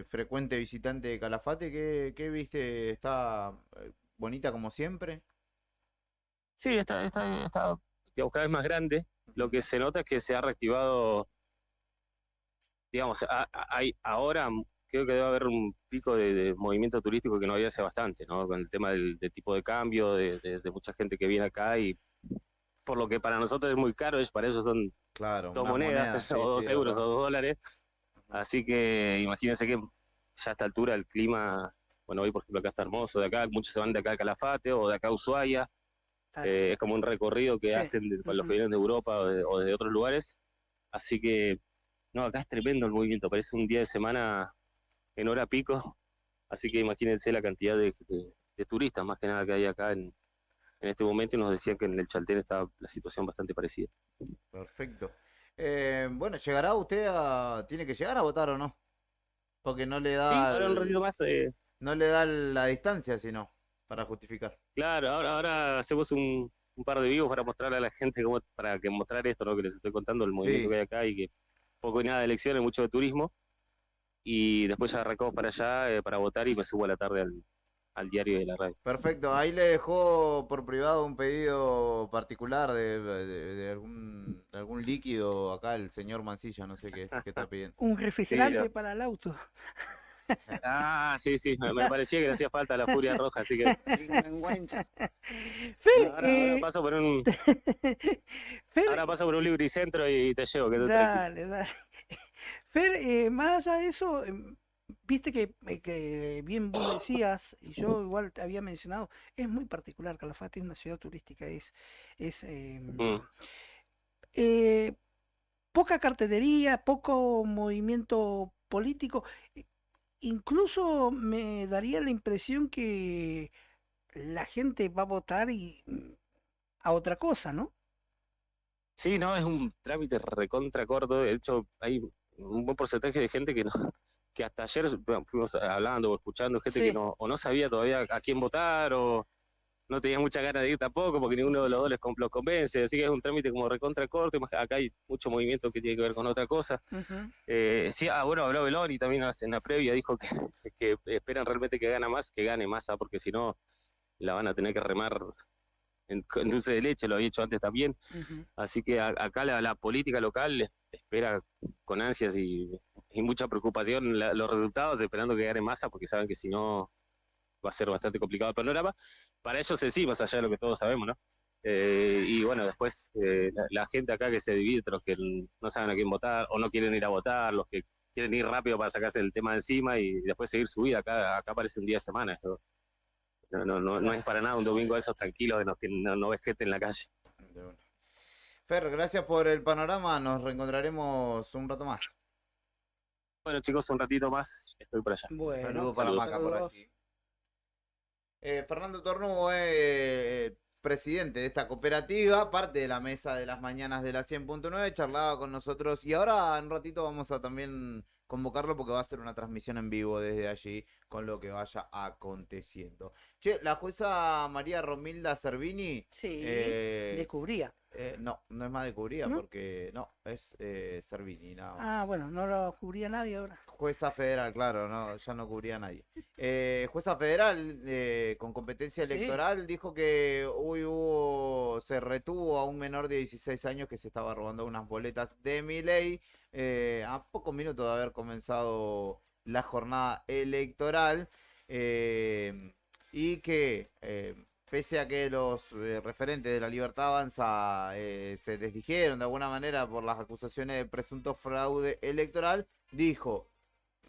frecuente visitante de Calafate, ¿qué viste? ¿Está bonita como siempre? Sí, está digamos, cada vez más grande. Lo que se nota es que se ha reactivado, digamos, ahora creo que debe haber un pico de movimiento turístico que no había hace bastante, ¿no? Con el tema del tipo de cambio, de mucha gente que viene acá y por lo que para nosotros es muy caro, para ellos son dos monedas, sí, o 2 sí, euros o ¿verdad? 2 dólares. Así que imagínense que ya a esta altura el clima, bueno, hoy por ejemplo acá está hermoso, de acá muchos se van de acá al Calafate o de acá a Ushuaia. Es como un recorrido que hacen para los que vienen de Europa o de otros lugares. Así que, no, acá es tremendo el movimiento, parece un día de semana en hora pico. Así que imagínense la cantidad de turistas, más que nada, que hay acá en este momento, y nos decían que en el Chaltén estaba la situación bastante parecida. Perfecto. Bueno, ¿llegará usted tiene que llegar a votar o no? Porque no le Sí, da ahora un ratito más. no le da la distancia, sino para justificar. Claro, ahora hacemos un par de vivos para mostrarle a la gente, para que mostrar esto, ¿no? Que les estoy contando, el movimiento que hay acá y que poco y nada de elecciones, mucho de turismo. Y después ya arrancamos para allá para votar y me subo a la tarde al diario de la radio. Perfecto, ahí le dejó por privado un pedido particular de algún líquido acá el señor Mancilla, no sé qué está pidiendo. Un refrigerante Sí, para el auto. Sí, me parecía que le hacía falta la furia roja, así que Fer, ahora paso por un Lubricentro y te llevo, que dale. Fer, más allá de eso, viste que bien vos decías, y yo igual te había mencionado, es muy particular. Calafate es una ciudad turística, poca cartelería, poco movimiento político. Incluso me daría la impresión que la gente va a votar a otra cosa, ¿no? Sí, no, es un trámite recontra corto. De hecho, hay un buen porcentaje de gente que hasta ayer fuimos hablando o escuchando, gente que o no sabía todavía a quién votar o no tenía mucha ganas de ir tampoco porque ninguno de los dos los convence. Así que es un trámite como recontra corto. Acá hay mucho movimiento que tiene que ver con otra cosa. Sí, bueno, habló Beloni también en la previa, dijo que esperan realmente que gane Massa, porque si no la van a tener que remar en dulce de leche, lo había hecho antes también. Así que acá la política local espera con ansias y mucha preocupación los resultados, esperando que gane Massa, porque saben que si no va a ser bastante complicado el panorama. Para ellos sí, más allá de lo que todos sabemos, ¿no? Y bueno, después la gente acá que se divide entre los que no saben a quién votar o no quieren ir a votar, los que quieren ir rápido para sacarse el tema de encima y después seguir su vida. Acá parece un día de semana. No es para nada un domingo de esos tranquilos de los que no ves gente en la calle. Fer, gracias por el panorama, nos reencontraremos un rato más. Bueno chicos, un ratito más estoy por allá. Bueno, saludos para Maca por aquí. Fernando Tornubo, presidente de esta cooperativa, parte de la mesa de las mañanas de la 100.9, charlaba con nosotros y ahora en un ratito vamos a también convocarlo porque va a hacer una transmisión en vivo desde allí con lo que vaya aconteciendo. Che, la jueza María Romilda Cervini... Sí, eh, descubría. No es más de Cubría, ¿No? porque no, es Cervini, nada más. Ah, bueno, no lo cubría nadie ahora. Jueza federal, claro, no, ya no cubría a nadie. Jueza federal con competencia Sí. electoral dijo que se retuvo a un menor de 16 años que se estaba robando unas boletas de Milei a pocos minutos de haber comenzado la jornada electoral y que pese a que los referentes de la Libertad Avanza se desdijeron de alguna manera por las acusaciones de presunto fraude electoral, dijo: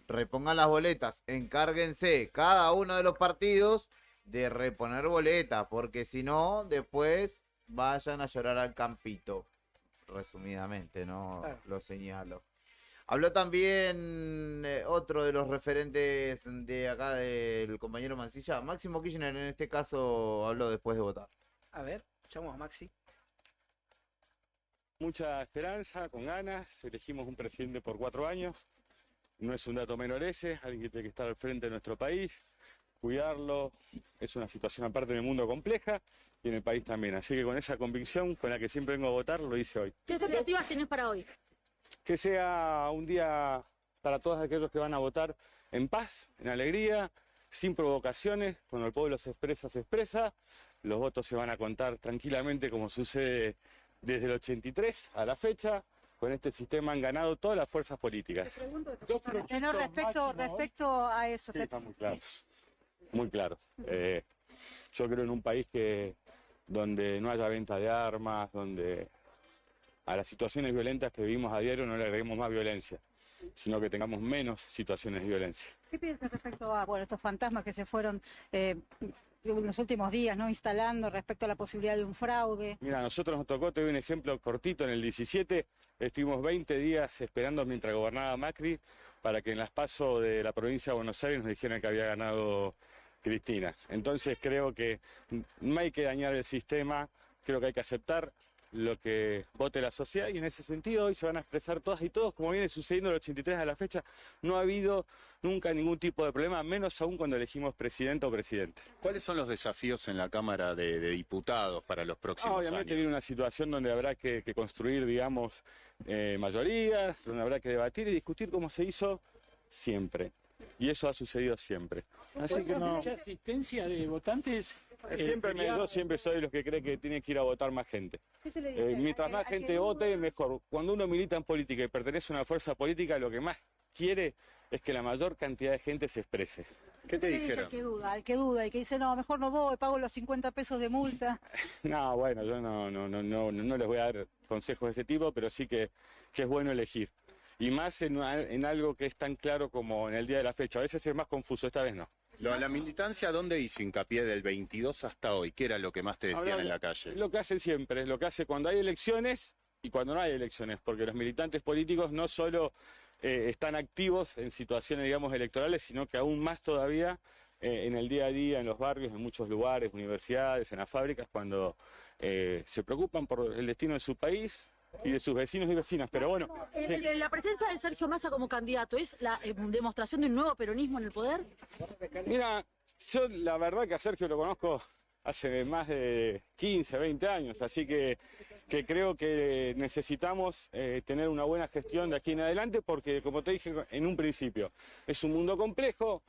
repongan las boletas, encárguense cada uno de los partidos de reponer boletas, porque si no, después vayan a llorar al campito. Resumidamente, ¿no? Claro. Lo señalo. Habló también otro de los referentes de acá del compañero Mancilla, Máximo Kirchner, en este caso habló después de votar. A ver, escuchamos a Maxi. Mucha esperanza, con ganas, elegimos un presidente por 4 años, no es un dato menor ese, alguien que tiene que estar al frente de nuestro país, cuidarlo, es una situación aparte en el mundo compleja y en el país también, así que con esa convicción con la que siempre vengo a votar, lo hice hoy. ¿Qué expectativas tenés para hoy? Que sea un día para todos aquellos que van a votar en paz, en alegría, sin provocaciones, cuando el pueblo se expresa, los votos se van a contar tranquilamente como sucede desde el 83 a la fecha. Con este sistema han ganado todas las fuerzas políticas. No, respecto a eso. Sí, están muy claros, muy claros. Yo creo en un país donde no haya venta de armas, donde a las situaciones violentas que vivimos a diario no le agreguemos más violencia, sino que tengamos menos situaciones de violencia. ¿Qué piensas respecto a estos fantasmas que se fueron en los últimos días, ¿no? Instalando respecto a la posibilidad de un fraude? Mira, a nosotros nos tocó, te doy un ejemplo cortito, en el 17 estuvimos 20 días esperando mientras gobernaba Macri para que en las PASO de la provincia de Buenos Aires nos dijeran que había ganado Cristina. Entonces creo que no hay que dañar el sistema, creo que hay que aceptar lo que vote la sociedad y en ese sentido hoy se van a expresar todas y todos, como viene sucediendo del 83 a la fecha, no ha habido nunca ningún tipo de problema, menos aún cuando elegimos presidente o presidente. ¿Cuáles son los desafíos en la Cámara de Diputados para los próximos Obviamente años? viene una situación donde habrá que construir, digamos, mayorías, donde habrá que debatir y discutir como se hizo siempre. Y eso ha sucedido siempre. Así que no... mucha asistencia de votantes. Yo siempre soy los que cree que tiene que ir a votar más gente. Mientras más gente vote, mejor. Cuando uno milita en política y pertenece a una fuerza política, lo que más quiere es que la mayor cantidad de gente se exprese. ¿Qué te dijeron? El que duda y que dice, no, mejor no voy, pago los 50 pesos de multa. No, bueno, yo no les voy a dar consejos de ese tipo, pero sí que es bueno elegir. Y más en algo que es tan claro como en el día de la fecha. A veces es más confuso, esta vez no. La militancia, ¿dónde hizo hincapié del 22 hasta hoy? ¿Qué era lo que más te decían en la calle? Lo que hace siempre, lo que hace cuando hay elecciones y cuando no hay elecciones, porque los militantes políticos no solo están activos en situaciones, digamos, electorales, sino que aún más todavía en el día a día, en los barrios, en muchos lugares, universidades, en las fábricas, cuando se preocupan por el destino de su país y de sus vecinos y vecinas, pero bueno. Sí. La presencia de Sergio Massa como candidato, ¿es la demostración de un nuevo peronismo en el poder? Mira, yo la verdad que a Sergio lo conozco hace más de 15, 20 años, así que creo que necesitamos tener una buena gestión de aquí en adelante porque, como te dije en un principio, es un mundo complejo,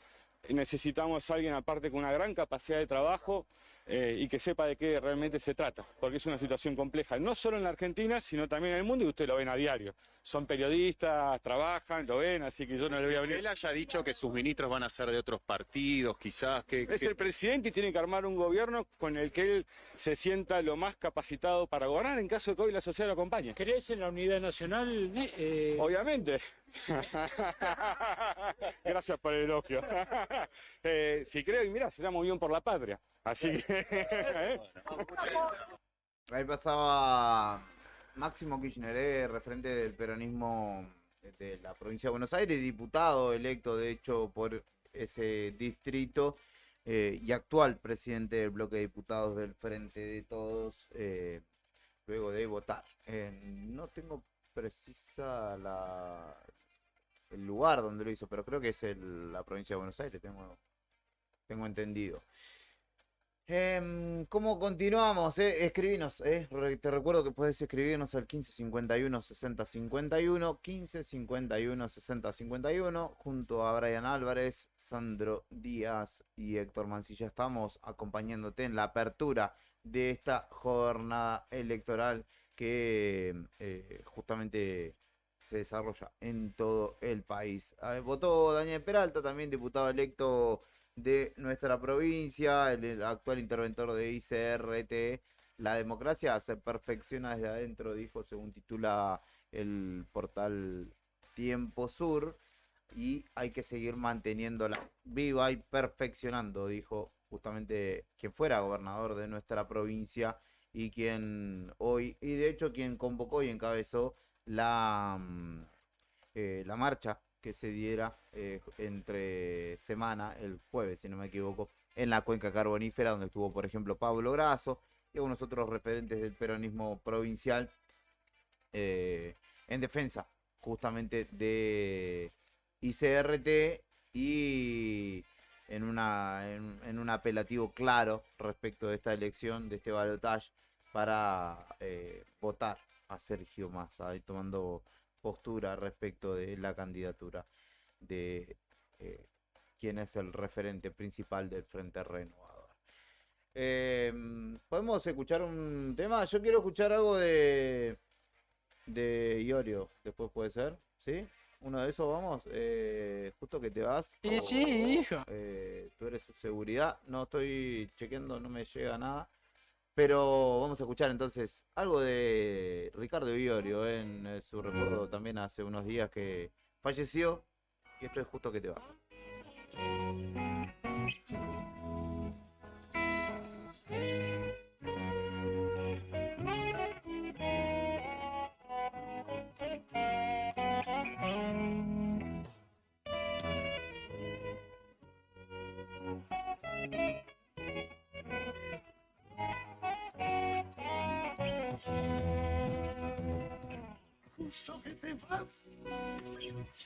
necesitamos a alguien aparte con una gran capacidad de trabajo y que sepa de qué realmente se trata, porque es una situación compleja, no solo en la Argentina, sino también en el mundo, y ustedes lo ven a diario. Son periodistas, trabajan, lo ven, así que yo no le voy a venir. Él haya dicho que sus ministros van a ser de otros partidos, quizás. Es el presidente y tiene que armar un gobierno con el que él se sienta lo más capacitado para gobernar en caso de que hoy la sociedad lo acompañe. ¿Crees en la unidad nacional? Obviamente. Gracias por el elogio. Si creo, y mira, será muy bien por la patria. Así que... Ahí pasaba Máximo Kirchner, referente del peronismo de la provincia de Buenos Aires, diputado electo de hecho por ese distrito. y actual presidente del bloque de diputados del Frente de Todos, luego de votar. No tengo precisa el lugar donde lo hizo, pero creo que es la provincia de Buenos Aires, tengo entendido. ¿Cómo continuamos? Escribinos, te recuerdo que puedes escribirnos al 15 51 60 51, 15 51 60 51, junto a Brian Álvarez, Sandro Díaz y Héctor Mancilla. Estamos acompañándote en la apertura de esta jornada electoral que justamente se desarrolla en todo el país. Votó Daniel Peralta, también diputado electo de nuestra provincia, el actual interventor de ICRT. La democracia se perfecciona desde adentro, dijo, según titula el portal Tiempo Sur, y hay que seguir manteniéndola viva y perfeccionando, dijo justamente quien fuera gobernador de nuestra provincia y quien hoy, y de hecho quien convocó y encabezó la marcha que se diera entre semana, el jueves, si no me equivoco, en la cuenca carbonífera, donde estuvo, por ejemplo, Pablo Grasso y algunos otros referentes del peronismo provincial en defensa justamente de ICRT y en un apelativo claro respecto de esta elección, de este balotaje, para votar a Sergio Massa, y tomando postura respecto de la candidatura de quien es el referente principal del Frente Renovador. ¿Podemos escuchar un tema? Yo quiero escuchar algo de Iorio, después puede ser, ¿sí? Uno de esos, vamos, justo que te vas. Sí, hijo. Tú eres su seguridad, no estoy chequeando, no me llega nada. Pero vamos a escuchar entonces algo de Ricardo Iorio en su recuerdo también hace unos días que falleció. Y esto es Justo que te vas. Justo que te vas,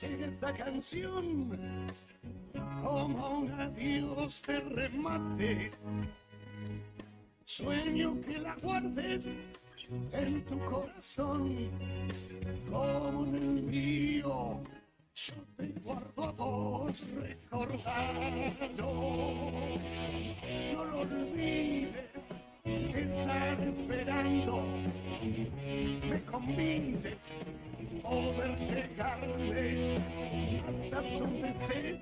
llega esta canción como un adiós de remate. Sueño que la guardes en tu corazón como en el mío. Yo te guardo a vos recordando. No lo olvides, estar esperando. Me convides poder llegarme hasta donde estés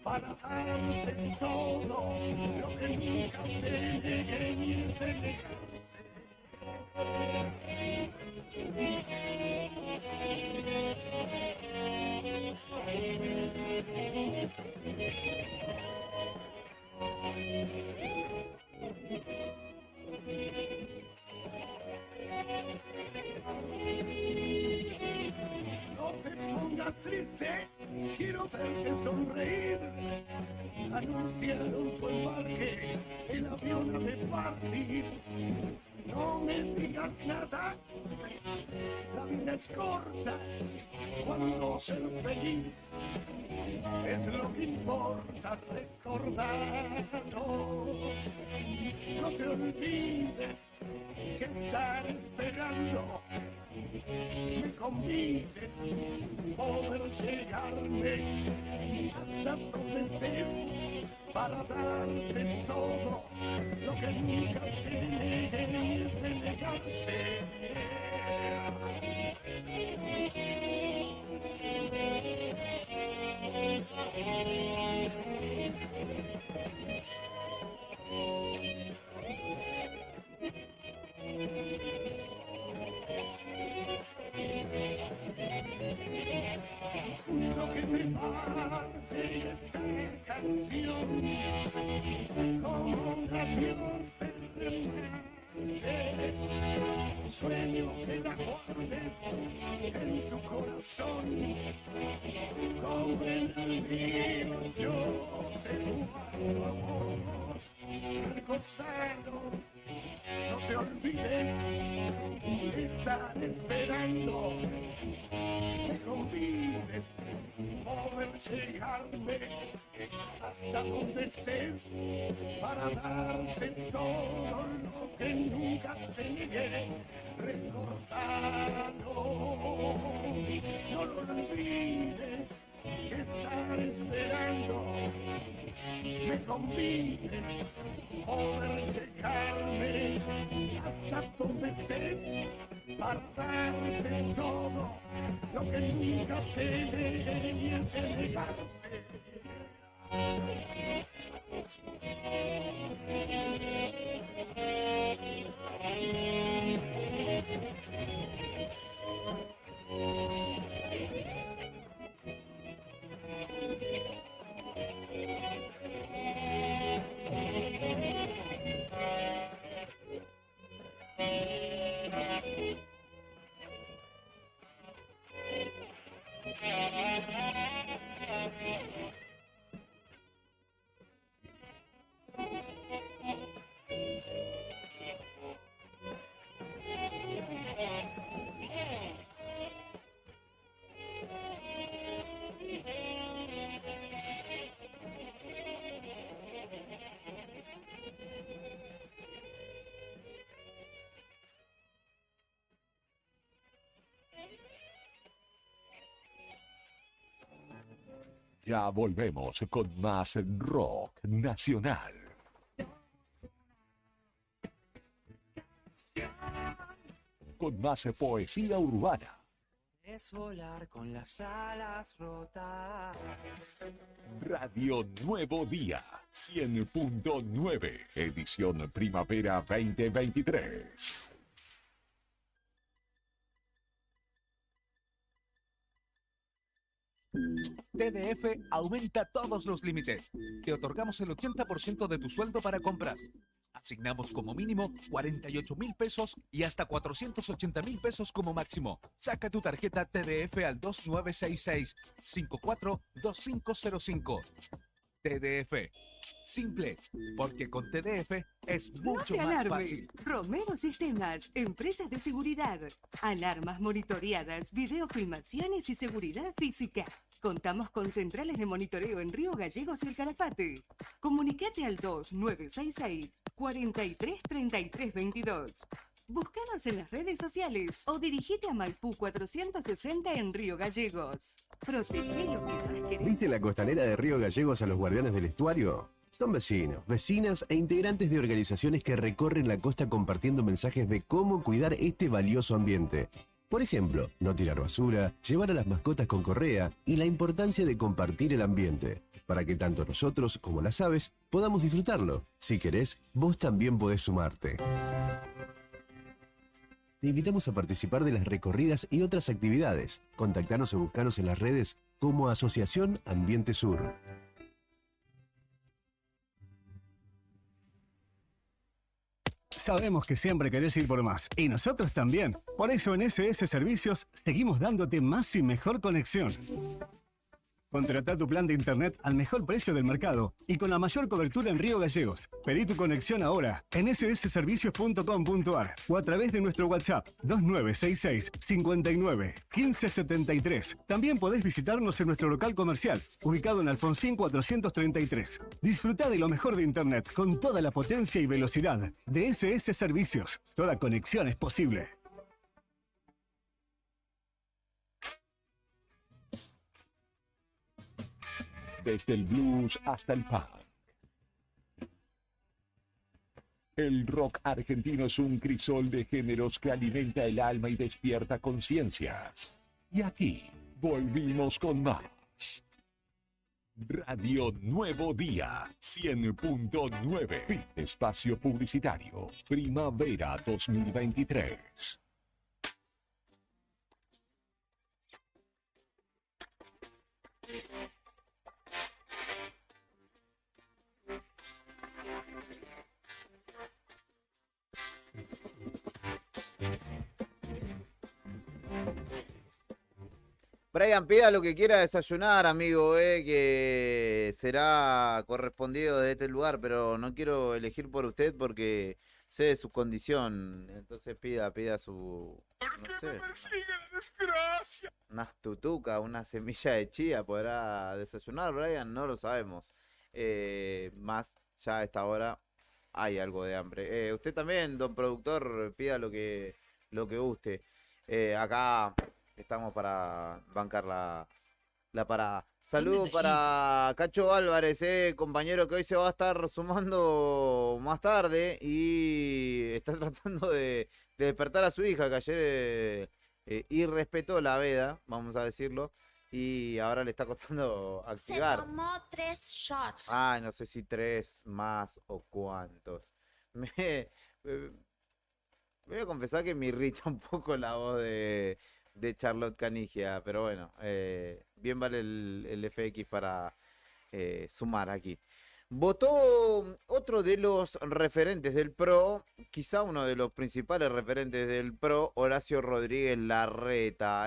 para darte todo lo que nunca te negué ni te negarte. No te pongas triste, quiero verte sonreír. Anunciaron tu embarque, el avión ha de partir. No me digas nada, la vida es corta, cuando ser feliz es lo que importa, recordando. No te olvides que estar esperando, me convides poder llegarme hasta donde estés para darte todo lo que nunca te negué ni te negarte. Lo que me parece esta canción como un adiós de remate. sueño que la guardes en tu corazón. Como en el río yo te guardo a vos, recordando, no te olvides de estar esperando. Me convides poder llegarme hasta donde estés para darte todo lo que nunca te negué. Recordalo, no lo olvides que estar esperando. Me convides poder llegarme hasta donde estés para darte todo lo que nunca te negué de negarte. Ya volvemos con más rock nacional. Con más poesía urbana. Es volar con las alas rotas. Radio Nuevo Día 100.9, edición primavera 2023. TDF aumenta todos los límites. Te otorgamos el 80% de tu sueldo para compras. Asignamos como mínimo 48.000 pesos y hasta 480.000 pesos como máximo. Saca tu tarjeta TDF al 2966-542505. TDF. Simple, porque con TDF es mucho No te más alarme. fácil. Romero Sistemas, empresas de seguridad, alarmas monitoreadas, videofilmaciones y seguridad física. Contamos con centrales de monitoreo en Río Gallegos y El Calafate. Comunicate al 2966-433322. Búscanos en las redes sociales o dirigite a Maipú 460 en Río Gallegos. Protege lo que más querés. ¿Viste en la costanera de Río Gallegos a los guardianes del estuario? Son vecinos, vecinas e integrantes de organizaciones que recorren la costa compartiendo mensajes de cómo cuidar este valioso ambiente. Por ejemplo, no tirar basura, llevar a las mascotas con correa y la importancia de compartir el ambiente, para que tanto nosotros como las aves podamos disfrutarlo. Si querés, vos también podés sumarte. Te invitamos a participar de las recorridas y otras actividades. Contactanos o buscanos en las redes como Asociación Ambiente Sur. Sabemos que siempre querés ir por más, y nosotros también. Por eso en SS Servicios seguimos dándote más y mejor conexión. Contratá tu plan de internet al mejor precio del mercado y con la mayor cobertura en Río Gallegos. Pedí tu conexión ahora en ssservicios.com.ar o a través de nuestro WhatsApp 2966 59 1573. También podés visitarnos en nuestro local comercial, ubicado en Alfonsín 433. Disfrutá de lo mejor de internet con toda la potencia y velocidad de SS Servicios. Toda conexión es posible. Desde el blues hasta el punk. El rock argentino es un crisol de géneros que alimenta el alma y despierta conciencias. Y aquí volvimos con más. Radio Nuevo Día 100.9. Espacio publicitario. Primavera 2023. Brian, pida lo que quiera desayunar, amigo, que será correspondido de este lugar, pero no quiero elegir por usted porque sé de su condición. Entonces pida su, no sé, unas tutucas, una semilla de chía, ¿podrá desayunar, Brian? No lo sabemos. Más ya a esta hora hay algo de hambre. Usted también, don productor, pida lo que guste. Acá estamos para bancar la parada. Saludos para Cacho Álvarez, compañero que hoy se va a estar sumando más tarde y está tratando de despertar a su hija que ayer irrespetó la veda, vamos a decirlo, y ahora le está costando activar. Se tomó 3 shots. Ay, no sé si 3 más o cuántos. Me voy a confesar que me irrita un poco la voz de Charlotte Canigia, pero bueno, bien vale el FX para sumar aquí. Votó otro de los referentes del PRO, quizá uno de los principales referentes del PRO, Horacio Rodríguez Larreta,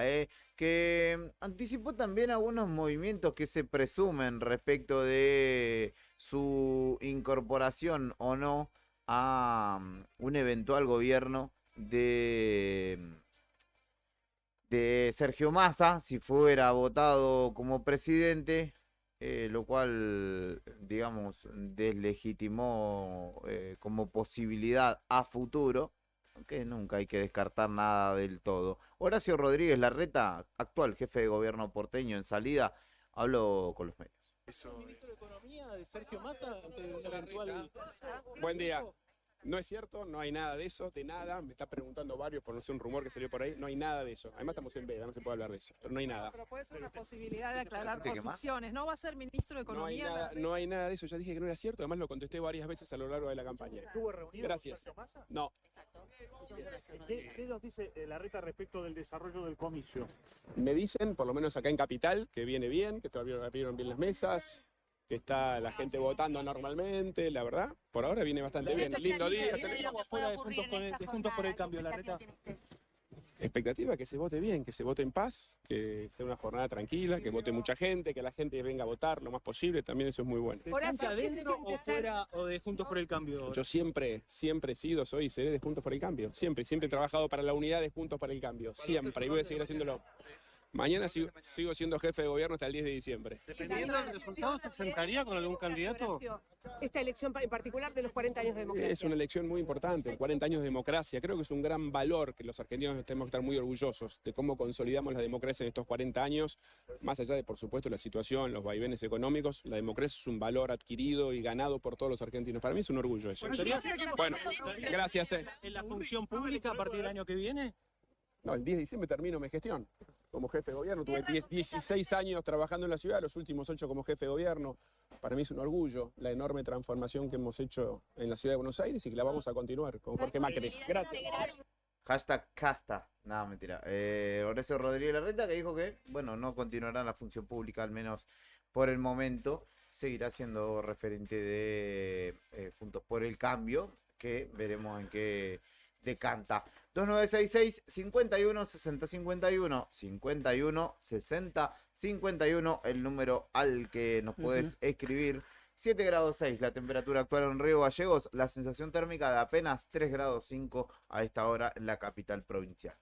que anticipó también algunos movimientos que se presumen respecto de su incorporación o no a un eventual gobierno de Sergio Massa, si fuera votado como presidente, lo cual, digamos, deslegitimó como posibilidad a futuro, aunque nunca hay que descartar nada del todo. Horacio Rodríguez Larreta, actual jefe de gobierno porteño en salida, habló con los medios. ¿El ministro de Economía de Sergio Massa ante un eventual... Buen día. No es cierto, no hay nada de eso, de nada. Me está preguntando varios por no ser un rumor que salió por ahí. No hay nada de eso. Además estamos en veda, no se puede hablar de eso. Pero no hay nada. Pero puede ser una posibilidad de aclarar posiciones. ¿No va a ser ministro de Economía? No hay nada de eso. Ya dije que no era cierto. Además lo contesté varias veces a lo largo de la campaña. ¿Estuvo reunido Gracias. con Sergio Massa? No. ¿Qué nos dice Larreta respecto del desarrollo del comicio? Me dicen, por lo menos acá en Capital, que viene bien, que todavía abrieron bien las mesas, que está la gente votando normalmente, la verdad, por ahora viene bastante bien. Lindo día. Juntos por el Cambio, Larreta. Expectativa que se vote bien, que se vote en paz, que sea una jornada tranquila, que vote mucha gente, que la gente venga a votar lo más posible, también eso es muy bueno. ¿Se siente adentro o fuera o de Juntos por el Cambio? Yo siempre he sido, soy y seré de Juntos por el Cambio. Siempre he trabajado para la unidad de Juntos por el Cambio. Siempre, y voy a seguir haciéndolo. Mañana sigo siendo jefe de gobierno hasta el 10 de diciembre. Dependiendo del resultado, ¿se sentaría con algún candidato? Esta elección en particular de los 40 años de democracia. Es una elección muy importante, 40 años de democracia. Creo que es un gran valor que los argentinos tenemos que estar muy orgullosos de cómo consolidamos la democracia en estos 40 años. Más allá de, por supuesto, la situación, los vaivenes económicos, la democracia es un valor adquirido y ganado por todos los argentinos. Para mí es un orgullo eso. Bueno, gracias. ¿En la función pública a partir del año que viene? No, el 10 de diciembre termino mi gestión como jefe de gobierno. Tuve 16 años trabajando en la ciudad, los últimos 8 como jefe de gobierno. Para mí es un orgullo la enorme transformación que hemos hecho en la ciudad de Buenos Aires y que la vamos a continuar con Jorge Macri. Gracias. Hashtag casta. Nada, mentira. Horacio Rodríguez Larreta que dijo que, bueno, no continuará en la función pública, al menos por el momento. Seguirá siendo referente de Juntos por el Cambio, que veremos en qué decanta. 2966 51 60 51 51 60 51, el número al que nos puedes escribir. 7 grados 6 la temperatura actual en Río Gallegos, la sensación térmica de apenas 3 grados 5 a esta hora en la capital provincial.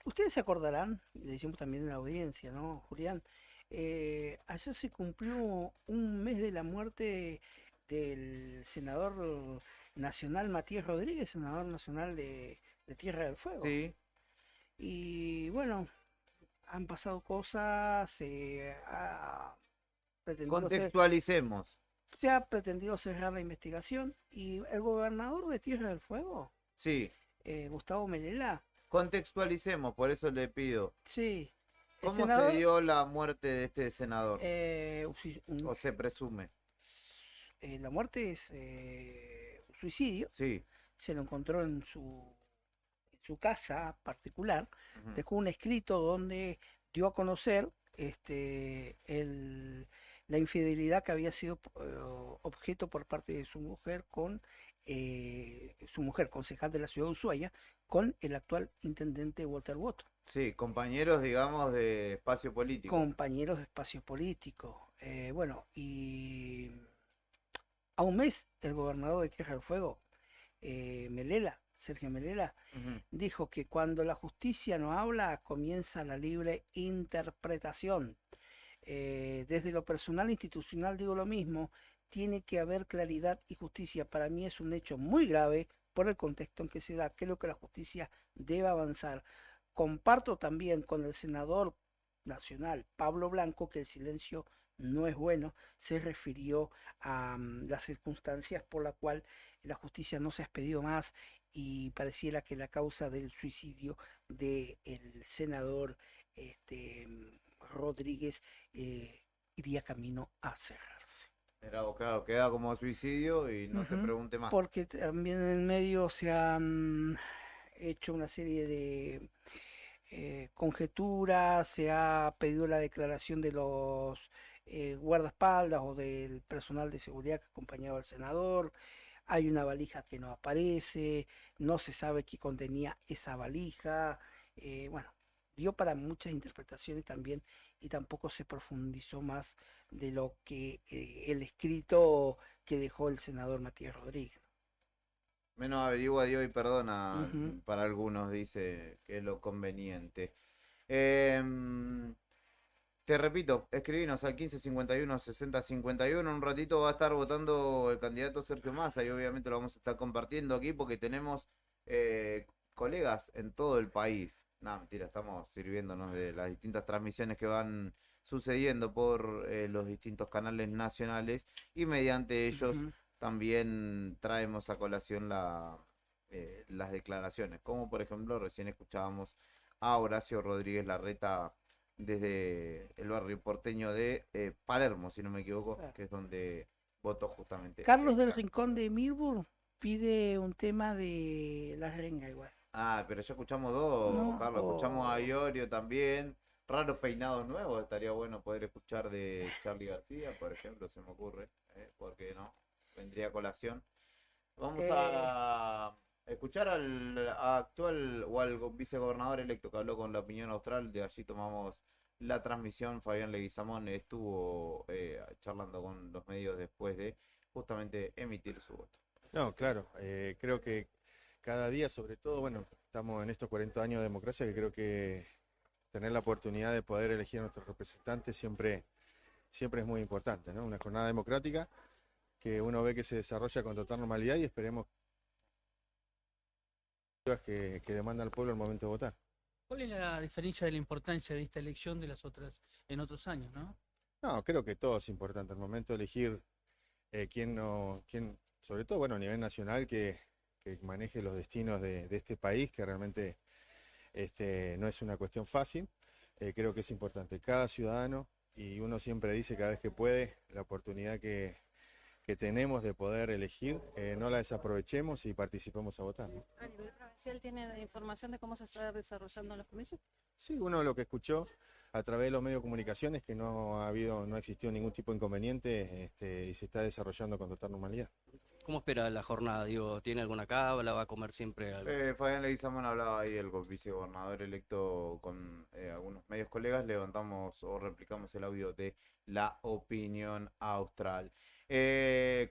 Ustedes se acordarán, le decimos también en la audiencia, ¿no, Julián? Ayer se cumplió un mes de la muerte del senador nacional Matías Rodríguez, senador nacional de Tierra del Fuego. Sí. Y bueno, han pasado cosas, contextualicemos. Se ha pretendido cerrar la investigación y el gobernador de Tierra del Fuego, sí, Gustavo Melelá. Contextualicemos, por eso le pido. Sí. ¿Cómo senador, se dio la muerte de este senador? ¿O se presume? La muerte es un suicidio. Sí. Se lo encontró en su casa particular. Dejó un escrito donde dio a conocer la infidelidad que había sido objeto por parte de su mujer con su mujer, concejal de la ciudad de Ushuaia, con el actual intendente Walter Woto. Sí, compañeros, digamos, de espacio político. Compañeros de espacio político. Bueno, y a un mes el gobernador de Tierra del Fuego, Sergio Melela, dijo que cuando la justicia no habla, comienza la libre interpretación. Desde lo personal e institucional digo lo mismo, tiene que haber claridad y justicia. Para mí es un hecho muy grave por el contexto en que se da. Creo que la justicia debe avanzar. Comparto también con el senador nacional Pablo Blanco que el silencio no es bueno. Se refirió a las circunstancias por la cual la justicia no se ha expedido más y pareciera que la causa del suicidio del senador Rodríguez iría camino a cerrarse. Claro, queda como suicidio y no se pregunte más. Porque también en el medio se han hecho una serie de conjeturas, se ha pedido la declaración de los guardaespaldas o del personal de seguridad que acompañaba al senador. Hay una valija que no aparece, no se sabe qué contenía esa valija. Bueno, dio para muchas interpretaciones también y tampoco se profundizó más de lo que el escrito que dejó el senador Matías Rodríguez. Menos averigua Dios y perdona, para algunos dice que es lo conveniente. Te repito, escribinos al 1551 60 51. Un ratito va a estar votando el candidato Sergio Massa y obviamente lo vamos a estar compartiendo aquí porque tenemos colegas en todo el país. No, mentira, estamos sirviéndonos de las distintas transmisiones que van sucediendo por los distintos canales nacionales y mediante ellos también traemos a colación las declaraciones, como por ejemplo recién escuchábamos a Horacio Rodríguez Larreta desde el barrio porteño de Palermo, si no me equivoco, que es donde votó justamente. Carlos del Rincón de Milburg pide un tema de La Renga igual. Ah, pero ya escuchamos dos, Carlos, escuchamos a Iorio también. Raros peinados nuevos, estaría bueno poder escuchar de Charly García, por ejemplo, se me ocurre, ¿por qué no? Vendría a colación. Vamos a escuchar al actual o al vicegobernador electo que habló con La Opinión Austral, de allí tomamos la transmisión. Fabián Leguizamón estuvo charlando con los medios después de justamente emitir su voto. No, claro, creo que cada día, sobre todo, bueno, estamos en estos 40 años de democracia, que creo que tener la oportunidad de poder elegir a nuestros representantes siempre es muy importante, ¿no? Una jornada democrática que uno ve que se desarrolla con total normalidad y esperemos que demanda el pueblo al momento de votar. ¿Cuál es la diferencia de la importancia de esta elección de las otras en otros años, no? No, creo que todo es importante. Al momento de elegir quién, sobre todo, bueno, a nivel nacional, que maneje los destinos de este país, que realmente no es una cuestión fácil. Creo que es importante. Cada ciudadano, y uno siempre dice cada vez que puede, la oportunidad que tenemos de poder elegir, no la desaprovechemos y participemos a votar, ¿no? ¿A nivel provincial tiene información de cómo se está desarrollando los comicios? Sí, uno lo que escuchó a través de los medios de comunicación es que no ha existido ningún tipo de inconveniente y se está desarrollando con total normalidad. ¿Cómo espera la jornada? Digo, ¿tiene alguna cábala? ¿Va a comer siempre algo? Fabián Leguizamón hablaba ahí, el vicegobernador electo, con algunos medios colegas. Levantamos o replicamos el audio de La Opinión Austral.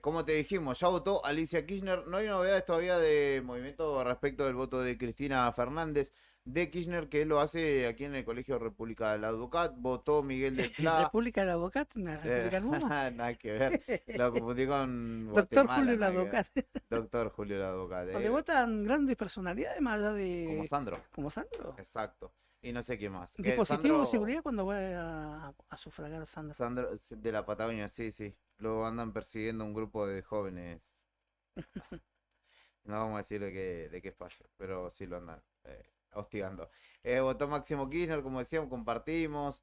Como te dijimos, ya votó Alicia Kirchner. No hay novedades todavía de movimiento respecto del voto de Cristina Fernández de Kirchner, que lo hace aquí en el Colegio República del Advocat. Votó Miguel del Pla. ¿República del Advocat? ¿Una república nueva? Nada que ver. Lo confundí con Doctor Julio el Advocat. Doctor Julio el Advocat. Donde votan grandes personalidades más allá de... Como Sandro. Como Sandro. Exacto. Y no sé qué más. Dispositivo de seguridad cuando va a sufragar a Sandro. Sandro de la Patagonia, sí, sí. Luego andan persiguiendo un grupo de jóvenes. No vamos a decir de qué espacio, pero sí lo andan hostigando. Votó Máximo Kirchner, como decíamos, compartimos.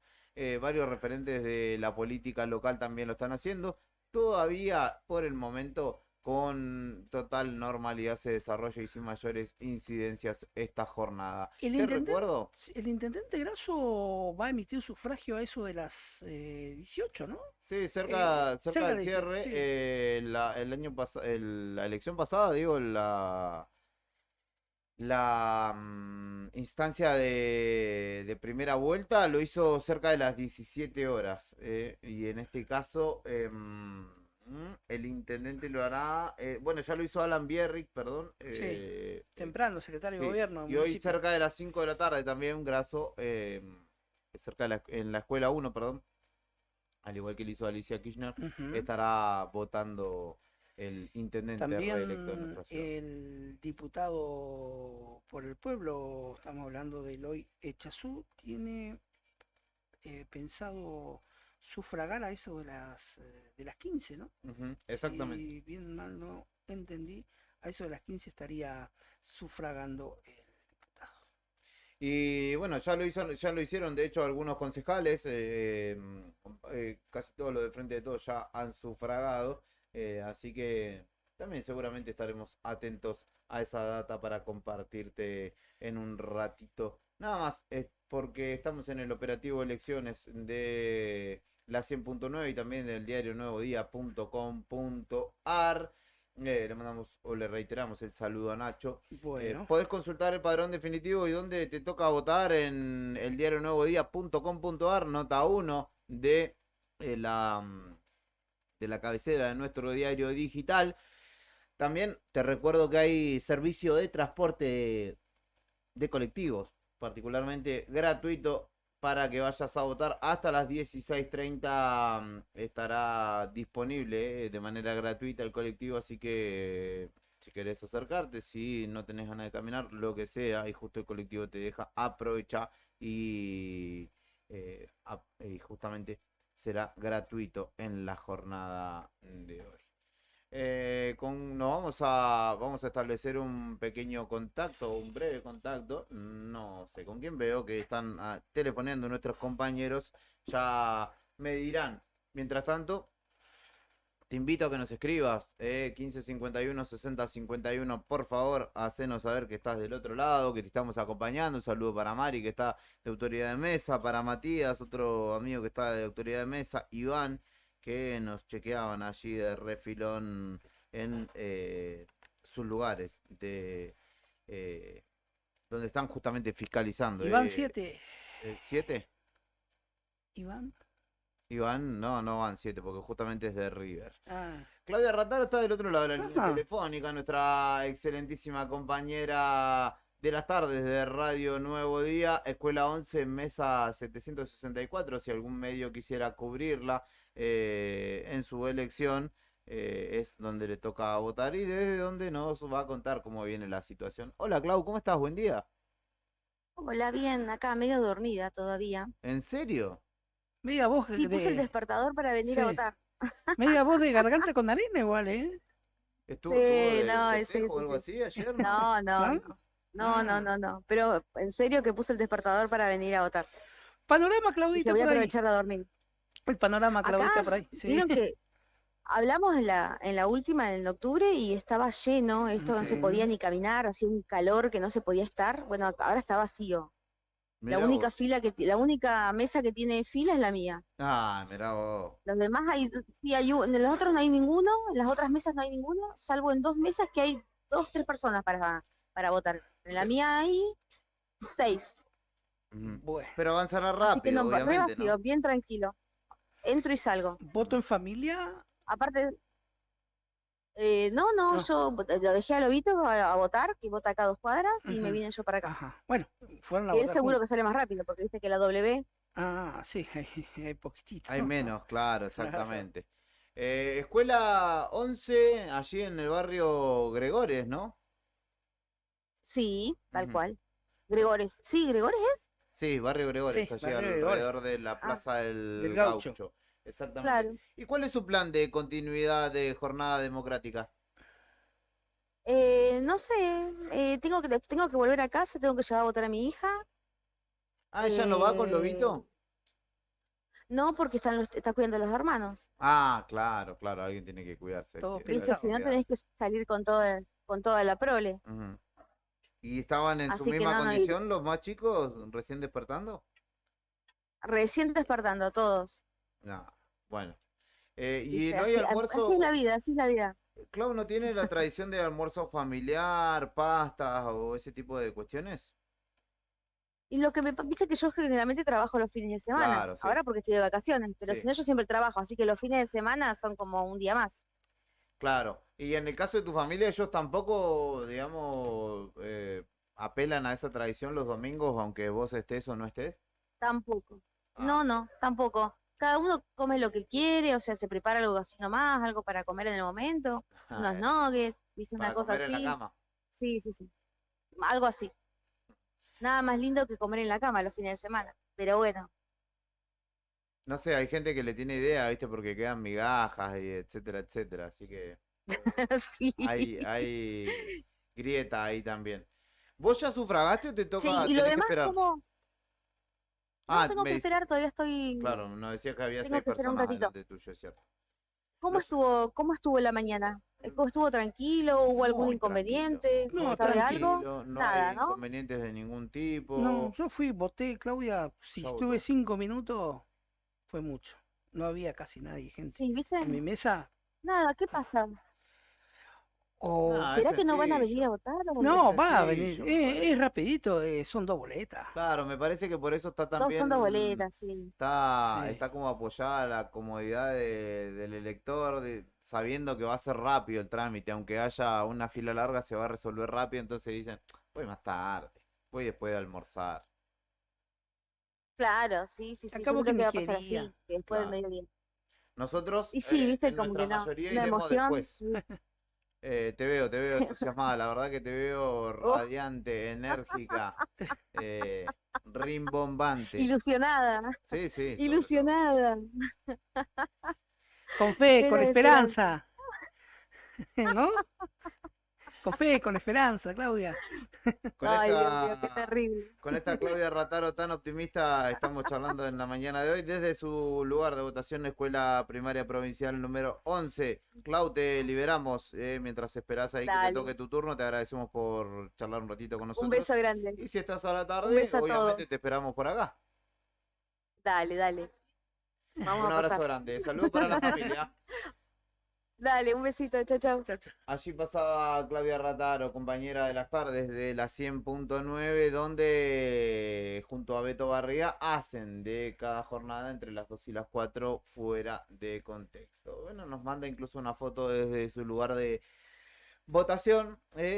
Varios referentes de la política local también lo están haciendo. Todavía, por el momento, con total normalidad se desarrolla y sin mayores incidencias esta jornada. ¿Te recuerdo? El intendente Grasso va a emitir sufragio a eso de las 18, ¿no? Sí, cerca del cierre. Sí. La elección pasada, digo, la la instancia de primera vuelta lo hizo cerca de las 17 horas. Y en este caso, el intendente lo hará. Bueno, ya lo hizo Alan Bierrick, perdón. Temprano, secretario de Sí, gobierno. y hoy cerca de las 5 de la tarde también, Grasso, cerca de en la escuela 1, perdón, al igual que lo hizo Alicia Kirchner, estará votando el intendente reelecto de nuestra ciudad. El diputado por el pueblo, estamos hablando de Eloy Echazú, tiene pensado sufragar a eso de las 15, ¿no? Exactamente. Si bien mal no entendí, a eso de las 15 estaría sufragando el diputado. Y bueno, ya lo hicieron, de hecho, algunos concejales, casi todos los de Frente de Todos ya han sufragado. Así que también seguramente estaremos atentos a esa data para compartirte en un ratito. Nada más, porque estamos en el operativo elecciones de la 100.9 y también del diario nuevodía.com.ar. Le mandamos o le reiteramos el saludo a Nacho. Bueno. Podés consultar el padrón definitivo y dónde te toca votar en el diario nuevodía.com.ar, nota 1 de la cabecera de nuestro diario digital. También te recuerdo que hay servicio de transporte de colectivos, particularmente gratuito, para que vayas a votar hasta las 16:30. Estará disponible de manera gratuita el colectivo, así que si querés acercarte, si no tenés ganas de caminar, lo que sea, y justo el colectivo te deja, aprovecha y justamente será gratuito en la jornada de hoy. Vamos a establecer un pequeño contacto, un breve contacto. No sé con quién, veo que están telefoneando nuestros compañeros. Ya me dirán. Mientras tanto, te invito a que nos escribas 1551 6051, por favor, hacenos saber que estás del otro lado, que te estamos acompañando. Un saludo para Mari, que está de autoridad de mesa, para Matías, otro amigo que está de autoridad de mesa, Iván, que nos chequeaban allí de refilón en sus lugares de donde están justamente fiscalizando. Iván 7. ¿7? Iván, no van 7, porque justamente es de River. Ah. Claudia Rataro está del otro lado de la línea telefónica, nuestra excelentísima compañera de las tardes de Radio Nuevo Día, Escuela 11, mesa 764, si algún medio quisiera cubrirla en su elección, es donde le toca votar y desde donde nos va a contar cómo viene la situación. Hola Clau, ¿cómo estás? Buen día. Hola, bien, acá medio dormida todavía. ¿En serio? Media voz Sí, puse el despertador para venir a votar. Media voz de garganta con harina igual, ¿eh? ¿Estuvo Sí, de no, festejo sí, o algo sí. así ayer? No. Pero en serio que puse el despertador para venir a votar. Panorama, Y Claudita, se voy a por ahí. aprovechar a dormir. El panorama, Claudita, Acá, por ahí. Sí. vieron que hablamos en la última, en octubre, y estaba lleno, esto no se podía ni caminar, hacía un calor que no se podía estar. Bueno, ahora está vacío. Mirá La única vos. la única mesa que tiene fila es la mía. Ah, mirá vos. Los demás en los otros no hay ninguno, en las otras mesas no hay ninguno, salvo en 2 mesas que hay 2, 3 personas para votar. En la mía hay 6. Bueno. Pero avanzará rápido, Así que no, re obviamente, vacío, ¿no? bien tranquilo. Entro y salgo. ¿Voto en familia? Aparte, no, yo lo dejé a Lobito a votar, que vota acá a 2 cuadras, y me vine yo para acá. Ajá. Bueno, fueron a Y es votar seguro que juntos. sale más rápido, porque viste que la W. Ah, sí, hay poquitito. Hay menos, claro, exactamente. Escuela 11, allí en el barrio Gregores, ¿no? Sí, tal cual. Gregores. Sí, ¿Gregores es? Sí, barrio Gregores, Sí, allí barrio alrededor Gregores. de la plaza del Gaucho. Gaucho. Exactamente. Claro. ¿Y cuál es su plan de continuidad de jornada democrática? No sé, tengo que volver a casa, tengo que llevar a votar a mi hija. Ah, ¿ella no va con Lobito? No, porque está cuidando a los hermanos. Ah, claro, alguien tiene que cuidarse. Viste, si no tenés que salir con toda la prole. Ujú. ¿Y estaban en su Así que misma no, condición los más chicos, recién despertando? Recién despertando todos. No, bueno. ¿Y Viste, no hay almuerzo? así es la vida, así es la vida. Clau, ¿no tiene la tradición de almuerzo familiar, pastas o ese tipo de cuestiones? Y lo que viste que yo generalmente trabajo los fines de semana, Claro, sí. ahora porque estoy de vacaciones, pero Sí. si no yo siempre trabajo, así que los fines de semana son como un día más. Claro. Y en el caso de tu familia, ellos tampoco, digamos, apelan a esa tradición los domingos, aunque vos estés o no estés. Tampoco. No, tampoco. Cada uno come lo que quiere, o sea, se prepara algo así nomás, algo para comer en el momento, unos nuggets, viste, una Para cosa comer en la así. cama. Sí, sí, sí. Algo así. Nada más lindo que comer en la cama los fines de semana. Pero bueno, No sé, hay gente que le tiene idea, ¿viste? Porque quedan migajas y etcétera, etcétera. Así que sí. hay grieta ahí también. ¿Vos ya sufragaste o te toca, Sí, y lo tenés que demás, esperar? ¿cómo? Ah, No, tengo me que dice- esperar, todavía estoy. Claro, nos decía que había Tengo 6 que esperar un personas ratito. delante tuyo, es cierto. Cómo estuvo la mañana? ¿Estuvo tranquilo? ¿Hubo algún Muy inconveniente? No, ¿Se sabe algo? Tranquilo, no Nada, hay ¿no? inconvenientes de ningún tipo. No, yo fui, voté, Claudia, si Ya estuve votó. 5 minutos, fue mucho. No había casi nadie, gente. Sí, ¿viste? En mi mesa, Nada, ¿qué pasa? o... Ah, ¿Será es que no van a venir sencillo. a votar? No, Es va a venir, sencillo, me parece. es rapidito, son 2 boletas. Claro, me parece que por eso está Son también, dos boletas, sí. está, Sí. está como apoyada la comodidad del elector, sabiendo que va a ser rápido el trámite, aunque haya una fila larga, se va a resolver rápido, entonces dicen, voy más tarde, voy después de almorzar. Claro, sí, sí, sí. Yo Acabo creo que que va ni a pasar así, quería. que después del Claro. mediodía. Nosotros, Y sí, viste, en como nuestra que no. mayoría Una iremos emoción. después. Te veo entusiasmada, la verdad que te veo radiante, enérgica, rimbombante. Ilusionada. Sí, sí, sobre Ilusionada. Con fe, con Llena de esperanza. ¿No? Con fe, con esperanza, Claudia. Con Ay, Dios esta, mío, qué terrible. con esta Claudia Rataro tan optimista estamos charlando en la mañana de hoy desde su lugar de votación, Escuela Primaria Provincial número 11. Clau, te liberamos mientras esperás ahí que te Dale. toque tu turno. Te agradecemos por charlar un ratito con nosotros. Un beso grande. Y si estás a la Un tarde, beso a obviamente todos. te esperamos por acá. Dale, dale. Vamos Un a abrazo pasar. grande. Saludos para la familia. Dale, un besito. Chau, chau. Allí pasaba Claudia Rataro, compañera de las tardes de la 100.9, donde junto a Beto Barriga hacen de cada jornada entre las 2 y las 4 fuera de contexto. Bueno, nos manda incluso una foto desde su lugar de votación,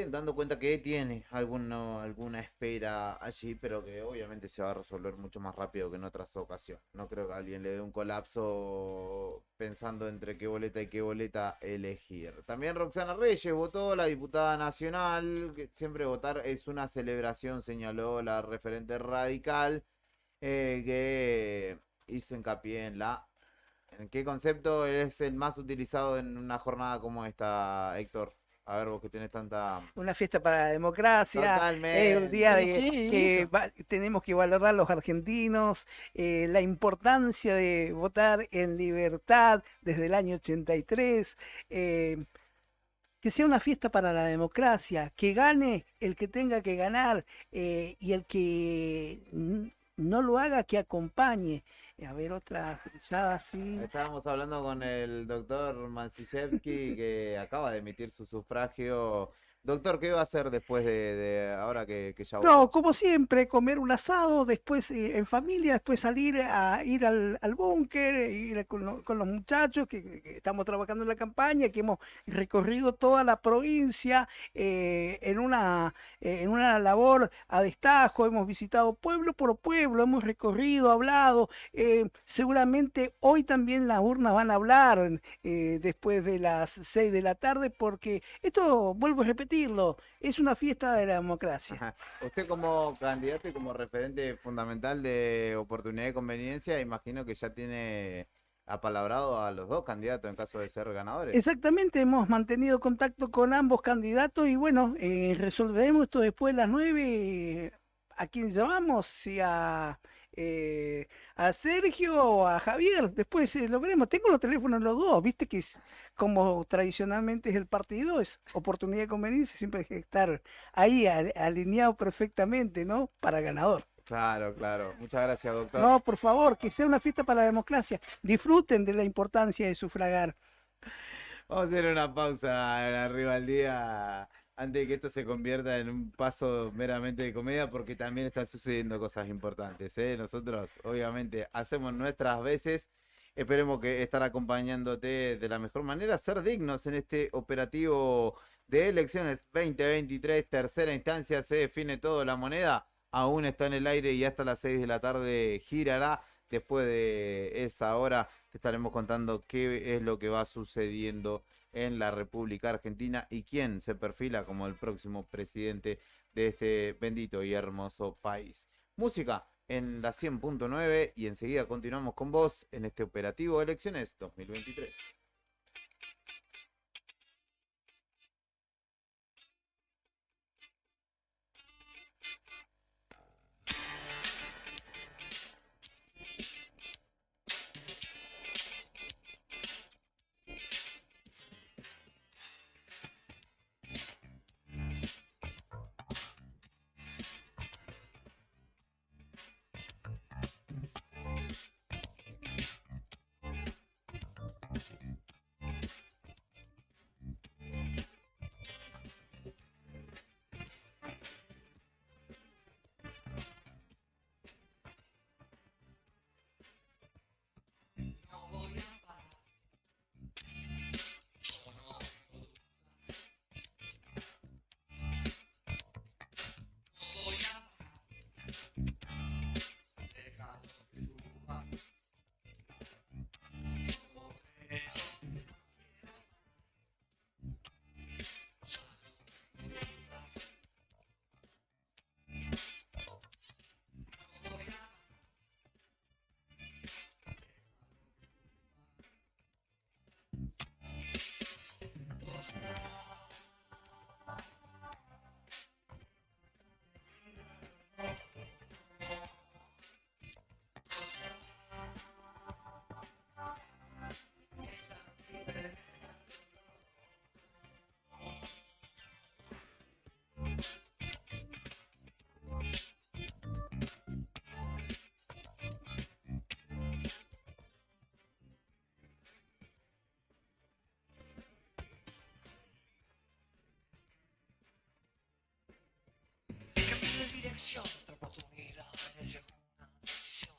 dando cuenta que tiene alguna espera allí, pero que obviamente se va a resolver mucho más rápido que en otras ocasiones. No creo que alguien le dé un colapso pensando entre qué boleta y qué boleta elegir. También Roxana Reyes votó, la diputada nacional, que siempre votar es una celebración, señaló la referente radical, que hizo hincapié ¿en qué concepto es el más utilizado en una jornada como esta, Héctor? A ver, vos que tenés tanta... Una fiesta para la democracia, Totalmente. un día Sí, que tenemos que valorar los argentinos, la importancia de votar en libertad desde el año 83, que sea una fiesta para la democracia, que gane el que tenga que ganar y el que no lo haga, que acompañe. A ver, otra ya así. Estábamos hablando con el doctor Manciszewski, que acaba de emitir su sufragio. Doctor, ¿qué va a hacer después de ahora que ya votó? No, como siempre, comer un asado, después en familia, después salir a ir al búnker, ir con los muchachos que estamos trabajando en la campaña, que hemos recorrido toda la provincia en una labor a destajo, hemos visitado pueblo por pueblo, hemos recorrido, hablado, seguramente hoy también las urnas van a hablar después de las 6 de la tarde, porque esto, vuelvo a repetirlo, es una fiesta de la democracia. Ajá. Usted como candidato y como referente fundamental de oportunidad y conveniencia, imagino que ya tiene apalabrado a los dos candidatos en caso de ser ganadores. Exactamente, hemos mantenido contacto con ambos candidatos y bueno, resolveremos esto después de las 9. ¿A quién llamamos? Si a Sergio o a Javier, después lo veremos. Tengo los teléfonos de los dos, viste que como tradicionalmente es el partido, es oportunidad y conveniencia, siempre hay que estar ahí alineado perfectamente, ¿no? Para ganador. Claro, claro. Muchas gracias, doctor. No, por favor, que sea una fiesta para la democracia. Disfruten de la importancia de sufragar. Vamos a hacer una pausa en Arriba al Día antes de que esto se convierta en un paso meramente de comedia, porque también están sucediendo cosas importantes, ¿eh? Nosotros, obviamente, hacemos nuestras veces. Esperemos que estar acompañándote de la mejor manera, ser dignos en este operativo de elecciones 2023, tercera instancia, se define todo. La moneda aún está en el aire y hasta las 6 de la tarde girará. Después de esa hora te estaremos contando qué es lo que va sucediendo en la República Argentina y quién se perfila como el próximo presidente de este bendito y hermoso país. Música en la 100.9 y enseguida continuamos con vos en este operativo Elecciones 2023. Dirección, otra oportunidad, eres una decisión.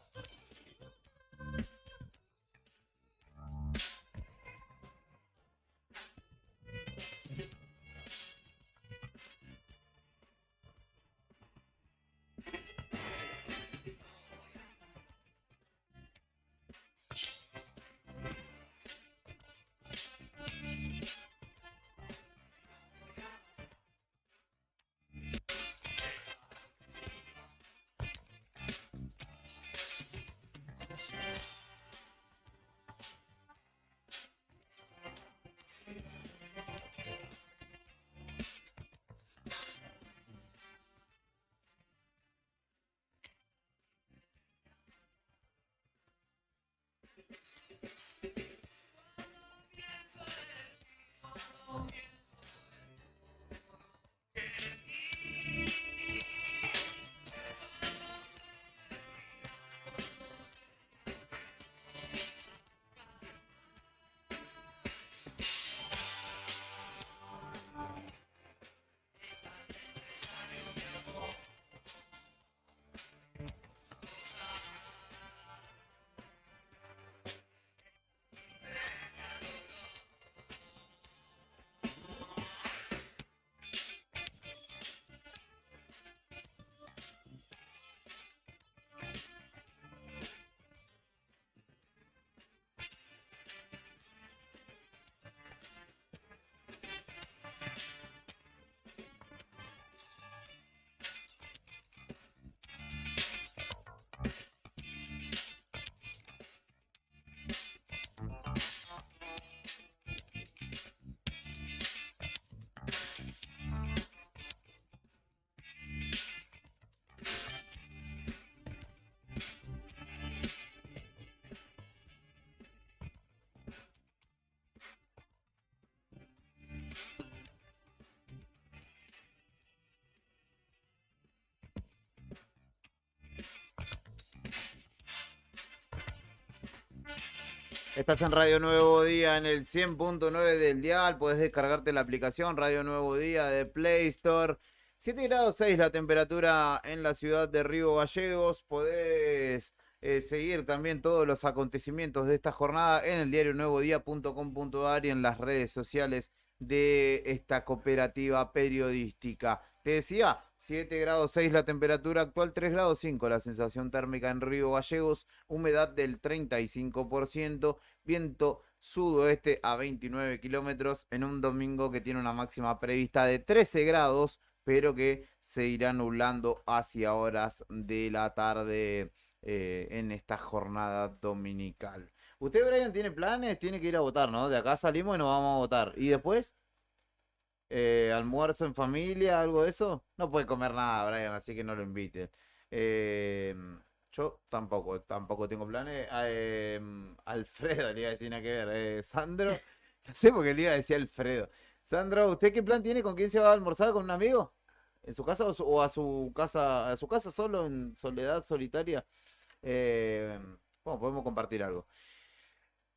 Estás en Radio Nuevo Día en el 100.9 del dial. Podés descargarte la aplicación Radio Nuevo Día de Play Store. 7 grados 6 la temperatura en la ciudad de Río Gallegos. Podés seguir también todos los acontecimientos de esta jornada en el diarionuevodía.com.ar y en las redes sociales de esta cooperativa periodística. Te decía, 7 grados 6 la temperatura actual, 3 grados 5 la sensación térmica en Río Gallegos, humedad del 35%, viento sudoeste a 29 kilómetros en un domingo que tiene una máxima prevista de 13 grados, pero que se irá nublando hacia horas de la tarde en esta jornada dominical. ¿Usted, Brian, tiene planes? Tiene que ir a votar, ¿no? De acá salimos y nos vamos a votar. ¿Y después? ¿Almuerzo en familia, algo de eso? No puede comer nada, Brian, así que no lo inviten. Yo tampoco tengo planes. Alfredo, le iba a decir nada que ver. Sandro, no sé por qué le iba a decir Alfredo. Sandro, ¿usted qué plan tiene? ¿Con quién se va a almorzar? ¿Con un amigo? ¿En su casa o a su casa? ¿A su casa solo, en soledad, solitaria? Bueno, podemos compartir algo.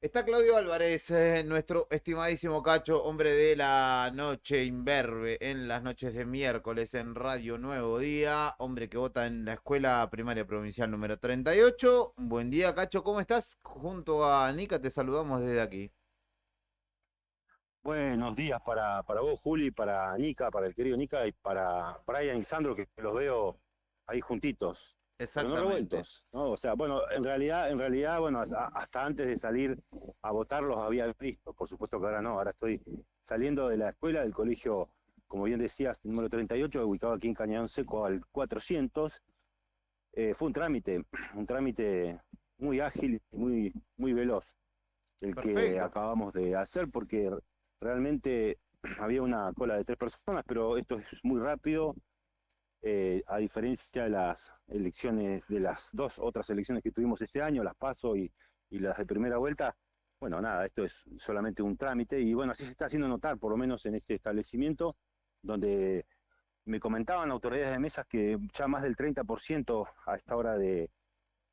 Está Claudio Álvarez, nuestro estimadísimo Cacho, hombre de la noche imberbe en las noches de miércoles en Radio Nuevo Día, hombre que vota en la Escuela Primaria Provincial número 38. Buen día, Cacho, ¿cómo estás? Junto a Nica te saludamos desde aquí. Buenos días para vos, Juli, para Nica, para el querido Nica y para Brian y Sandro, que los veo ahí juntitos. Exactamente. Pero no revueltos, ¿no? O sea, bueno, en realidad, bueno, hasta antes de salir a votar los había visto. Por supuesto que ahora no, ahora estoy saliendo de la escuela, del colegio, como bien decías, número 38, ubicado aquí en Cañadón Seco al 400. Fue un trámite muy ágil y muy veloz el Perfecto. que acabamos de hacer, porque realmente había una cola de 3 personas, pero esto es muy rápido. A diferencia de las elecciones, de las 2 otras elecciones que tuvimos este año, las PASO y las de primera vuelta, bueno, nada, esto es solamente un trámite y bueno, así se está haciendo notar, por lo menos en este establecimiento, donde me comentaban autoridades de mesas que ya más del 30% a esta hora de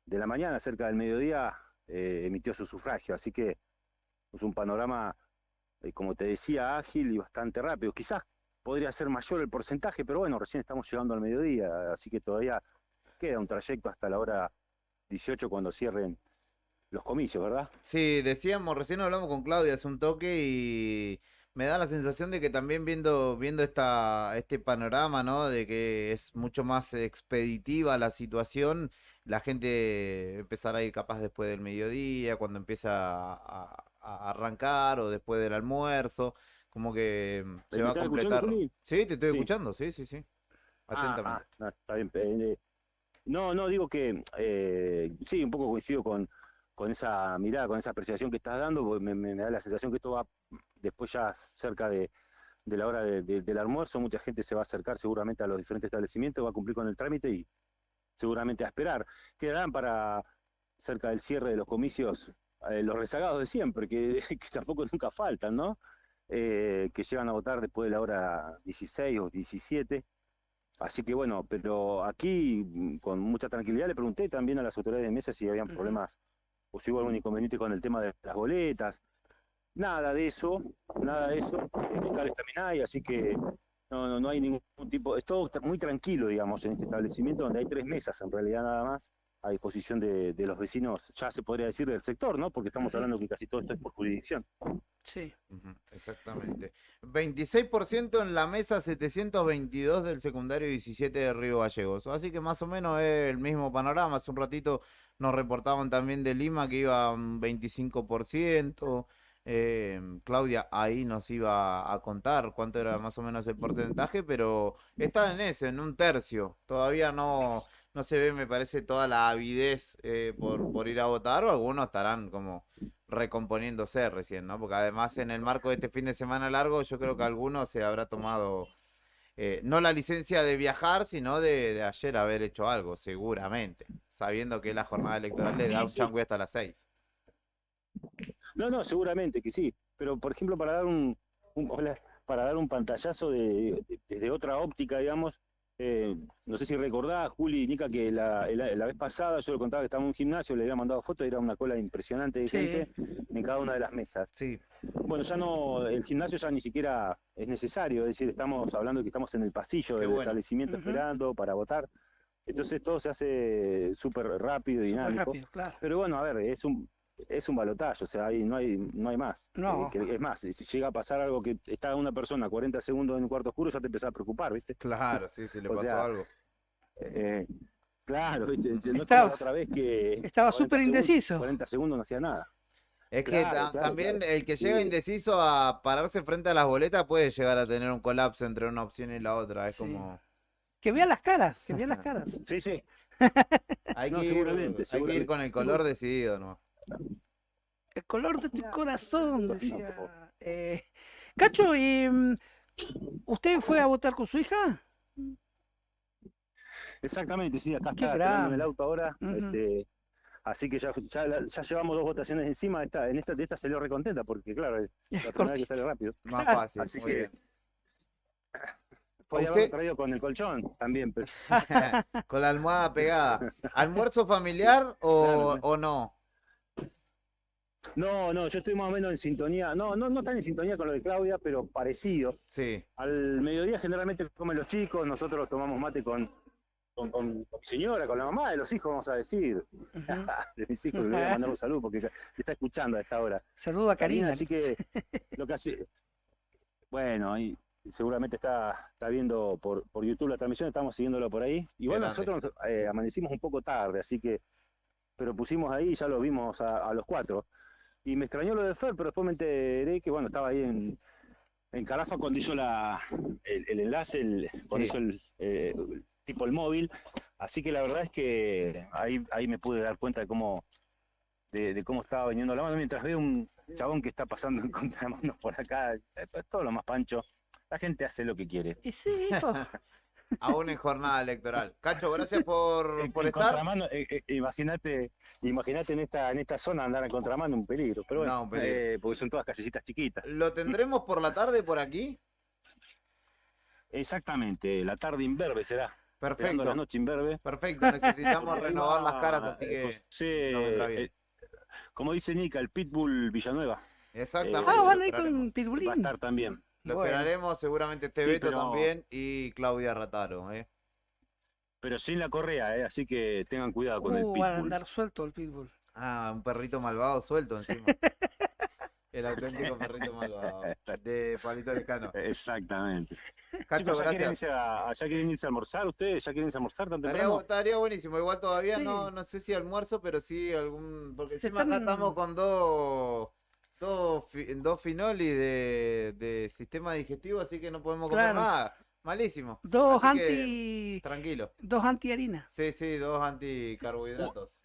la mañana, cerca del mediodía, emitió su sufragio, así que es un panorama, como te decía, ágil y bastante rápido. Quizás podría ser mayor el porcentaje, pero bueno, recién estamos llegando al mediodía, así que todavía queda un trayecto hasta la hora 18 cuando cierren los comicios, ¿verdad? Sí, decíamos, recién hablamos con Claudia hace un toque y me da la sensación de que también viendo este panorama, ¿no? De que es mucho más expeditiva la situación, la gente empezará a ir capaz después del mediodía, cuando empieza a arrancar o después del almuerzo. Como que se va a completar. Sí, te estoy escuchando, sí. Atentamente. No, está bien. No, digo que sí, un poco coincido con esa mirada, con esa apreciación que estás dando, porque me da la sensación que esto va después ya cerca de la hora del almuerzo, mucha gente se va a acercar seguramente a los diferentes establecimientos, va a cumplir con el trámite y seguramente a esperar. Quedarán para cerca del cierre de los comicios los rezagados de siempre, que tampoco nunca faltan, ¿no? Que llegan a votar después de la hora 16 o 17. Así que bueno, pero aquí con mucha tranquilidad le pregunté también a las autoridades de mesa si habían problemas o si hubo algún inconveniente con el tema de las boletas. Nada de eso, el fiscal también hay, así que no hay ningún tipo, es todo muy tranquilo, digamos, en este establecimiento donde hay 3 mesas en realidad nada más a disposición de los vecinos, ya se podría decir del sector, ¿no? Porque estamos hablando que casi todo esto es por jurisdicción. Sí. Exactamente. 26% en la mesa 722 del secundario 17 de Río Gallegos. Así que más o menos es el mismo panorama. Hace un ratito nos reportaban también de Lima que iba un 25%. Claudia ahí nos iba a contar cuánto era más o menos el porcentaje, pero está en un tercio. Todavía no se ve, me parece, toda la avidez por ir a votar, o algunos estarán como recomponiéndose recién, ¿no? Porque además en el marco de este fin de semana largo, yo creo que algunos se habrá tomado no la licencia de viajar, sino de ayer haber hecho algo, seguramente, sabiendo que la jornada electoral le da un changüe hasta las 6. No, seguramente que sí, pero por ejemplo, para dar un pantallazo desde otra óptica, digamos, No sé si recordás, Juli y Nica, que la vez pasada yo le contaba que estaba en un gimnasio, le había mandado fotos y era una cola impresionante de gente en cada una de las mesas. Sí. Bueno, ya no, el gimnasio ya ni siquiera es necesario, es decir, estamos hablando de que estamos en el pasillo del establecimiento esperando para votar. Entonces todo se hace súper rápido y dinámico. rápido, claro. Pero bueno, a ver, es un balotaje, o sea, ahí no hay más. No. Es más, si llega a pasar algo que está una persona 40 segundos en un cuarto oscuro, ya te empezás a preocupar, ¿viste? Claro, sí, si le O pasó sea, algo. Claro, ¿viste? No Estaba- como otra vez que... estaba 40 súper segundos- indeciso. 40 segundos no hacía nada. Es que Claro, claro, también claro. el que llega Sí. indeciso a pararse frente a las boletas puede llegar a tener un colapso entre una opción y la otra. Es Sí. como... Que vea las caras, que vea las caras. Sí, sí. Hay, No, que ir, seguramente, hay que ir seguramente. con el color decidido, ¿no? El color de tu corazón, decía. Cacho, ¿usted fue a votar con su hija? Exactamente, sí, acá Qué está esperando en el grande. auto ahora. Ujú. Así que ya llevamos 2 votaciones encima. De esta salió recontenta porque, claro, es la primera vez que sale rápido. Más fácil, Así muy que bien. podía ¿Usted? haberlo traído con el colchón también, pero Con la almohada pegada. ¿Almuerzo familiar o no? no, yo estoy más o menos en sintonía, no tan en sintonía con lo de Claudia, pero parecido. Sí. Al mediodía generalmente comen los chicos, nosotros tomamos mate con mi señora, con la mamá de los hijos, vamos a decir. De mis hijos, le voy a mandar un saludo porque está escuchando a esta hora. Saludo a Karina. Así que lo que hace, bueno, ahí seguramente está viendo por YouTube la transmisión, estamos siguiéndolo por ahí. Y bueno, grande. nosotros amanecimos un poco tarde, así que, pero pusimos ahí, ya lo vimos a los 4. Y me extrañó lo de Fer, pero después me enteré que, bueno, estaba ahí en Carafa cuando hizo el enlace, cuando hizo tipo el móvil. Así que la verdad es que ahí me pude dar cuenta de cómo estaba viniendo la mano, mientras veo un chabón que está pasando en contramanos por acá, todo lo más pancho. La gente hace lo que quiere. Y sí, hijo. Aún en jornada electoral. Cacho, gracias por En estar. contramano, imagínate en esta zona andar en contramano, un peligro. Pero bueno, No, un peligro. porque son todas callecitas chiquitas. ¿Lo tendremos por la tarde por aquí? Exactamente, la tarde imberbe será. Perfecto. Esperando la noche imberbe. Perfecto, necesitamos renovar las caras, así que Sí, nos vendrá bien. como dice Nica, el Pitbull Villanueva. Exactamente. Van a ir Va con Pitbullín. a estar también. Lo Bueno. esperaremos, seguramente este Sí, Beto pero- también y Claudia Rataro, ¿eh? Pero sin la correa, así que tengan cuidado con el Van a Pitbull. andar suelto el Pitbull. Ah, un perrito malvado suelto encima. El auténtico perrito malvado de Palito Lescano. Exactamente. Cacho, Chicos, ¿ya quieren, gracias. ¿ya quieren irse a almorzar ustedes? ¿Ya quieren irse a almorzar tan Estaría, temprano? estaría buenísimo, igual todavía Sí. no sé si almuerzo, pero sí algún... Porque Se encima acá están- estamos con dos finoli de sistema digestivo, así que no podemos comer Claro. nada. Malísimo. Dos Así que, tranquilo. Dos anti-harina. Sí, dos anticarbohidratos.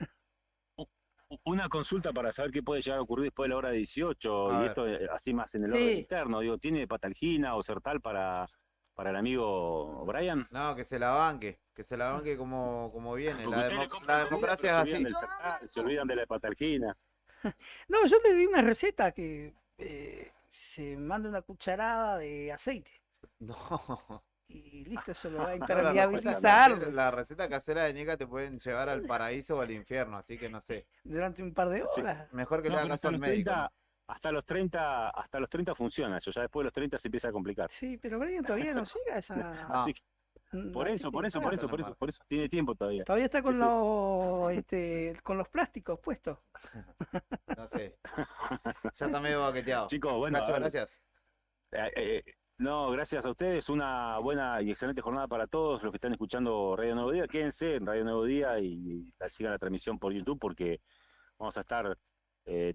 Una consulta para saber qué puede llegar a ocurrir después de la hora 18, A y ver. esto así más en el Sí. orden interno. Digo, ¿tiene patalgina o sertal para el amigo Brian? No, que se la banque como viene. Porque La, ustedes le compran la comida, democracia pero es se así. olvidan del sertal, se olvidan de la patalgina. No, yo le di una receta que se manda una cucharada de aceite. No. Y listo, eso lo va a La impermeabilizar la receta casera de Nica te pueden llevar al paraíso o al infierno, así que no sé. durante un par de horas. Mejor que No, le hagas pero caso al médico. hasta los 30 funciona eso, ya después de los 30 se empieza a complicar. Sí, pero Brian todavía no llega a esa. Así que, por así eso, que, por eso, claro, por eso, tiene tiempo todavía. Todavía está con con los plásticos puestos. No sé. Ya está medio baqueteado. Chicos, bueno, Cacho, a ver, gracias. No, gracias a ustedes. Una buena y excelente jornada para todos los que están escuchando Radio Nuevo Día. Quédense en Radio Nuevo Día y sigan la transmisión por YouTube porque vamos a estar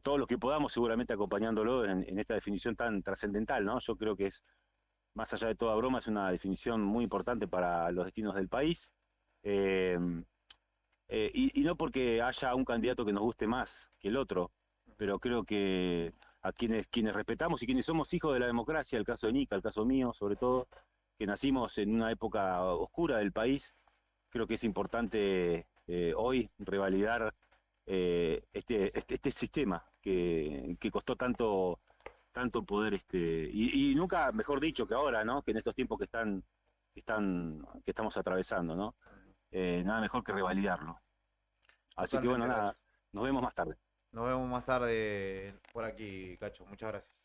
todos los que podamos seguramente acompañándolo en esta definición tan trascendental, ¿no? Yo creo que es, más allá de toda broma, es una definición muy importante para los destinos del país. Y no porque haya un candidato que nos guste más que el otro, pero creo que a quienes respetamos y quienes somos hijos de la democracia, el caso de Nica, el caso mío, sobre todo, que nacimos en una época oscura del país, creo que es importante hoy revalidar este sistema que costó tanto poder, y nunca, mejor dicho, que ahora, ¿no? Que en estos tiempos que que estamos atravesando, ¿no? Nada mejor que revalidarlo. Así que bueno, Totalmente, nada, nos vemos más tarde. Nos vemos más tarde por aquí, Cacho. Muchas gracias.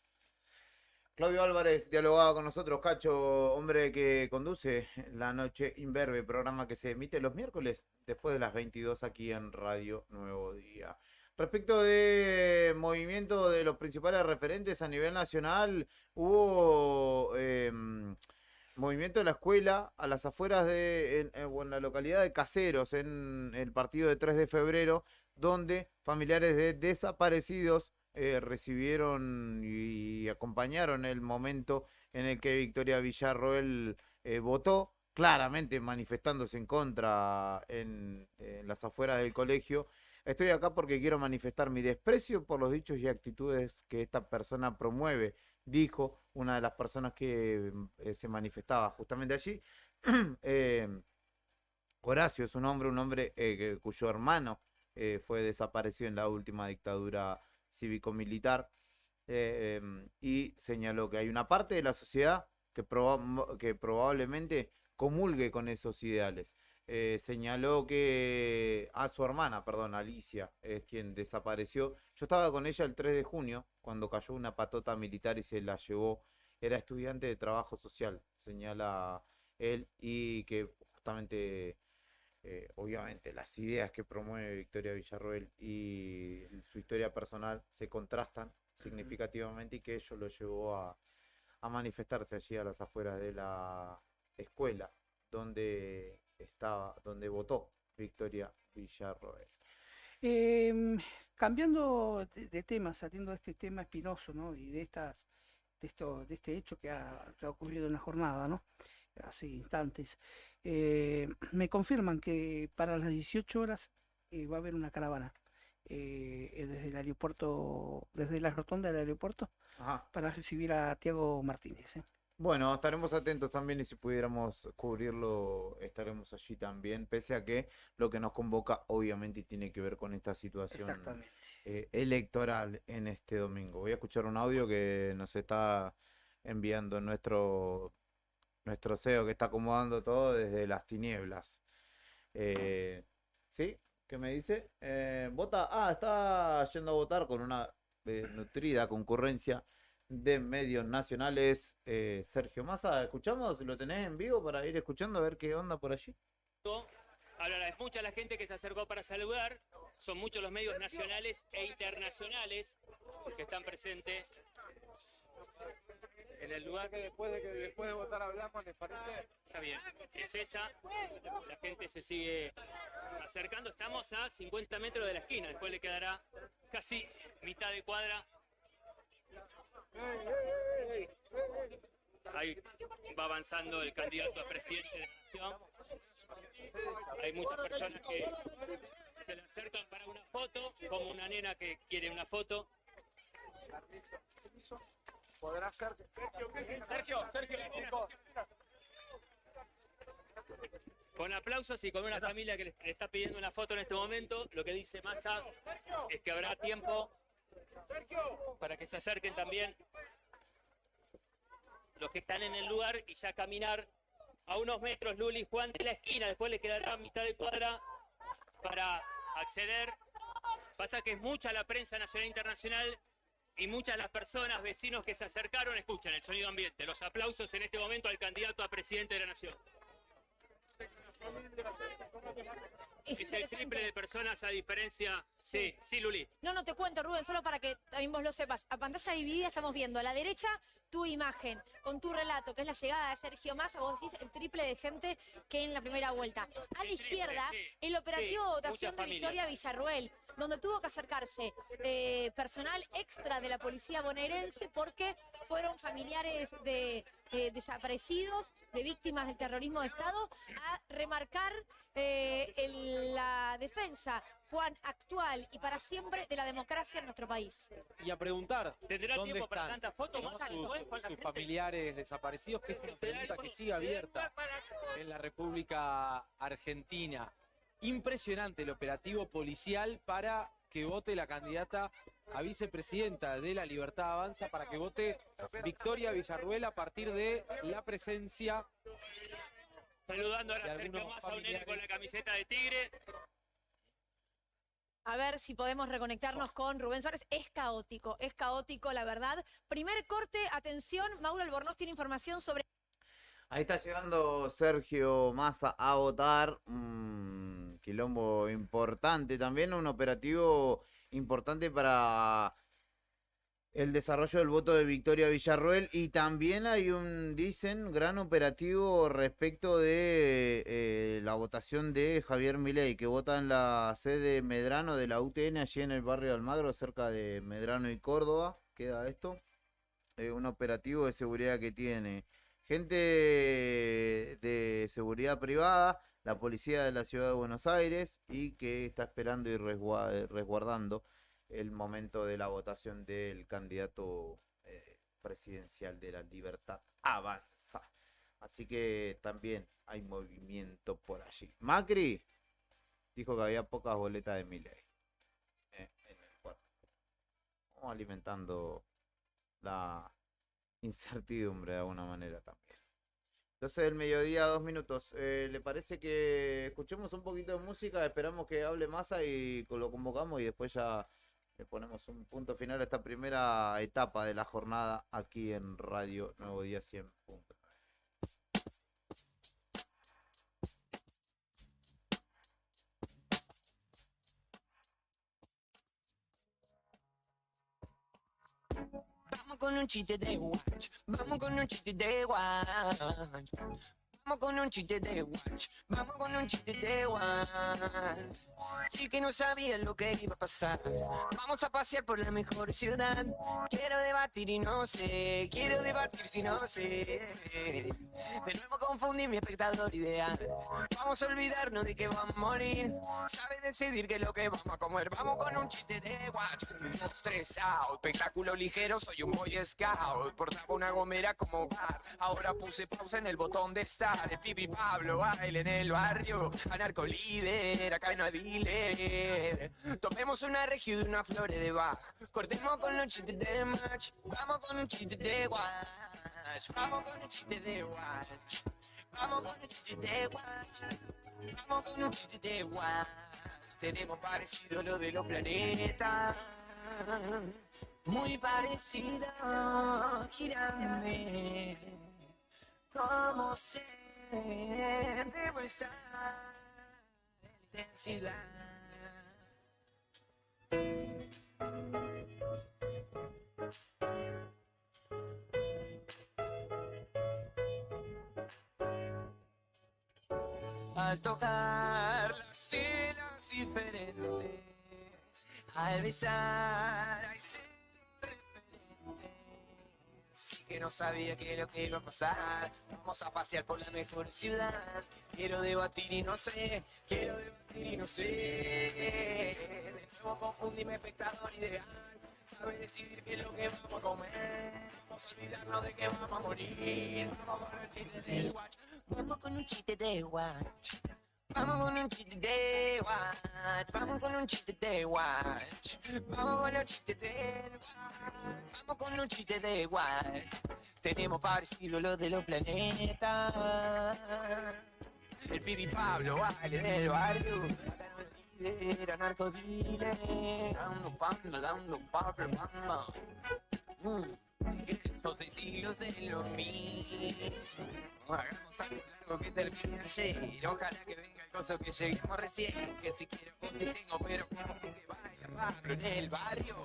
Claudio Álvarez dialogaba con nosotros, Cacho, hombre que conduce La Noche Imberbe, programa que se emite los miércoles después de las 22 aquí en Radio Nuevo Día. Respecto de movimiento de los principales referentes a nivel nacional, hubo movimiento de la escuela a las afueras en la localidad de Caseros, en el partido de 3 de febrero, donde familiares de desaparecidos recibieron y acompañaron el momento en el que Victoria Villarroel votó, claramente manifestándose en contra en las afueras del colegio. Estoy acá porque quiero manifestar mi desprecio por los dichos y actitudes que esta persona promueve, dijo una de las personas que se manifestaba justamente allí. Horacio es un hombre cuyo hermano fue desaparecido en la última dictadura cívico-militar, y señaló que hay una parte de la sociedad que probablemente comulgue con esos ideales. Señaló que a su hermana, perdón, Alicia, es quien desapareció. Yo estaba con ella el 3 de junio, cuando cayó una patota militar y se la llevó. Era estudiante de trabajo social, señala él, y que justamente, obviamente, las ideas que promueve Victoria Villarroel y su historia personal se contrastan significativamente, y que ello lo llevó a manifestarse allí a las afueras de la escuela donde votó Victoria Villarroel. Cambiando de tema, saliendo de este tema espinoso, ¿no? Y de este hecho que ha ocurrido en la jornada, ¿no? Hace instantes, me confirman que para las 18 horas va a haber una caravana desde el aeropuerto, desde la rotonda del aeropuerto, para recibir a Tiago Martínez. Bueno, estaremos atentos también, y si pudiéramos cubrirlo, estaremos allí también, pese a que lo que nos convoca obviamente tiene que ver con esta situación electoral en este domingo. Voy a escuchar un audio que nos está enviando nuestro CEO, que está acomodando todo desde las tinieblas. ¿Sí? ¿Qué me dice? Está yendo a votar con una nutrida concurrencia de medios nacionales. Sergio Massa, ¿escuchamos? ¿Lo tenés en vivo para ir escuchando a ver qué onda por allí? Ahora, es mucha la gente que se acercó para saludar, son muchos los medios nacionales e internacionales que están presentes en el lugar que después de votar hablamos, ¿les parece? Está bien, es esa, la gente se sigue acercando, estamos a 50 metros de la esquina, después le quedará casi mitad de cuadra. Ahí va avanzando el candidato a presidente de la nación. Hay muchas personas que se le acercan para una foto, como una nena que quiere una foto. ¿Podrá ser? Sergio, con aplausos y con una familia que le está pidiendo una foto en este momento. Lo que dice Massa es que habrá tiempo para que se acerquen también los que están en el lugar y ya caminar a unos metros, Luli, Juan, de la esquina. Después le quedará mitad de cuadra para acceder. Pasa que es mucha la prensa nacional e internacional y muchas las personas, vecinos que se acercaron. Escuchan el sonido ambiente, los aplausos en este momento al candidato a presidente de la nación. Es el triple de personas a diferencia. Sí, Luli. No, te cuento, Rubén, solo para que también vos lo sepas. A pantalla dividida estamos viendo a la derecha tu imagen con tu relato, que es la llegada de Sergio Massa. Vos decís el triple de gente que en la primera vuelta. A la izquierda, el operativo de votación de Victoria Villarroel, donde tuvo que acercarse personal extra de la policía bonaerense porque fueron familiares de desaparecidos, de víctimas del terrorismo de Estado, a remarcar la defensa, Juan, actual y para siempre de la democracia en nuestro país. Y a preguntar, ¿dónde están sus familiares desaparecidos? Que es una pregunta que sigue abierta en la República Argentina. Impresionante el operativo policial para que vote la candidata a vicepresidenta de La Libertad Avanza, para que vote Victoria Villarroel a partir de la presencia Saludando ahora y a Sergio algunos Massa, un nene familiares. con la camiseta de Tigre. A ver si podemos reconectarnos con Rubén Suárez. Es caótico, la verdad. Primer corte, atención, Mauro Albornoz tiene información sobre... Ahí está llegando Sergio Massa a votar. Un quilombo importante también, un operativo importante para el desarrollo del voto de Victoria Villarroel. Y también hay dicen, gran operativo respecto de la votación de Javier Milei, que vota en la sede Medrano de la UTN, allí en el barrio de Almagro, cerca de Medrano y Córdoba. Queda esto. Un operativo de seguridad que tiene gente de seguridad privada, la policía de la ciudad de Buenos Aires, y que está esperando y resguardando el momento de la votación del candidato presidencial de la Libertad Avanza. Así que también hay movimiento por allí. Macri dijo que había pocas boletas de Milei en el cuarto. Vamos alimentando la incertidumbre de alguna manera también. 12 del mediodía, 2 minutos. ¿Le parece que escuchemos un poquito de música? Esperamos que hable Massa y lo convocamos y después ya le ponemos un punto final a esta primera etapa de la jornada aquí en Radio Nuevo Día 100. Vamos con un chiste de watch, vamos con un chiste de watch. Vamos con un chiste de watch, vamos con un chiste de watch. Sí que no sabía lo que iba a pasar. Vamos a pasear por la mejor ciudad. Quiero debatir y no sé, quiero debatir si no sé. De nuevo confundí mi espectador ideal. Vamos a olvidarnos de que vamos a morir. Sabe decidir qué es lo que vamos a comer. Vamos con un chiste de watch. 1, 2, 3, out. Espectáculo ligero, soy un boy scout. Portaba una gomera como bar. Ahora puse pausa en el botón de estar. El Pipi Pablo baila en el barrio. Anarco líder, acá no hay dealer. Tomemos una regio de una flor de Bach. Cortemos con los chistes de match. Vamos con un chiste de watch. Vamos con un chiste de watch. Vamos con un chiste de watch. Vamos con un chiste de watch. Tenemos parecido lo de los planetas. Muy parecido, girame. Como sé, debo estar en intensidad. Al tocar las telas diferentes, al besar hay cero referentes. Sí que no sabía qué es lo que iba a pasar. Vamos a pasear por la mejor ciudad. Quiero debatir y no sé, quiero debatir y no sé. De nuevo confundí mi espectador ideal. Sabe decidir qué es lo que vamos a comer. Vamos a olvidarnos de que vamos a morir. Vamos con un chiste de watch. Vamos con un chiste de watch. Vamos con un chiste de watch. Vamos con un chiste de watch. Vamos con los chistes de watch. Vamos con un chiste de watch. Tenemos parecido lo de los planetas. El Pipi Pablo baila en el barrio. Era narcodile, dando pamba. Estos 6 siglos de lo mismo. Hagamos algo largo que termine ayer. Ojalá que venga el coso que lleguemos recién. Que si quiero coffee tengo, pero como si que baila Pablo en el barrio.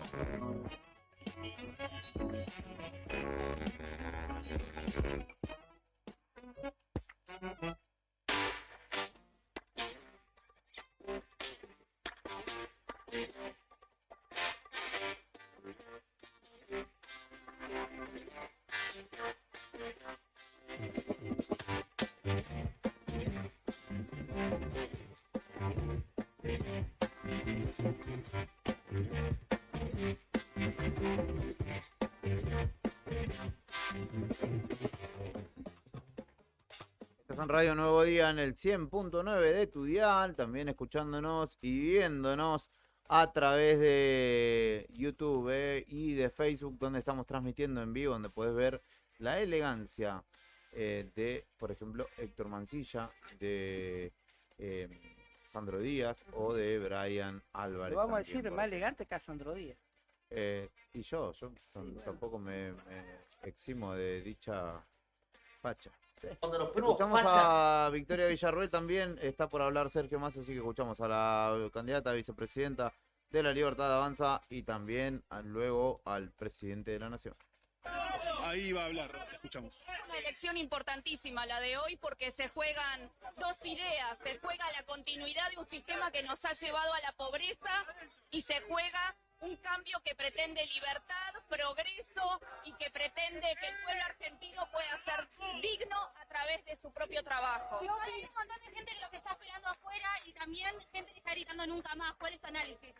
Estás en Radio Nuevo Día en el 100.9 de tu dial, también escuchándonos y viéndonos a través de YouTube y de Facebook, donde estamos transmitiendo en vivo, donde puedes ver la elegancia de, por ejemplo, Héctor Mancilla, de Sandro Díaz o de Brian Álvarez. Lo vamos a también, decir por más elegante que a Sandro Díaz. y yo tampoco me eximo de dicha facha. Cuando nos ponemos Escuchamos fachas. a Victoria Villarruel también, está por hablar Sergio Massa, así que escuchamos a la candidata a vicepresidenta de la Libertad Avanza y también luego al presidente de la Nación. Ahí va a hablar, escuchamos. Una elección importantísima la de hoy porque se juegan dos ideas, se juega la continuidad de un sistema que nos ha llevado a la pobreza y se juega un cambio que pretende libertad, progreso y que pretende que el pueblo argentino pueda ser digno a través de su propio trabajo. Hay un montón de gente que los está esperando afuera y también gente que está gritando nunca más. ¿Cuál es tu análisis?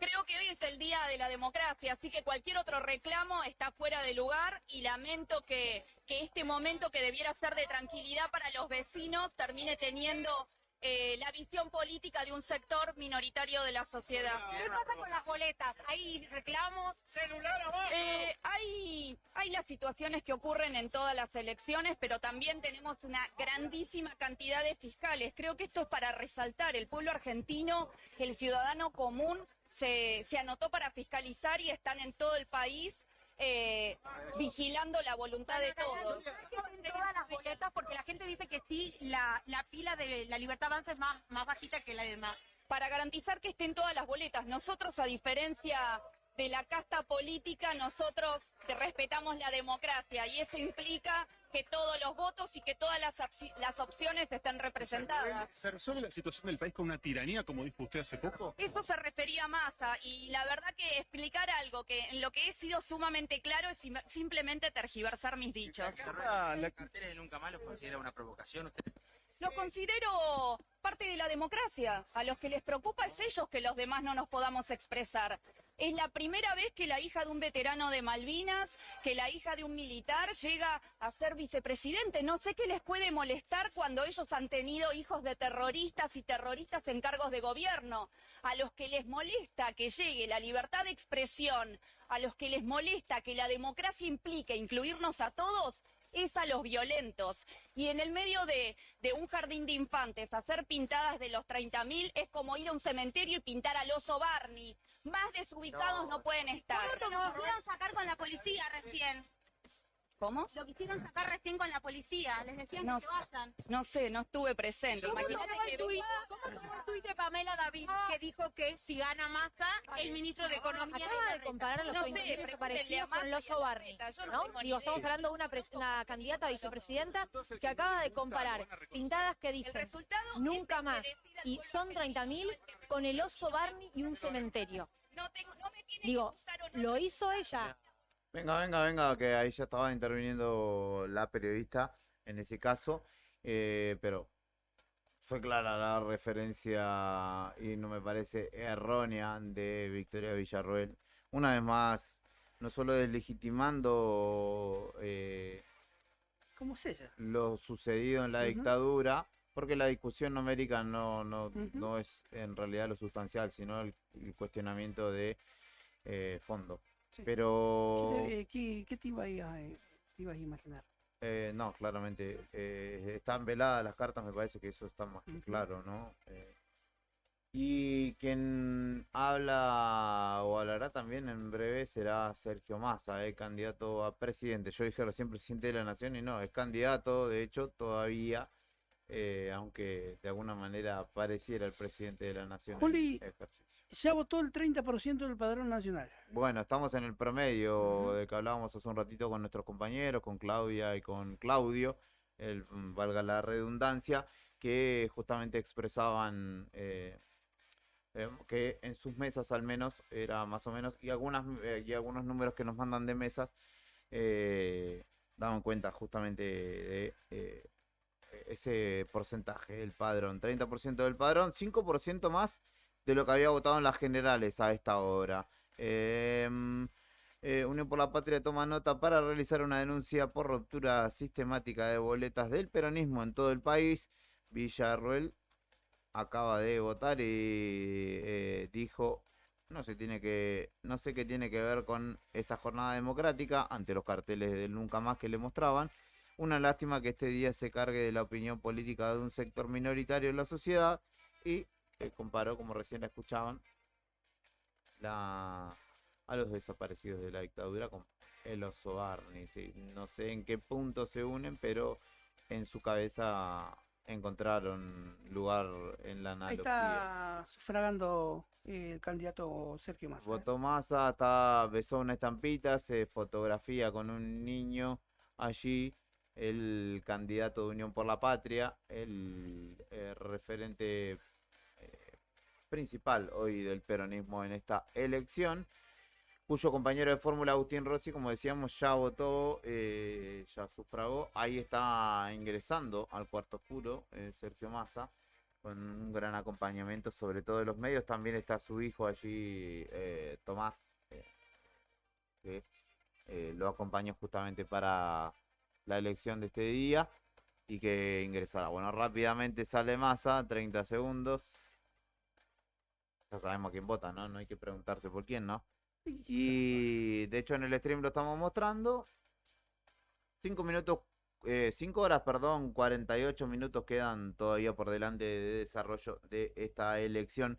Creo que hoy es el día de la democracia, así que cualquier otro reclamo está fuera de lugar y lamento que este momento que debiera ser de tranquilidad para los vecinos termine teniendo la visión política de un sector minoritario de la sociedad. ¿Qué pasa con las boletas? ¿Hay reclamos? ¡Celular abajo! Hay las situaciones que ocurren en todas las elecciones, pero también tenemos una grandísima cantidad de fiscales. Creo que esto es para resaltar. El pueblo argentino, el ciudadano común, se anotó para fiscalizar y están en todo el país vigilando la voluntad de todos. Todas las boletas, porque la gente dice que sí, la pila de la Libertad Avanza es más bajita que la demás. Para garantizar que estén todas las boletas. Nosotros, a diferencia de la casta política, nosotros respetamos la democracia y eso implica que todos los votos y que todas las opciones estén representadas. ¿Se resuelve la situación del país con una tiranía, como dijo usted hace poco? Eso se refería a Massa y la verdad que explicar algo que en lo que he sido sumamente claro es simplemente tergiversar mis dichos. ¿La cartera de Nunca Más lo considera una provocación? Lo considero parte de la democracia. A los que les preocupa es ellos que los demás no nos podamos expresar. Es la primera vez que la hija de un veterano de Malvinas, que la hija de un militar llega a ser vicepresidente. No sé qué les puede molestar cuando ellos han tenido hijos de terroristas y terroristas en cargos de gobierno. A los que les molesta que llegue la libertad de expresión, a los que les molesta que la democracia implique incluirnos a todos, es a los violentos. Y en el medio de un jardín de infantes, hacer pintadas de los 30.000 es como ir a un cementerio y pintar al oso Barney. Más desubicados no pueden estar. Lo quisieron sacar con la policía recién. ¿Cómo? Lo quisieron sacar recién con la policía. Les decían No que se vayan. No sé, no estuve presente. ¿Cómo Imagínate tomó que el tuit de Pamela David que dijo que si gana Massa, el ministro de Economía... Acaba de comparar a los 30.000 desaparecidos con el oso Barney, ¿no? Digo, estamos hablando de una candidata a vicepresidenta que acaba de comparar pintadas que dicen nunca más y son 30.000 con el oso Barney y un cementerio. Digo, lo hizo ella. Venga, que ahí ya estaba interviniendo la periodista en ese caso, pero fue clara la referencia y no me parece errónea de Victoria Villarruel. Una vez más, no solo deslegitimando ¿Cómo es ella? lo sucedido en la dictadura, porque la discusión numérica no es en realidad lo sustancial, sino el cuestionamiento de fondo. Sí. Pero ¿Qué te ibas a imaginar? no, claramente están veladas las cartas, me parece que eso está más que claro, ¿no? Y quien habla o hablará también en breve será Sergio Massa, candidato a presidente. Yo dije recién presidente de la Nación y no, es candidato, de hecho, todavía, aunque de alguna manera pareciera el presidente de la Nación. Juli, ya votó el 30% del padrón nacional. Bueno, estamos en el promedio de que hablábamos hace un ratito con nuestros compañeros, con Claudia y con Claudio, valga la redundancia, que justamente expresaban que en sus mesas al menos era más o menos, y algunos números que nos mandan de mesas daban cuenta justamente de ese porcentaje, el padrón, 30% del padrón, 5% más de lo que había votado en las generales a esta hora. Unión por la Patria toma nota para realizar una denuncia por ruptura sistemática de boletas del peronismo en todo el país. Villarruel acaba de votar y dijo, no sé qué tiene que ver con esta jornada democrática ante los carteles del Nunca Más que le mostraban. Una lástima que este día se cargue de la opinión política de un sector minoritario de la sociedad y comparó, como recién la escuchaban, a los desaparecidos de la dictadura con el Oso Barney. ¿Sí? No sé en qué punto se unen, pero en su cabeza encontraron lugar en la Ahí analogía. está sufragando el candidato Sergio Massa. Votó Massa, besó una estampita, se fotografía con un niño allí, el candidato de Unión por la Patria, el referente principal hoy del peronismo en esta elección, cuyo compañero de fórmula Agustín Rossi, como decíamos, ya votó, ya sufragó. Ahí está ingresando al cuarto oscuro Sergio Massa, con un gran acompañamiento, sobre todo de los medios. También está su hijo allí, Tomás, que lo acompañó justamente para la elección de este día y que ingresará. Bueno, rápidamente sale Massa, 30 segundos. Ya sabemos quién vota, ¿no? No hay que preguntarse por quién, ¿no? Y de hecho en el stream lo estamos mostrando. 5 horas, 48 minutos quedan todavía por delante de desarrollo de esta elección.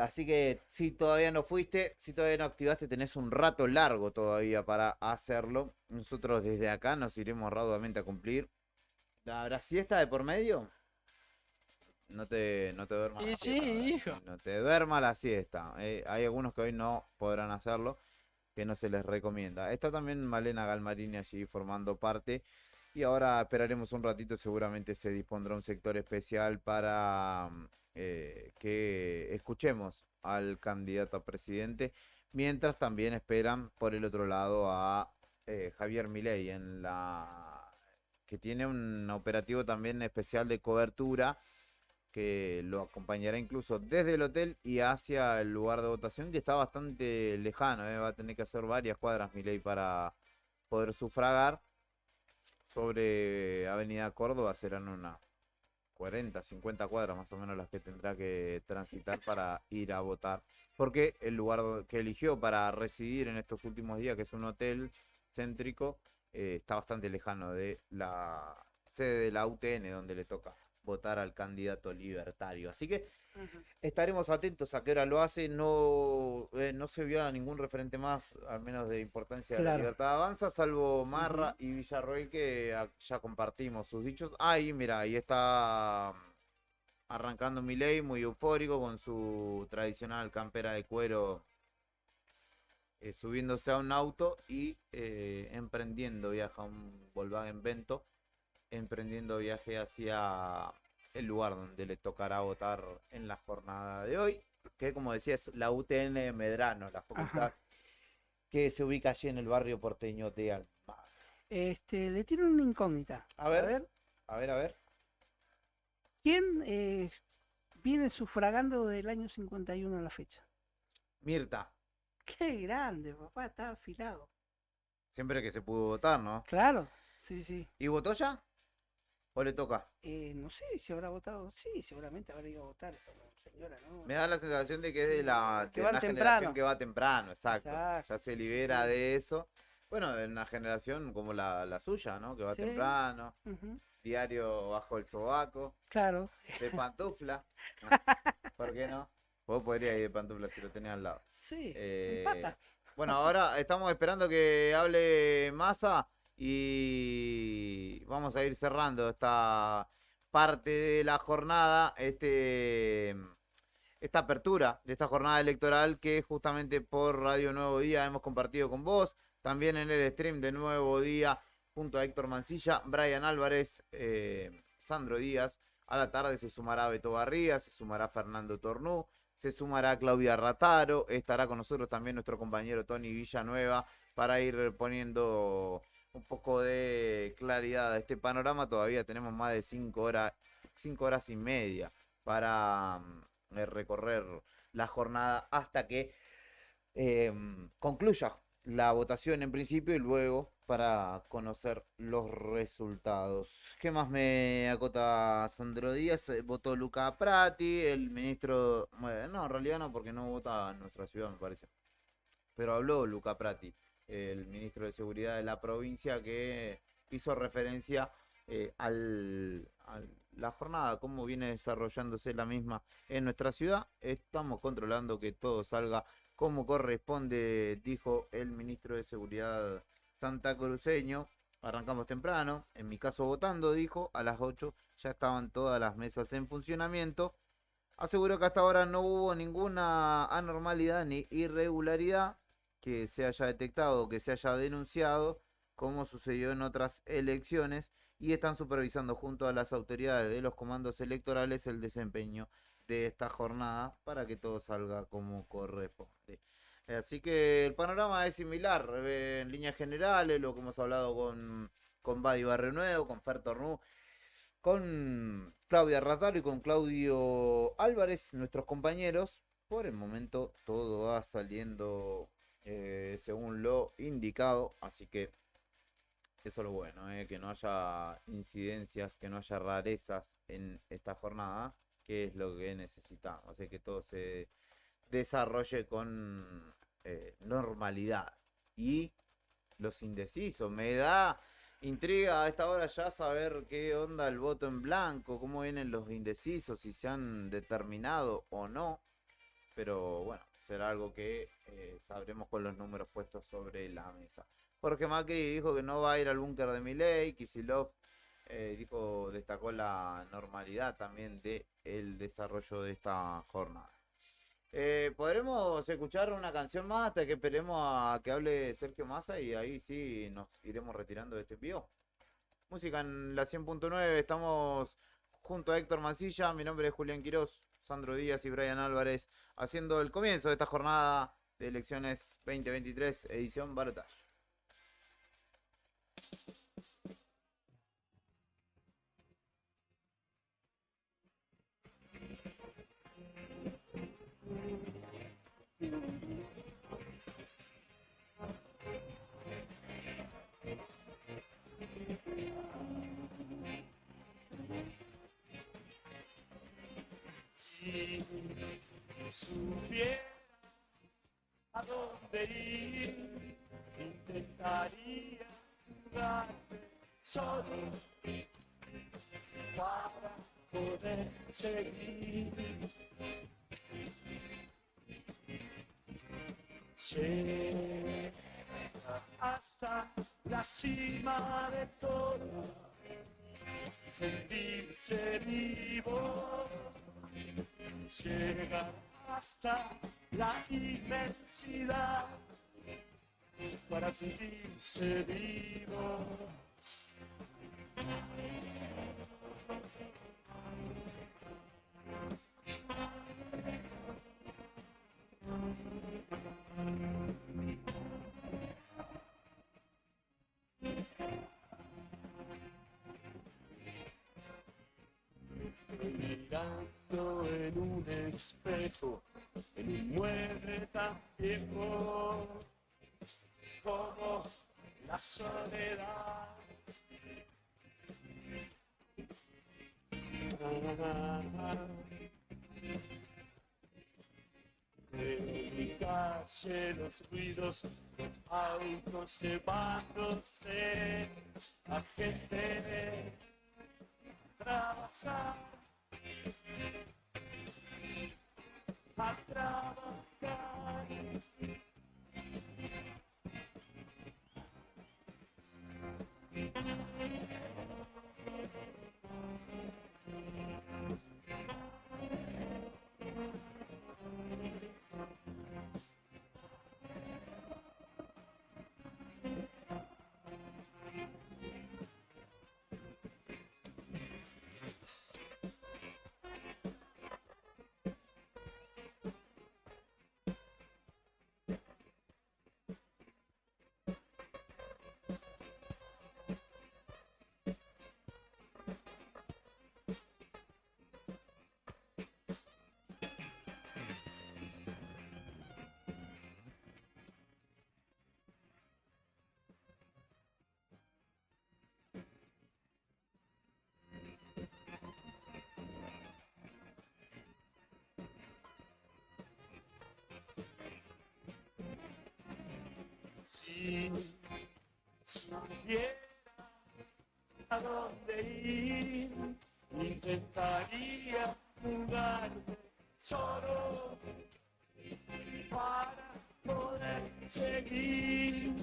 Así que si todavía no fuiste, si todavía no activaste, tenés un rato largo todavía para hacerlo. Nosotros desde acá nos iremos raudamente a cumplir. ¿Habrá siesta de por medio? No te duermas la siesta, hijo. no te duermas la siesta. Hay algunos que hoy no podrán hacerlo, que no se les recomienda. Está también Malena Galmarini allí formando parte. Y ahora esperaremos un ratito, seguramente se dispondrá un sector especial para que escuchemos al candidato a presidente. Mientras también esperan por el otro lado a Javier Milei, que tiene un operativo también especial de cobertura, que lo acompañará incluso desde el hotel y hacia el lugar de votación, que está bastante lejano. Va a tener que hacer varias cuadras Milei para poder sufragar. Sobre Avenida Córdoba serán unas 40, 50 cuadras más o menos las que tendrá que transitar para ir a votar. Porque el lugar que eligió para residir en estos últimos días, que es un hotel céntrico, está bastante lejano de la sede de la UTN, donde le toca votar al candidato libertario. Así que estaremos atentos a qué hora lo hace. No se vio a ningún referente más, al menos de importancia de la Libertad Avanza, salvo Marra y Villarroel, que ya compartimos sus dichos. Ahí, mira, ahí está arrancando Milei, muy eufórico, con su tradicional campera de cuero, subiéndose a un auto y emprendiendo viaje a un Volkswagen Vento, emprendiendo viaje hacia el lugar donde le tocará votar en la jornada de hoy, que como decía es la UTN de Medrano, la facultad que se ubica allí en el barrio porteño de Almagro. Le tiene una incógnita. A ver. ¿Quién viene sufragando del año 51 a la fecha? Mirta. Qué grande, papá, está afilado. Siempre que se pudo votar, ¿no? Claro, sí. ¿Y votó ya? ¿O le toca? No sé si habrá votado. Sí, seguramente habrá ido a votar esta señora, ¿no? Me da la sensación de que es de la temprano. generación que va temprano, exacto. Ya se libera de eso. Bueno, en una generación como la suya, ¿no? Que va temprano. Diario bajo el sobaco. Claro. De pantufla. ¿Por qué no? Vos podrías ir de pantufla si lo tenías al lado. Sí, empata. Bueno, ahora estamos esperando que hable Massa y vamos a ir cerrando esta parte de la jornada, esta apertura de esta jornada electoral que justamente por Radio Nuevo Día hemos compartido con vos, también en el stream de Nuevo Día junto a Héctor Mancilla, Brian Álvarez, Sandro Díaz. A la tarde se sumará Beto Barría, se sumará Fernando Tornú, se sumará Claudia Rataro, estará con nosotros también nuestro compañero Tony Villanueva para ir poniendo un poco de claridad a este panorama. Todavía tenemos más de 5 horas y media para recorrer la jornada hasta que concluya la votación en principio y luego para conocer los resultados. ¿Qué más me acota Sandro Díaz? Votó Luca Prati, el ministro... Bueno, no, en realidad no, porque no vota en nuestra ciudad, me parece. Pero habló Luca Prati, el ministro de Seguridad de la provincia, que hizo referencia a la jornada, cómo viene desarrollándose la misma en nuestra ciudad. Estamos controlando que todo salga como corresponde, dijo el ministro de Seguridad santacruceño. Arrancamos temprano, en mi caso votando, dijo, a las 8 ya estaban todas las mesas en funcionamiento. Aseguró que hasta ahora no hubo ninguna anormalidad ni irregularidad que se haya detectado o que se haya denunciado, como sucedió en otras elecciones, y están supervisando junto a las autoridades de los comandos electorales el desempeño de esta jornada para que todo salga como corresponde. Así que el panorama es similar en líneas generales, lo que hemos hablado con Badi Barrio Nuevo, con Fer Tornú, con Claudia Ratalo y con Claudio Álvarez, nuestros compañeros. Por el momento todo va saliendo según lo indicado, así que eso es lo bueno, que no haya incidencias, que no haya rarezas en esta jornada, que es lo que necesitamos, o sea, que todo se desarrolle con normalidad. Y los indecisos, me da intriga a esta hora ya saber qué onda el voto en blanco, cómo vienen los indecisos, si se han determinado o no, pero bueno, será algo que sabremos con los números puestos sobre la mesa. Jorge Macri dijo que no va a ir al búnker de Milei. Kicillof destacó la normalidad también del desarrollo de esta jornada. ¿Podremos escuchar una canción más hasta que esperemos a que hable Sergio Massa y ahí sí nos iremos retirando de este envío? Música en la 100.9, estamos junto a Héctor Mancilla, mi nombre es Julián Quirós, Sandro Díaz y Brian Álvarez, haciendo el comienzo de esta jornada de elecciones 2023, edición Balotage. Si supiera a dónde ir, intentaría jugarte solo para poder seguir. Llega hasta la cima de todo, sentirse vivo. Llegar hasta la inmensidad para sentirse vivo. Estoy mirando en un espejo, en un mueble tan viejo como la soledad. En mi calle los ruidos, los autos llevándose a gente trabajar, a trabajar. Si supiera de ir, intentaría mudarme solo para poder seguir.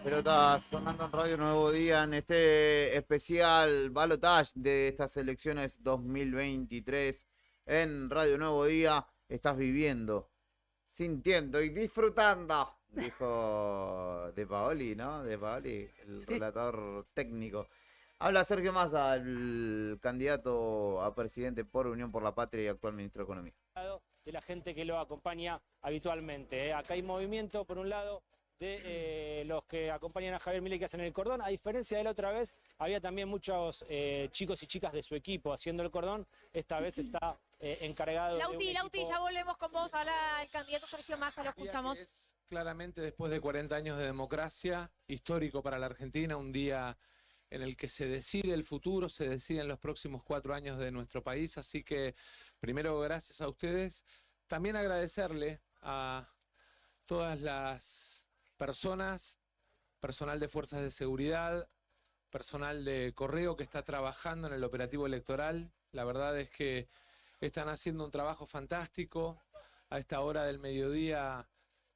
Pelota sonando en Radio Nuevo Día en este especial balotage de estas elecciones 2023 en Radio Nuevo Día. Estás viviendo, sintiendo y disfrutando, dijo De Paoli, ¿no? De Paoli, el relator técnico. Habla Sergio Massa, el candidato a presidente por Unión por la Patria y actual ministro de Economía. De la gente que lo acompaña habitualmente. Acá hay movimiento, por un lado, de los que acompañan a Javier Milei que hacen el cordón. A diferencia de la otra vez, había también muchos chicos y chicas de su equipo haciendo el cordón. Esta vez está encargado de un Lauti, ya volvemos con vos. Ahora el candidato Sergio Massa, lo escuchamos. Claramente, después de 40 años de democracia, histórico para la Argentina, un día en el que se decide el futuro, se deciden los próximos 4 años de nuestro país. Así que, primero, gracias a ustedes. También agradecerle a todas las personas, personal de fuerzas de seguridad, personal de correo que está trabajando en el operativo electoral. La verdad es que están haciendo un trabajo fantástico. A esta hora del mediodía,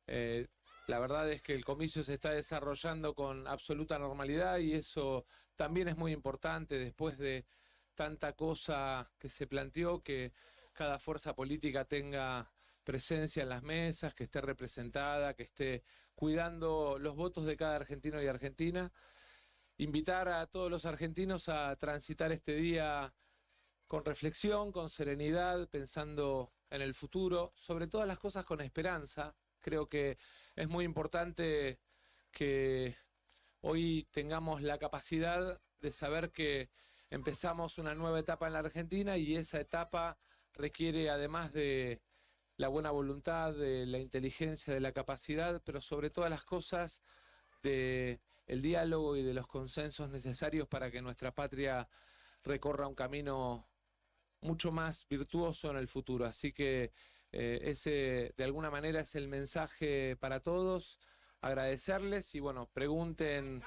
la verdad es que el comicio se está desarrollando con absoluta normalidad y eso también es muy importante después de tanta cosa que se planteó, que cada fuerza política tenga presencia en las mesas, que esté representada, que esté cuidando los votos de cada argentino y argentina. Invitar a todos los argentinos a transitar este día con reflexión, con serenidad, pensando en el futuro, sobre todas las cosas con esperanza. Creo que es muy importante que hoy tengamos la capacidad de saber que empezamos una nueva etapa en la Argentina y esa etapa requiere, además de la buena voluntad, de la inteligencia, de la capacidad, pero sobre todas las cosas del diálogo y de los consensos necesarios para que nuestra patria recorra un camino mucho más virtuoso en el futuro. Así que ese de alguna manera es el mensaje para todos, agradecerles y bueno, pregunten.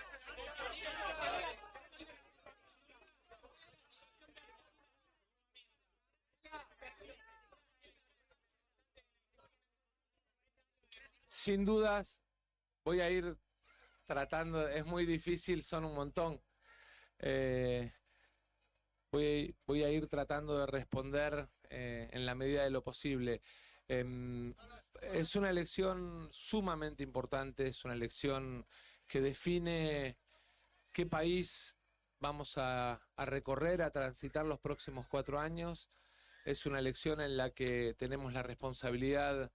Sin dudas, voy a ir tratando, es muy difícil, son un montón. Voy a ir tratando de responder en la medida de lo posible. Es una elección sumamente importante, es una elección que define qué país vamos a recorrer, a transitar los próximos 4 años. Es una elección en la que tenemos la responsabilidad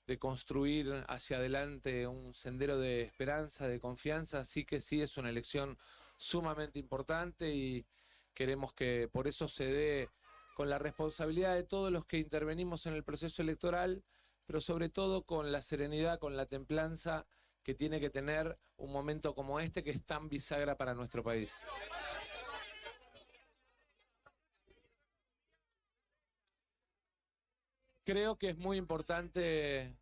de construir hacia adelante un sendero de esperanza, de confianza, así que sí, es una elección sumamente importante y queremos que por eso se dé con la responsabilidad de todos los que intervenimos en el proceso electoral, pero sobre todo con la serenidad, con la templanza que tiene que tener un momento como este que es tan bisagra para nuestro país. Creo que es muy importante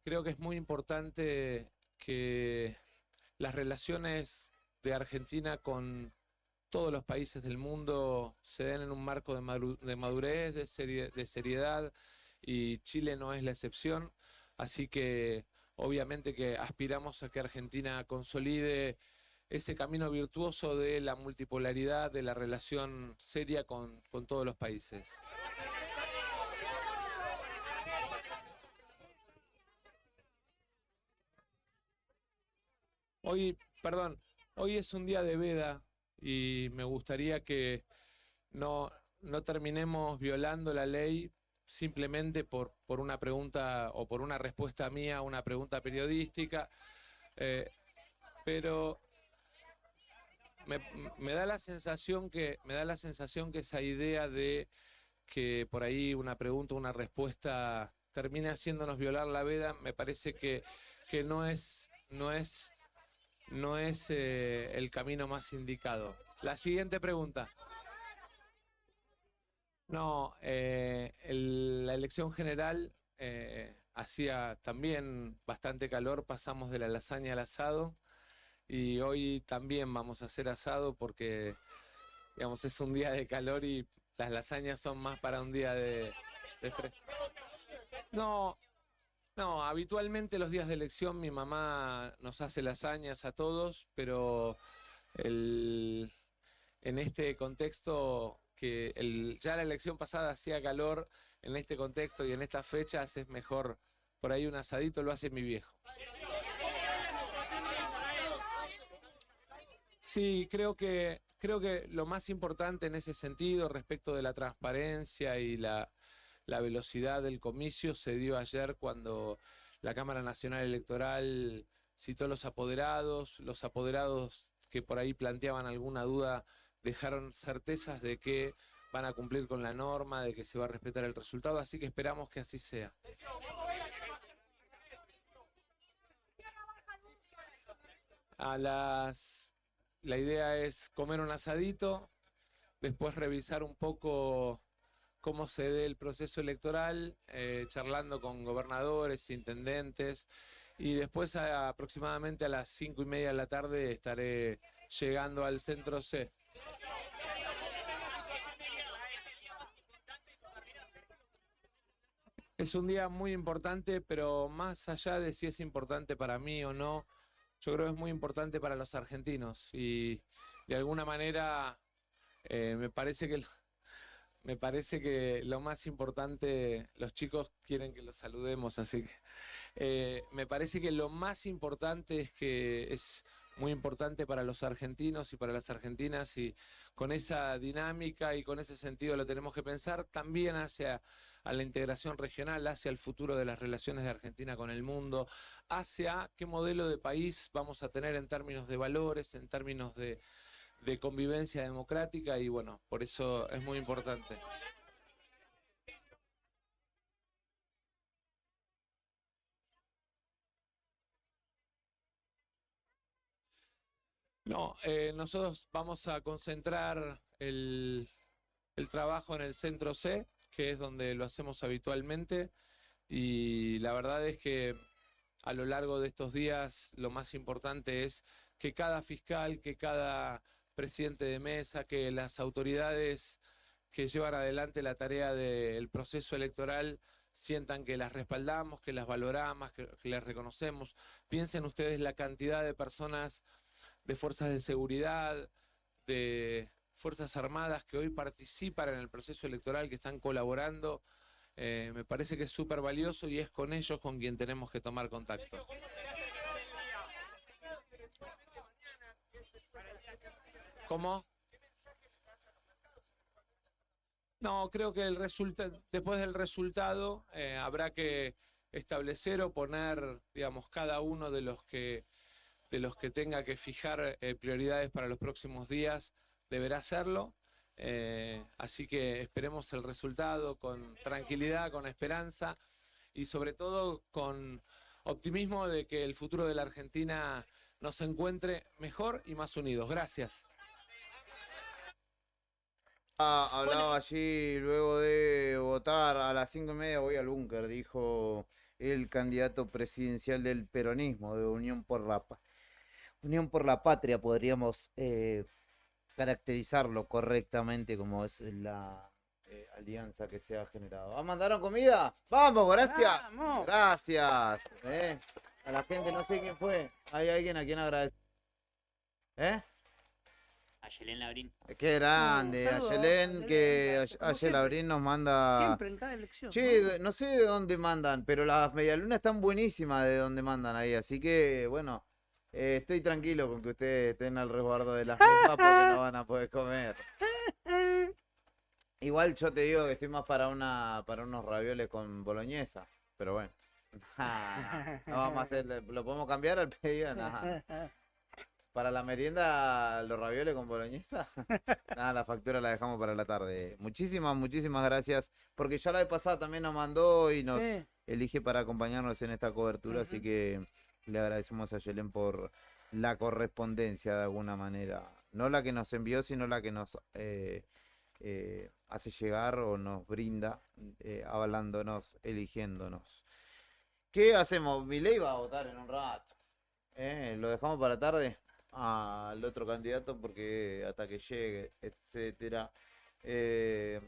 que las relaciones de Argentina con todos los países del mundo se den en un marco de madurez, de seriedad, y Chile no es la excepción. Así que obviamente que aspiramos a que Argentina consolide ese camino virtuoso de la multipolaridad, de la relación seria con todos los países. Hoy es un día de veda y me gustaría que no terminemos violando la ley simplemente por una pregunta o por una respuesta mía a una pregunta periodística, pero me da la sensación que esa idea de que por ahí una pregunta, una respuesta termine haciéndonos violar la veda, me parece que no es el camino más indicado. La siguiente pregunta. No, la elección general hacía también bastante calor, pasamos de la lasaña al asado y hoy también vamos a hacer asado porque, digamos, es un día de calor y las lasañas son más para un día de fresco. No, habitualmente los días de elección mi mamá nos hace lasañas a todos, pero en este contexto que ya la elección pasada hacía calor, en este contexto y en estas fechas es mejor por ahí un asadito, lo hace mi viejo. Sí, creo que lo más importante en ese sentido respecto de la transparencia y la velocidad del comicio se dio ayer cuando la Cámara Nacional Electoral citó los apoderados que por ahí planteaban alguna duda dejaron certezas de que van a cumplir con la norma, de que se va a respetar el resultado, así que esperamos que así sea. La idea es comer un asadito, después revisar un poco cómo se dé el proceso electoral, charlando con gobernadores, intendentes, y después aproximadamente a las 5:30 de la tarde estaré llegando al Centro C. Es un día muy importante, pero más allá de si es importante para mí o no, yo creo que es muy importante para los argentinos y de alguna manera me parece que lo más importante, los chicos quieren que los saludemos, así que me parece que lo más importante es que es muy importante para los argentinos y para las argentinas y con esa dinámica y con ese sentido lo tenemos que pensar también hacia a la integración regional, hacia el futuro de las relaciones de Argentina con el mundo, hacia qué modelo de país vamos a tener en términos de valores, en términos de convivencia democrática y bueno, por eso es muy importante. No, nosotros vamos a concentrar el trabajo en el Centro C, que es donde lo hacemos habitualmente, y la verdad es que a lo largo de estos días lo más importante es que cada fiscal, que cada presidente de mesa, que las autoridades que llevan adelante la tarea del proceso electoral sientan que las respaldamos, que las valoramos, que las reconocemos. Piensen ustedes la cantidad de personas de fuerzas de seguridad, de Fuerzas Armadas que hoy participan en el proceso electoral, que están colaborando. Me parece que es súper valioso y es con ellos con quien tenemos que tomar contacto. ¿Cómo? No, creo que después del resultado habrá que establecer o poner, digamos, cada uno de los que tenga que fijar prioridades para los próximos días, deberá hacerlo. Así que esperemos el resultado con tranquilidad, con esperanza y sobre todo con optimismo de que el futuro de la Argentina nos encuentre mejor y más unidos. Gracias. Hablaba allí luego de votar a las 5:30 voy al búnker, dijo el candidato presidencial del peronismo de Unión por la Patria, podríamos caracterizarlo correctamente como es la alianza que se ha generado. ¿Ah, mandaron comida? ¡Vamos, gracias! ¡Vamos! Gracias. A la gente, no sé quién fue. ¿Hay alguien a quien agradecer? A Yelén Labrín. Qué grande, a Yelén, que Yelén Labrín nos manda... Siempre, en cada elección. Che, no sé de dónde mandan, pero las medialunas están buenísimas de dónde mandan ahí, así que, bueno, estoy tranquilo con que ustedes estén al resguardo de las mismas porque no van a poder comer. Igual yo te digo que estoy más para unos ravioles con boloñesa, pero bueno. No vamos a hacer, ¿lo podemos cambiar al pedido? Nah. Para la merienda, los ravioles con boloñesa. Nada, la factura la dejamos para la tarde. Muchísimas gracias. Porque ya la vez pasada también nos mandó y nos elige para acompañarnos en esta cobertura. Así que le agradecemos a Yelén por la correspondencia de alguna manera. No la que nos envió, sino la que nos hace llegar o nos brinda, hablándonos, eligiéndonos. ¿Qué hacemos? Milei va a votar en un rato. ¿Lo dejamos para tarde? Al otro candidato porque hasta que llegue, etcétera.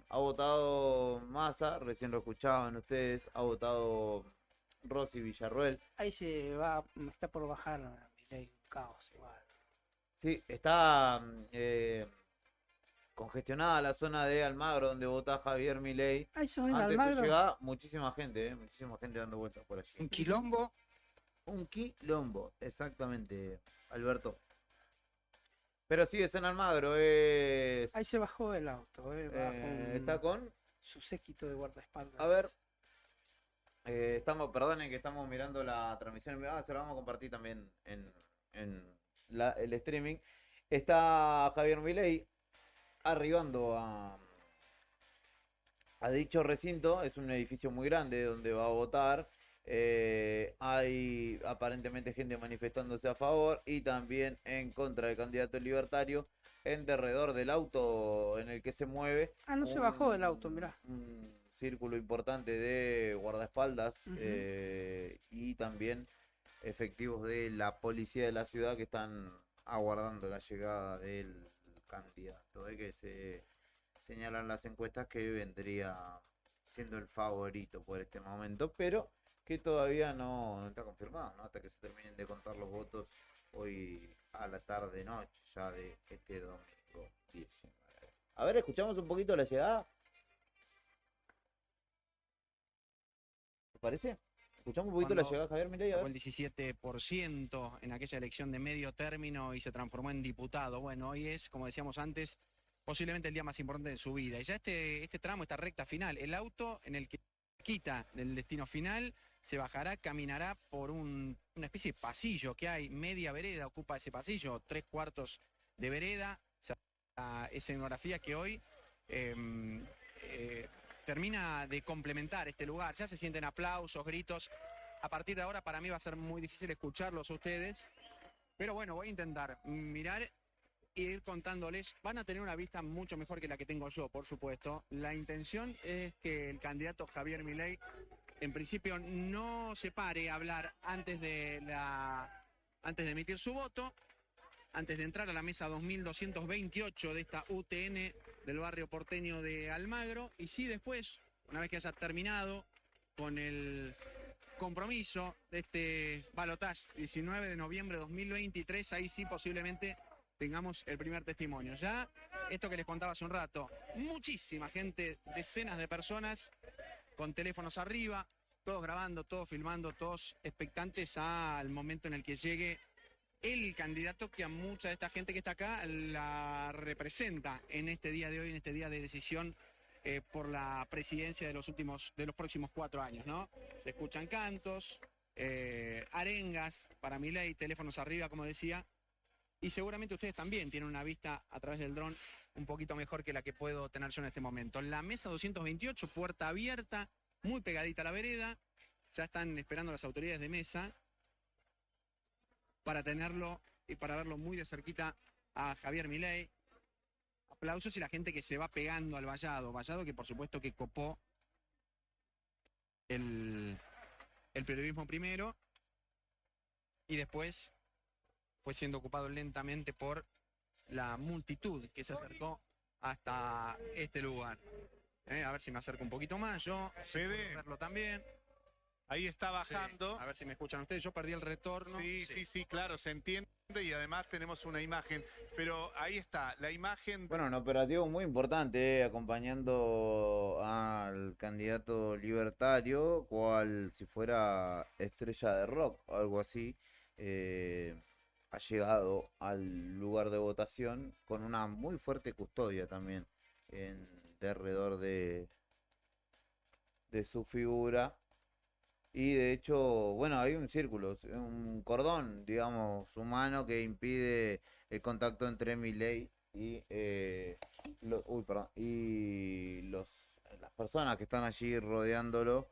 Ha votado Massa, recién lo escuchaban ustedes, ha votado Rosy Villarruel. Ahí está por bajar Milei, un caos igual. Sí, está congestionada la zona de Almagro donde vota Javier Milei. Eso en Antes Almagro. llegaba muchísima gente dando vueltas por allí. ¿Un quilombo? Un quilombo, exactamente, Alberto. Pero sí, es en Almagro, es... Ahí se bajó el auto, está con... su séquito de guardaespaldas. A ver. Perdonen que estamos mirando la transmisión. Se la vamos a compartir también en el streaming. Está Javier Milei arribando a dicho recinto. Es un edificio muy grande donde va a votar. Hay aparentemente gente manifestándose a favor y también en contra del candidato libertario en derredor del auto en el que se mueve. No se bajó del auto, mirá. Un círculo importante de guardaespaldas y también efectivos de la policía de la ciudad que están aguardando la llegada del candidato, que se señalan las encuestas que vendría siendo el favorito por este momento, pero que todavía no está confirmado, ¿no? Hasta que se terminen de contar los votos hoy a la tarde-noche, ya de este domingo 19. A ver, escuchamos un poquito la llegada. ¿Te parece? Escuchamos un poquito la llegada de Javier Milei. Sacó el 17% en aquella elección de medio término y se transformó en diputado. Bueno, hoy es, como decíamos antes, posiblemente el día más importante de su vida. Y ya este tramo, esta recta final, el auto en el que quita del destino final, se bajará, caminará por una especie de pasillo que hay, media vereda ocupa ese pasillo, 3/4 de vereda, esa escenografía que hoy termina de complementar este lugar. Ya se sienten aplausos, gritos. A partir de ahora para mí va a ser muy difícil escucharlos a ustedes, pero bueno, voy a intentar mirar e ir contándoles. Van a tener una vista mucho mejor que la que tengo yo, por supuesto. La intención es que el candidato Javier Milei en principio no se pare a hablar antes de emitir su voto, antes de entrar a la mesa 2228 de esta UTN del barrio porteño de Almagro, y sí después, una vez que haya terminado con el compromiso de este balotaje 19 de noviembre de 2023, ahí sí posiblemente tengamos el primer testimonio. Ya, esto que les contaba hace un rato, muchísima gente, decenas de personas con teléfonos arriba, todos grabando, todos filmando, todos expectantes al momento en el que llegue el candidato que a mucha de esta gente que está acá la representa en este día de hoy, en este día de decisión por la presidencia de los próximos 4 años, ¿no? Se escuchan cantos, arengas para Milei, teléfonos arriba, como decía, y seguramente ustedes también tienen una vista a través del dron un poquito mejor que la que puedo tener yo en este momento. La mesa 228, puerta abierta, muy pegadita a la vereda, ya están esperando las autoridades de mesa para tenerlo y para verlo muy de cerquita a Javier Milei. Aplausos y la gente que se va pegando al vallado que por supuesto que copó el periodismo primero y después fue siendo ocupado lentamente por la multitud que se acercó hasta este lugar. A ver si me acerco un poquito más, yo puedo verlo también. Ahí está bajando. Sí, a ver si me escuchan ustedes, yo perdí el retorno. Sí, claro, se entiende y además tenemos una imagen, pero ahí está, la imagen... Bueno, un operativo muy importante, acompañando al candidato libertario, cual si fuera estrella de rock o algo así, ha llegado al lugar de votación con una muy fuerte custodia también en derredor de su figura. Y de hecho, bueno, hay un círculo, un cordón, digamos, humano que impide el contacto entre Milei y, las personas que están allí rodeándolo,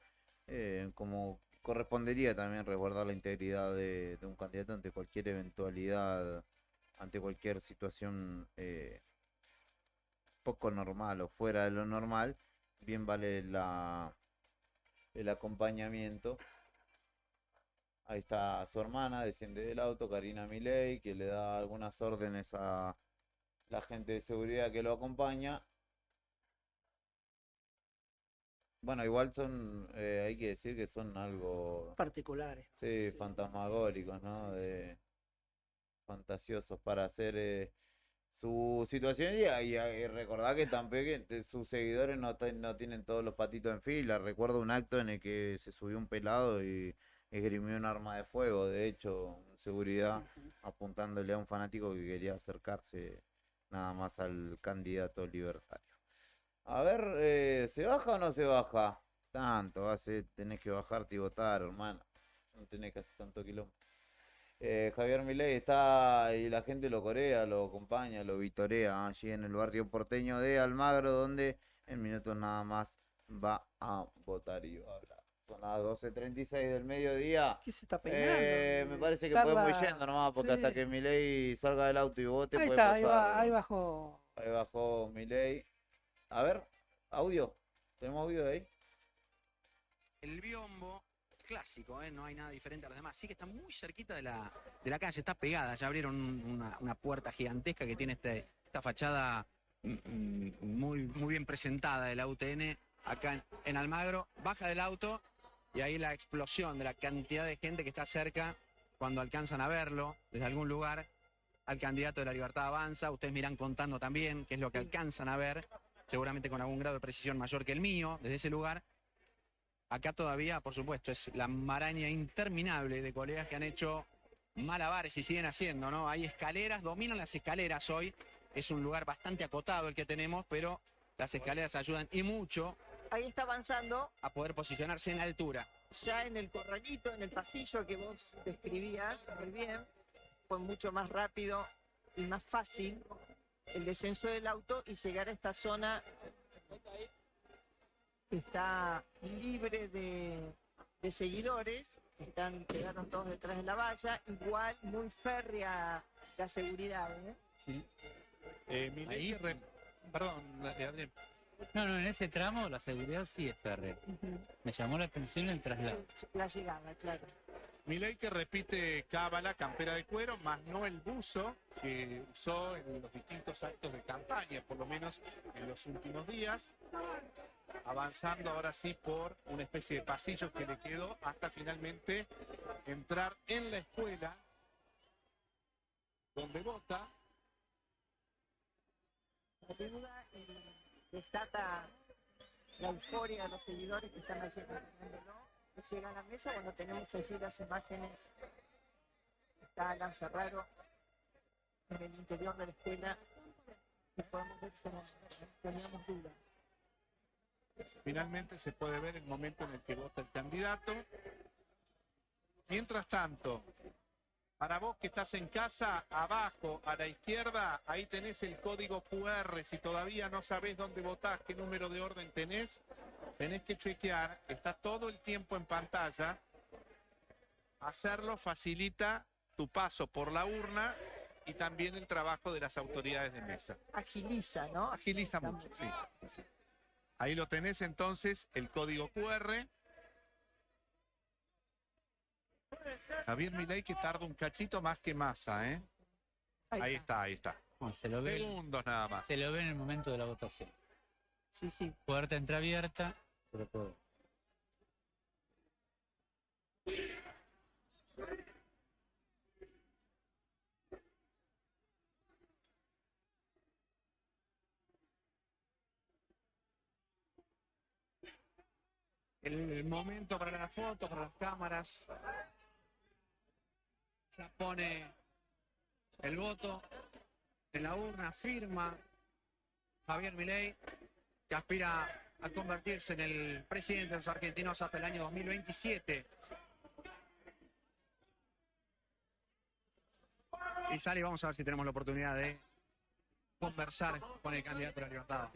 como correspondería también resguardar la integridad de un candidato ante cualquier eventualidad, ante cualquier situación poco normal o fuera de lo normal, bien vale el acompañamiento. Ahí está su hermana, desciende del auto, Karina Milei, que le da algunas órdenes a la gente de seguridad que lo acompaña. Bueno, igual son, hay que decir que son algo... Particulares. Sí, fantasmagóricos, ¿no? Fantasiosos para hacer su situación y recordar que también sus seguidores no tienen todos los patitos en fila. Recuerdo un acto en el que se subió un pelado y esgrimió un arma de fuego, de hecho, en seguridad, apuntándole a un fanático que quería acercarse nada más al candidato libertario. A ver, ¿se baja o no se baja? Tanto, tenés que bajarte y votar, hermano. No tenés que hacer tanto quilombo. Javier Milei está y la gente lo corea, lo acompaña, lo vitorea allí en el barrio porteño de Almagro, donde en minutos nada más va a votar y va a hablar. Son las 12:36 del mediodía. ¿Qué se está peinando? Me parece que Tarda- podemos ir yendo nomás, porque sí. hasta que Milei salga del auto y vote Ahí puede está, pasar. ahí bajó. Ahí bajó Milei. A ver, audio. ¿Tenemos audio de ahí? El biombo clásico, no hay nada diferente a los demás. Sí que está muy cerquita de la calle, está pegada. Ya abrieron una puerta gigantesca que tiene esta fachada muy bien presentada de la UTN acá en Almagro. Baja del auto y ahí la explosión de la cantidad de gente que está cerca cuando alcanzan a verlo desde algún lugar. Al candidato de La Libertad Avanza, ustedes me irán contando también qué es lo que alcanzan a ver, seguramente con algún grado de precisión mayor que el mío, desde ese lugar. Acá todavía, por supuesto, es la maraña interminable de colegas que han hecho malabares y siguen haciendo, ¿no? Hay escaleras, dominan las escaleras hoy. Es un lugar bastante acotado el que tenemos, pero las escaleras ayudan y mucho Ahí está avanzando, a poder posicionarse en altura. ya en el corralito, en el pasillo que vos describías muy bien. Fue mucho más rápido y más fácil el descenso del auto y llegar a esta zona que está libre de seguidores, quedaron todos detrás de la valla, igual muy férrea la seguridad, ¿eh? Sí. Milei, perdón, Adrián. No, en ese tramo la seguridad sí es férrea. Me llamó la atención el traslado. La llegada, claro. Milei que repite cábala, campera de cuero, más no el buzo que usó en los distintos actos de campaña, por lo menos en los últimos días, avanzando ahora sí por una especie de pasillo que le quedó hasta finalmente entrar en la escuela donde vota. Saluda y desata la euforia de los seguidores que están allí acompañándolo. Llega a la mesa cuando tenemos allí las imágenes. Está Alan Ferraro en el interior de la escuela y podemos ver si teníamos dudas. Finalmente se puede ver el momento en el que vota el candidato. Mientras tanto, para vos que estás en casa, abajo a la izquierda, ahí tenés el código QR. Si todavía no sabés dónde votás, qué número de orden tenés que chequear. Está todo el tiempo en pantalla. Hacerlo facilita tu paso por la urna y también el trabajo de las autoridades de mesa. Agiliza, ¿no? Agiliza mucho, sí. Ahí lo tenés entonces, el código QR. Javier Milei que tarda un cachito más que Massa, ¿eh? Ahí está. Bueno, se lo ve, Segundos nada más. se lo ve en el momento de la votación. Sí. Puerta entreabierta, se lo puedo. El momento para la foto, para las cámaras. Ya pone el voto en la urna, firma Javier Milei, que aspira a convertirse en el presidente de los argentinos hasta el año 2027. Y Sari, vamos a ver si tenemos la oportunidad de conversar con el candidato de la Libertad.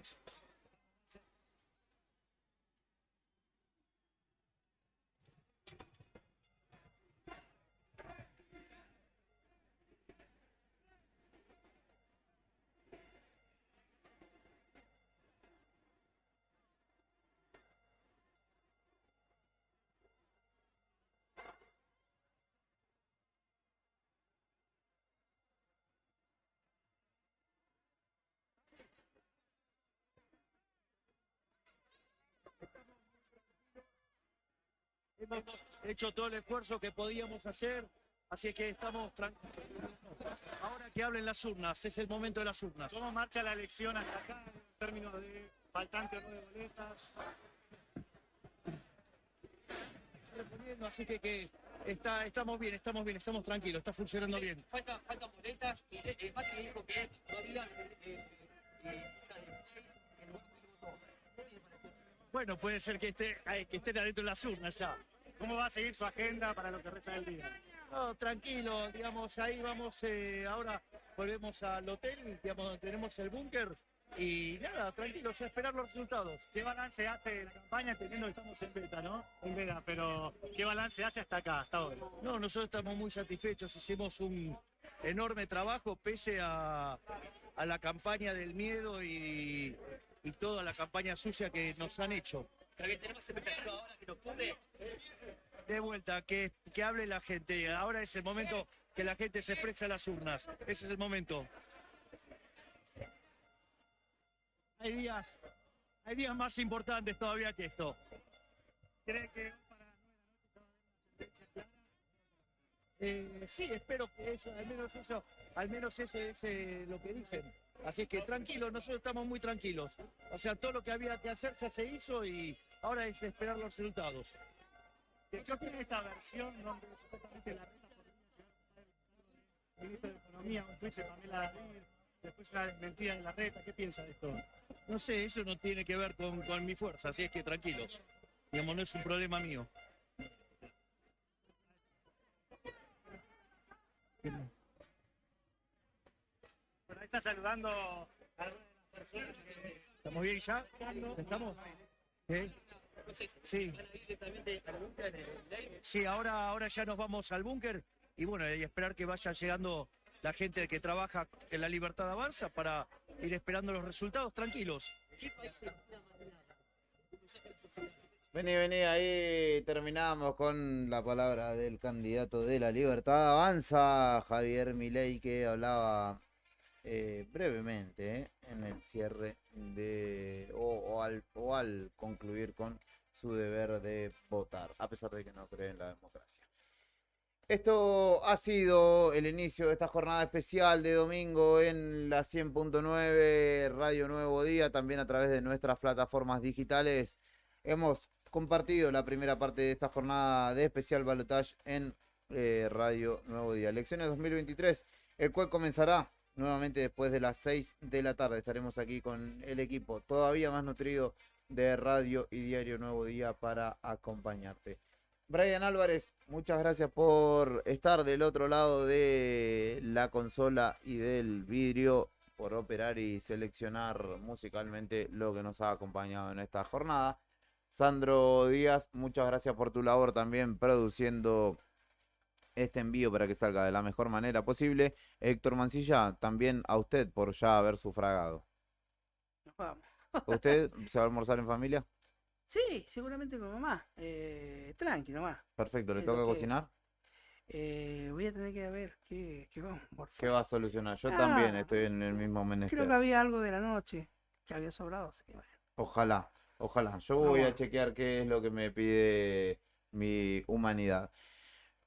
Hemos hecho todo el esfuerzo que podíamos hacer, así que estamos tranquilos. Ahora que hablen las urnas, es el momento de las urnas. ¿Cómo marcha la elección hasta acá en términos de faltantes o de boletas? Respondiendo, así que estamos bien, estamos tranquilos, está funcionando bien. Faltan boletas y Macri dijo que todavía Bueno, puede ser que estén adentro de las urnas ya. ¿Cómo va a seguir su agenda para lo que resta del día? No, tranquilo, digamos, ahí vamos, ahora volvemos al hotel, digamos, donde tenemos el búnker y nada, tranquilos, a esperar los resultados. ¿Qué balance hace la campaña, teniendo que estamos en beta, ¿no? En beta, pero ¿qué balance hace hasta acá, hasta hoy? No, nosotros estamos muy satisfechos, hicimos un enorme trabajo pese a la campaña del miedo y toda la campaña sucia que nos han hecho. También tenemos expectativa ahora que en octubre. De vuelta, que hable la gente. Ahora es el momento que la gente se expresa en las urnas. Ese es el momento. Hay días más importantes todavía que esto. ¿Cree que para la 9 de la noche se va a ver una tendencia clara? Sí, espero que eso, al menos ese es lo que dicen. Así que tranquilos, nosotros estamos muy tranquilos. O sea, todo lo que había que hacer ya se hizo y ahora es esperar los resultados. ¿Qué opina de esta versión donde supuestamente la reta podría llegar a el ministro de Economía, un tuit de Pamela David, después una desmentida de la reta? ¿Qué piensa de esto? No sé, eso no tiene que ver con mi fuerza, así es que tranquilo. Digamos, no es un problema mío. Bueno, ahí está saludando a algunas de las personas que... ¿Estamos bien ya? ¿Estamos? Sí. Sí, ahora ya nos vamos al búnker y bueno, y esperar que vaya llegando la gente que trabaja en la Libertad Avanza para ir esperando los resultados tranquilos. Vení, ahí terminamos con la palabra del candidato de la Libertad Avanza, Javier Milei, que hablaba brevemente en el cierre de o al concluir con su deber de votar, a pesar de que no cree en la democracia. Esto ha sido el inicio de esta jornada especial de domingo en la 100.9 Radio Nuevo Día, también a través de nuestras plataformas digitales. Hemos compartido la primera parte de esta jornada de especial balotage en Radio Nuevo Día. Elecciones 2023, el cual comenzará nuevamente después de las 6 de la tarde. Estaremos aquí con el equipo todavía más nutrido de Radio y Diario Nuevo Día para acompañarte. Brian Álvarez, muchas gracias por estar del otro lado de la consola y del vidrio, por operar y seleccionar musicalmente lo que nos ha acompañado en esta jornada. Sandro Díaz, muchas gracias por tu labor también produciendo este envío para que salga de la mejor manera posible. Héctor Mancilla, también a usted por ya haber sufragado. Nos vamos. ¿Usted se va a almorzar en familia? Sí, seguramente con mamá. Tranqui nomás. Perfecto, ¿le Es toca lo que- cocinar? Voy a tener que ver qué vamos a morfar. ¿Qué va a solucionar? Yo Ah, también estoy en el mismo menester. Creo que había algo de la noche que había sobrado, así que bueno. Ojalá. Yo voy a chequear qué es lo que me pide mi humanidad.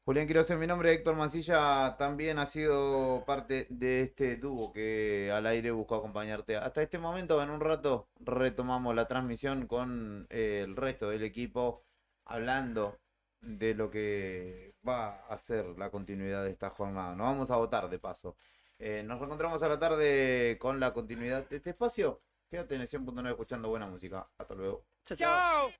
Julián Quiroz, mi nombre, Héctor Mancilla, también ha sido parte de este dúo que al aire buscó acompañarte hasta este momento. En un rato retomamos la transmisión con el resto del equipo, hablando de lo que va a ser la continuidad de esta jornada. Nos vamos a votar de paso. Nos reencontramos a la tarde con la continuidad de este espacio. Quédate en el 100.9 escuchando buena música. Hasta luego. Chao. Chao.